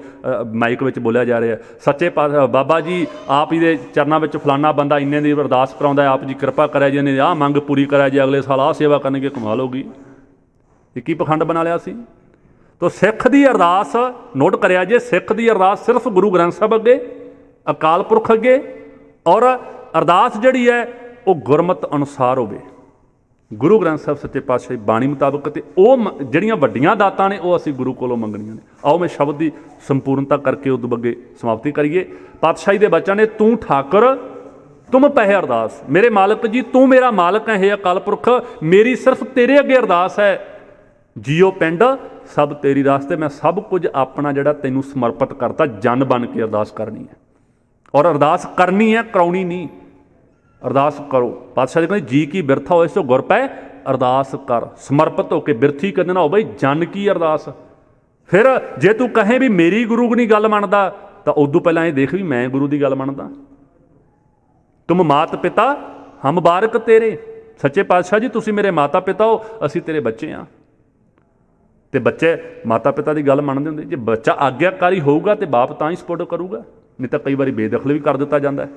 ਮਾਈਕ ਵਿੱਚ ਬੋਲਿਆ ਜਾ ਰਿਹਾ, ਸੱਚੇ ਬਾਬਾ ਜੀ ਆਪ ਹੀ ਦੇ ਚਰਨਾਂ ਵਿੱਚ ਫਲਾਨਾ ਬੰਦਾ ਇੰਨੇ ਦੀ ਅਰਦਾਸ ਕਰਾਉਂਦਾ, ਆਪ ਜੀ ਕਿਰਪਾ ਕਰਿਆ ਜੀ, ਇਹਨੇ ਆਹ ਮੰਗ ਪੂਰੀ ਕਰਿਆ ਜੀ, ਅਗਲੇ ਸਾਲ ਆਹ ਸੇਵਾ ਕਰਨਗੇ, ਕਮਾਲ ਹੋ ਗਈ। ਇਹ ਕੀ ਪਖੰਡ ਬਣਾ ਲਿਆ ਸੀ। ਤੋ ਸਿੱਖ ਦੀ ਅਰਦਾਸ ਨੋਟ ਕਰਿਆ ਜੇ, ਸਿੱਖ ਦੀ ਅਰਦਾਸ ਸਿਰਫ ਗੁਰੂ ਗ੍ਰੰਥ ਸਾਹਿਬ ਅੱਗੇ, ਅਕਾਲ ਪੁਰਖ ਅੱਗੇ, ਔਰ ਅਰਦਾਸ ਜਿਹੜੀ ਹੈ ਉਹ ਗੁਰਮਤ ਅਨੁਸਾਰ ਹੋਵੇ, ਗੁਰੂ ਗ੍ਰੰਥ ਸਾਹਿਬ ਸੱਚੇ ਪਾਤਸ਼ਾਹ ਦੀ ਬਾਣੀ ਮੁਤਾਬਕ। ਤੇ ਉਹ ਜਿਹੜੀਆਂ ਵੱਡੀਆਂ ਦਾਤਾਂ ਨੇ ਉਹ ਅਸੀਂ ਗੁਰੂ ਕੋਲੋਂ ਮੰਗਣੀਆਂ ਨੇ। ਆਓ ਮੈਂ ਸ਼ਬਦ ਦੀ ਸੰਪੂਰਨਤਾ ਕਰਕੇ ਉਦੋਂ ਅੱਗੇ ਸਮਾਪਤੀ ਕਰੀਏ। ਪਾਤਸ਼ਾਹੀ ਦੇ ਬੱਚਿਆਂ ਨੇ, ਤੂੰ ਠਾਕੁਰ ਤੁਮ ਪਹਿ ਅਰਦਾਸ, ਮੇਰੇ ਮਾਲਕ ਜੀ ਤੂੰ ਮੇਰਾ ਮਾਲਕ ਹੈ, ਹੇ ਅਕਾਲ ਪੁਰਖ, ਮੇਰੀ ਸਿਰਫ ਤੇਰੇ ਅੱਗੇ ਅਰਦਾਸ ਹੈ। ਜੀਓ ਪਿੰਡ ਸਭ ਤੇਰੀ ਰਾਸ, ਤੇ ਮੈਂ ਸਭ ਕੁਝ ਆਪਣਾ ਜਿਹੜਾ ਤੈਨੂੰ ਸਮਰਪਿਤ ਕਰਤਾ, ਜਨ ਬਣ ਕੇ ਅਰਦਾਸ ਕਰਨੀ ਹੈ। ਔਰ ਅਰਦਾਸ ਕਰਨੀ ਹੈ, ਕਰਾਉਣੀ ਨਹੀਂ। ਅਰਦਾਸ ਕਰੋ। ਪਾਤਸ਼ਾਹ ਜੀ ਕਹਿੰਦੇ ਜੀ ਕੀ ਬਿਰਥਾ ਹੋਏ ਸੋ ਗੁਰ ਪੈ ਅਰਦਾਸ ਕਰ, ਸਮਰਪਿਤ ਹੋ ਕੇ। ਬਿਰਥੀ ਕਦੇ ਨਾ ਹੋ ਬਈ, ਜਨ ਕੀ ਅਰਦਾਸ। ਫਿਰ ਜੇ ਤੂੰ ਕਹੇ ਵੀ ਮੇਰੀ ਗੁਰੂ ਨਹੀਂ ਗੱਲ ਮੰਨਦਾ, ਤਾਂ ਉਦੋਂ ਪਹਿਲਾਂ ਇਹ ਦੇਖ ਵੀ ਮੈਂ ਗੁਰੂ ਦੀ ਗੱਲ ਮੰਨਦਾ। ਤੁਮ ਮਾਤ ਪਿਤਾ ਹਮ ਬਾਰਕ ਤੇਰੇ, ਸੱਚੇ ਪਾਤਸ਼ਾਹ ਜੀ ਤੁਸੀਂ ਮੇਰੇ ਮਾਤਾ ਪਿਤਾ ਹੋ, ਅਸੀਂ ਤੇਰੇ ਬੱਚੇ ਹਾਂ। ਤੇ ਬੱਚੇ ਮਾਤਾ ਪਿਤਾ ਦੀ ਗੱਲ ਮੰਨਦੇ ਹੁੰਦੇ। ਜੇ ਬੱਚਾ ਆਗਿਆਕਾਰੀ ਹੋਊਗਾ ਤੇ ਬਾਪ ਤਾਂ ਹੀ ਸਪੋਰਟ ਕਰੂਗਾ, ਨਹੀਂ ਤਾਂ ਕਈ ਵਾਰੀ ਬੇਦਖਲ ਵੀ ਕਰ ਦਿੱਤਾ ਜਾਂਦਾ ਹੈ।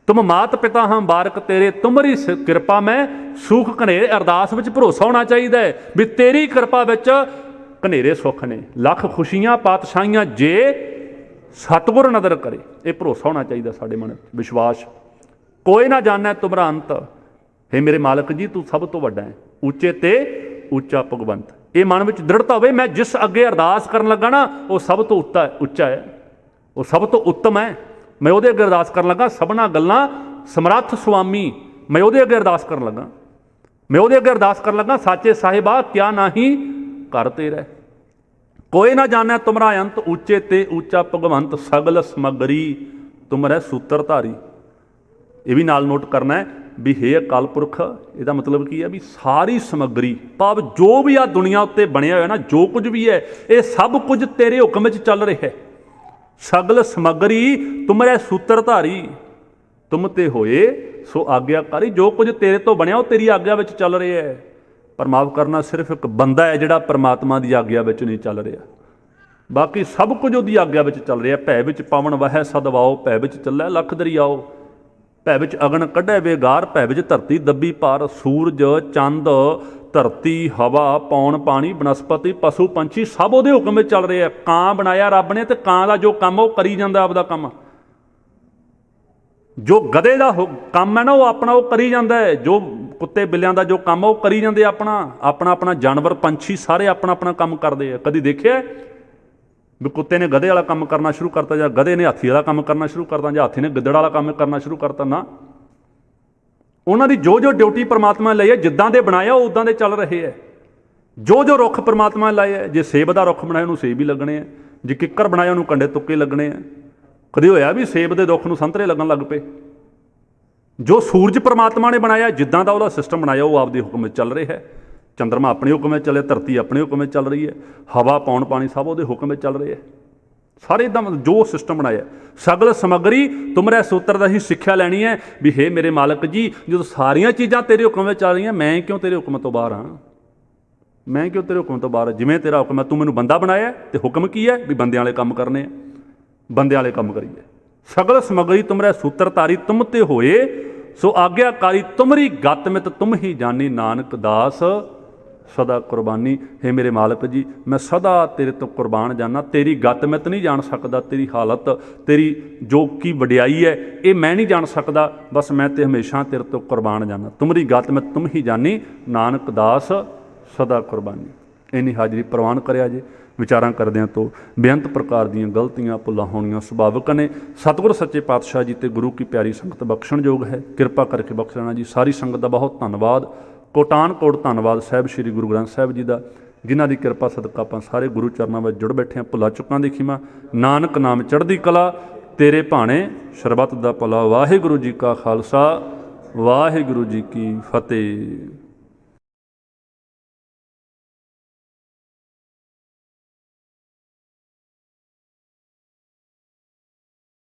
ਤੁਮ ਮਾਤ ਪਿਤਾ ਹਮ ਬਾਰਕ ਤੇਰੇ, ਤੁਮਰੀ ਕਿਰਪਾ ਮੈਂ ਸੁਖ ਘਨੇਰੇ। ਅਰਦਾਸ ਵਿੱਚ ਭਰੋਸਾ ਹੋਣਾ ਚਾਹੀਦਾ ਹੈ ਵੀ ਤੇਰੀ ਕਿਰਪਾ ਵਿੱਚ ਘਨੇਰੇ ਸੁੱਖ ਨੇ, ਲੱਖ ਖੁਸ਼ੀਆਂ ਪਾਤਸ਼ਾਹੀਆਂ ਜੇ ਸਤਿਗੁਰ ਨਦਰ ਕਰੇ। ਇਹ ਭਰੋਸਾ ਹੋਣਾ ਚਾਹੀਦਾ ਸਾਡੇ ਮਨ ਵਿੱਚ, ਵਿਸ਼ਵਾਸ। ਕੋਈ ਨਾ ਜਾਣੈ ਤੁਮਰਾ ਅੰਤ, ਹੇ ਮੇਰੇ ਮਾਲਕ ਜੀ ਤੂੰ ਸਭ ਤੋਂ ਵੱਡਾ ਹੈ, ਉੱਚੇ ਤੇ ਉੱਚਾ ਭਗਵੰਤ। ਇਹ ਮਨ ਵਿੱਚ ਦ੍ਰਿੜਤਾ ਹੋਵੇ, ਮੈਂ ਜਿਸ ਅੱਗੇ ਅਰਦਾਸ ਕਰਨ ਲੱਗਾ ਨਾ ਉਹ ਸਭ ਤੋਂ ਉੱਚਾ ਹੈ, ਉਹ ਸਭ ਤੋਂ ਉੱਤਮ ਹੈ। ਮੈਂ ਉਹਦੇ ਅੱਗੇ ਅਰਦਾਸ ਕਰਨ ਲੱਗਾ, ਸਭਨਾ ਗੱਲਾਂ ਸਮਰੱਥ ਸੁਆਮੀ, ਮੈਂ ਉਹਦੇ ਅੱਗੇ ਅਰਦਾਸ ਕਰਨ ਲੱਗਾ, ਮੈਂ ਉਹਦੇ ਅੱਗੇ ਅਰਦਾਸ ਕਰਨ ਲੱਗਾ, ਸਾਚੇ ਸਾਹਿਬਾ ਕਿਆ ਨਾਹੀਂ ਕਰ ਤੇਰਾ। ਕੋਈ ਨਾ ਜਾਣੈ ਤੁਮਰਾ ਅੰਤ, ਉੱਚੇ ਤੇ ਉੱਚਾ ਭਗਵੰਤ, ਸਗਲ ਸਮਗਰੀ ਤੁਮਰੇ ਸੂਤਰਧਾਰੀ। ਇਹ ਵੀ ਨਾਲ ਨੋਟ ਕਰਨਾ ਹੈ ਵੀ ਹੇ ਅਕਾਲ ਪੁਰਖ, ਇਹਦਾ ਮਤਲਬ ਕੀ ਹੈ ਵੀ ਸਾਰੀ ਸਮੱਗਰੀ, ਭਾਵ ਜੋ ਵੀ ਆ ਦੁਨੀਆ ਉੱਤੇ ਬਣਿਆ ਹੋਇਆ ਨਾ, ਜੋ ਕੁਝ ਵੀ ਹੈ ਇਹ ਸਭ ਕੁਝ ਤੇਰੇ ਹੁਕਮ ਵਿੱਚ ਚੱਲ ਰਿਹਾ ਹੈ। ਸਗਲ ਸਮੱਗਰੀ ਤੁਮਰੇ ਸੂਤਰਧਾਰੀ, ਤੁਮ ਤੇ ਹੋਏ ਸੋ ਆਗਿਆਕਾਰੀ। ਜੋ ਕੁਝ ਤੇਰੇ ਤੋਂ ਬਣਿਆ ਉਹ ਤੇਰੀ ਆਗਿਆ ਵਿੱਚ ਚੱਲ ਰਿਹਾ ਹੈ। ਪਰ ਮਾਫ ਕਰਨਾ, ਸਿਰਫ ਇੱਕ ਬੰਦਾ ਹੈ ਜਿਹੜਾ ਪਰਮਾਤਮਾ ਦੀ ਆਗਿਆ ਵਿੱਚ ਨਹੀਂ ਚੱਲ ਰਿਹਾ, ਬਾਕੀ ਸਭ ਕੁਝ ਉਹਦੀ ਆਗਿਆ ਵਿੱਚ ਚੱਲ ਰਿਹਾ। ਭੈ ਵਿੱਚ ਪਵਨ ਵਹੈ ਸਦਵਾਓ, ਭੈ ਵਿੱਚ ਚੱਲੈ ਲੱਖ ਦਰਿਆਓ, ਭੈ ਵਿੱਚ ਅਗਨ ਕੱਢੈ ਵੇਗਾਰ, ਭੈ ਵਿੱਚ ਧਰਤੀ ਦੱਬੀ ਪਾਰ। ਸੂਰਜ ਚੰਦ ਧਰਤੀ ਹਵਾ ਪੌਣ ਪਾਣੀ ਬਨਸਪਤੀ ਪਸ਼ੂ ਪੰਛੀ ਸਭ ਉਹਦੇ ਹੁਕਮ ਵਿੱਚ ਚੱਲ ਰਹੇ ਆ। ਕਾਂ ਬਣਾਇਆ ਰੱਬ ਨੇ, ਤੇ ਕਾਂ ਦਾ ਜੋ ਕੰਮ ਉਹ ਕਰੀ ਜਾਂਦਾ ਆਪਦਾ ਕੰਮ। ਜੋ ਗਧੇ ਦਾ ਕੰਮ ਹੈ ਨਾ ਉਹ ਆਪਣਾ ਉਹ ਕਰੀ ਜਾਂਦਾ ਹੈ। ਜੋ ਕੁੱਤੇ ਬਿੱਲਿਆਂ ਦਾ ਜੋ ਕੰਮ ਉਹ ਕਰੀ ਜਾਂਦੇ ਆਪਣਾ ਜਾਨਵਰ ਪੰਛੀ ਸਾਰੇ ਆਪਣਾ ਕੰਮ ਕਰਦੇ ਆ। ਕਦੀ ਦੇਖਿਆ ਵੀ ਕੁੱਤੇ ਨੇ ਗਧੇ ਵਾਲਾ ਕੰਮ ਕਰਨਾ ਸ਼ੁਰੂ ਕਰਤਾ, ਜਾਂ ਗਧੇ ਨੇ ਹਾਥੀ ਵਾਲਾ ਕੰਮ ਕਰਨਾ ਸ਼ੁਰੂ ਕਰਤਾ, ਜਾਂ ਹਾਥੀ ਨੇ ਗਿੱਦੜ ਵਾਲਾ ਕੰਮ ਕਰਨਾ ਸ਼ੁਰੂ ਕਰਤਾ? ਨਾ, ਉਹਨਾਂ ਦੀ ਜੋ ਡਿਊਟੀ ਪਰਮਾਤਮਾ ਨੇ ਲਈ ਹੈ, ਜਿੱਦਾਂ ਦੇ ਬਣਾਇਆ ਉਹ ਉੱਦਾਂ ਦੇ ਚੱਲ ਰਹੇ ਹੈ। ਜੋ ਰੁੱਖ ਪਰਮਾਤਮਾ ਨੇ ਲਾਏ ਹੈ, ਜੇ ਸੇਬ ਦਾ ਰੁੱਖ ਬਣਾਇਆ ਉਹਨੂੰ ਸੇਬ ਹੀ ਲੱਗਣੇ ਆ, ਜੇ ਕਿੱਕਰ ਬਣਾਇਆ ਉਹਨੂੰ ਕੰਡੇ ਤੁੱਕੇ ਲੱਗਣੇ ਆ। ਕਦੇ ਹੋਇਆ ਵੀ ਸੇਬ ਦੇ ਰੁੱਖ ਨੂੰ ਸੰਤਰੇ ਲੱਗਣ ਲੱਗ ਪਏ? ਜੋ ਸੂਰਜ ਪਰਮਾਤਮਾ ਨੇ ਬਣਾਇਆ, ਜਿੱਦਾਂ ਦਾ ਉਹਦਾ ਸਿਸਟਮ ਬਣਾਇਆ ਉਹ ਆਪਦੇ ਹੁਕਮ ਵਿੱਚ ਚੱਲ ਰਿਹਾ ਹੈ। ਚੰਦਰਮਾ ਆਪਣੇ ਹੁਕਮ ਵਿੱਚ ਚੱਲੇ, ਧਰਤੀ ਆਪਣੇ ਹੁਕਮ ਵਿੱਚ ਚੱਲ ਰਹੀ ਹੈ, ਹਵਾ ਪੌਣ ਪਾਣੀ ਸਭ ਉਹਦੇ ਹੁਕਮ ਵਿੱਚ ਚੱਲ ਰਹੇ ਹੈ। ਸਾਰੇ ਇੱਦਾਂ ਜੋ ਸਿਸਟਮ ਬਣਾਇਆ। ਸਗਲ ਸਮੱਗਰੀ ਤੁਮਰੇ ਸੂਤਰ ਦਾ ਹੀ ਸਿੱਖਿਆ ਲੈਣੀ ਹੈ ਵੀ ਹੇ ਮੇਰੇ ਮਾਲਕ ਜੀ, ਜਦੋਂ ਸਾਰੀਆਂ ਚੀਜ਼ਾਂ ਤੇਰੇ ਹੁਕਮ ਵਿੱਚ ਚੱਲ ਰਹੀਆਂ, ਮੈਂ ਕਿਉਂ ਤੇਰੇ ਹੁਕਮ ਤੋਂ ਬਾਹਰ ਹਾਂ? ਮੈਂ ਕਿਉਂ ਤੇਰੇ ਹੁਕਮ ਤੋਂ ਬਾਹਰ? ਜਿਵੇਂ ਤੇਰਾ ਹੁਕਮ ਹੈ, ਤੂੰ ਮੈਨੂੰ ਬੰਦਾ ਬਣਾਇਆ ਤੇ ਹੁਕਮ ਕੀ ਹੈ ਵੀ ਬੰਦਿਆਂ ਵਾਲੇ ਕੰਮ ਕਰਨੇ ਆ, ਬੰਦਿਆਂ ਵਾਲੇ ਕੰਮ ਕਰੀਏ। ਸਗਲ ਸਮੱਗਰੀ ਤੁਮਰੇ ਸੂਤਰਧਾਰੀ, ਤੁਮ ਤੇ ਹੋਏ ਸੋ ਆਗਿਆਕਾਰੀ, ਤੁਮਰੀ ਗਤ ਮਿਤ ਤੁਮ ਹੀ ਜਾਨੀ, ਨਾਨਕ ਦਾਸ ਸਦਾ ਕੁਰਬਾਨੀ। ਹੇ ਮੇਰੇ ਮਾਲਕ ਜੀ, ਮੈਂ ਸਦਾ ਤੇਰੇ ਤੋਂ ਕੁਰਬਾਨ ਜਾਨਾ, ਤੇਰੀ ਗਤ ਮਿਤ ਨਹੀਂ ਜਾਣ ਸਕਦਾ, ਤੇਰੀ ਹਾਲਤ, ਤੇਰੀ ਜੋ ਕੀ ਵਡਿਆਈ ਹੈ ਇਹ ਮੈਂ ਨਹੀਂ ਜਾਣ ਸਕਦਾ, ਬਸ ਮੈਂ ਤੇ ਹਮੇਸ਼ਾ ਤੇਰੇ ਤੋਂ ਕੁਰਬਾਨ ਜਾਨਾ। ਤੁਮਰੀ ਗਤ ਮਿਤ ਤੁਮ ਹੀ ਜਾਨੀ, ਨਾਨਕ ਦਾਸ ਸਦਾ ਕੁਰਬਾਨੀ। ਇੰਨੀ ਹਾਜ਼ਰੀ ਪ੍ਰਵਾਨ ਕਰਿਆ ਜੇ। ਵਿਚਾਰਾਂ ਕਰਦਿਆਂ ਤੋਂ ਬੇਅੰਤ ਪ੍ਰਕਾਰ ਦੀਆਂ ਗਲਤੀਆਂ ਭੁੱਲਾਂ ਹੋਣੀਆਂ ਸੁਭਾਵਿਕ ਨੇ। ਸਤਿਗੁਰ ਸੱਚੇ ਪਾਤਸ਼ਾਹ ਜੀ ਤੇ ਗੁਰੂ ਕੀ ਪਿਆਰੀ ਸੰਗਤ ਬਖਸ਼ਣਯੋਗ ਹੈ, ਕਿਰਪਾ ਕਰਕੇ ਬਖਸ਼ ਲੈਣਾ ਜੀ। ਸਾਰੀ ਸੰਗਤ ਦਾ ਬਹੁਤ ਧੰਨਵਾਦ, ਕੋਟਾਨ ਕੋਟ ਧੰਨਵਾਦ ਸਾਹਿਬ ਸ੍ਰੀ ਗੁਰੂ ਗ੍ਰੰਥ ਸਾਹਿਬ ਜੀ ਦਾ, ਜਿਨ੍ਹਾਂ ਦੀ ਕਿਰਪਾ ਸਦਕਾ ਆਪਾਂ ਸਾਰੇ ਗੁਰੂ ਚਰਨਾਂ ਵਿੱਚ ਜੁੜ ਬੈਠੇ ਹਾਂ। ਭੁੱਲਾਂ ਚੁੱਕਾਂ ਦੀ ਖਿਮਾ, ਨਾਨਕ ਨਾਮ ਚੜ੍ਹਦੀ ਕਲਾ, ਤੇਰੇ ਭਾਣੇ ਸਰਬੱਤ ਦਾ ਭਲਾ। ਵਾਹਿਗੁਰੂ ਜੀ ਕਾ ਖਾਲਸਾ, ਵਾਹਿਗੁਰੂ ਜੀ ਕੀ ਫਤਿਹ।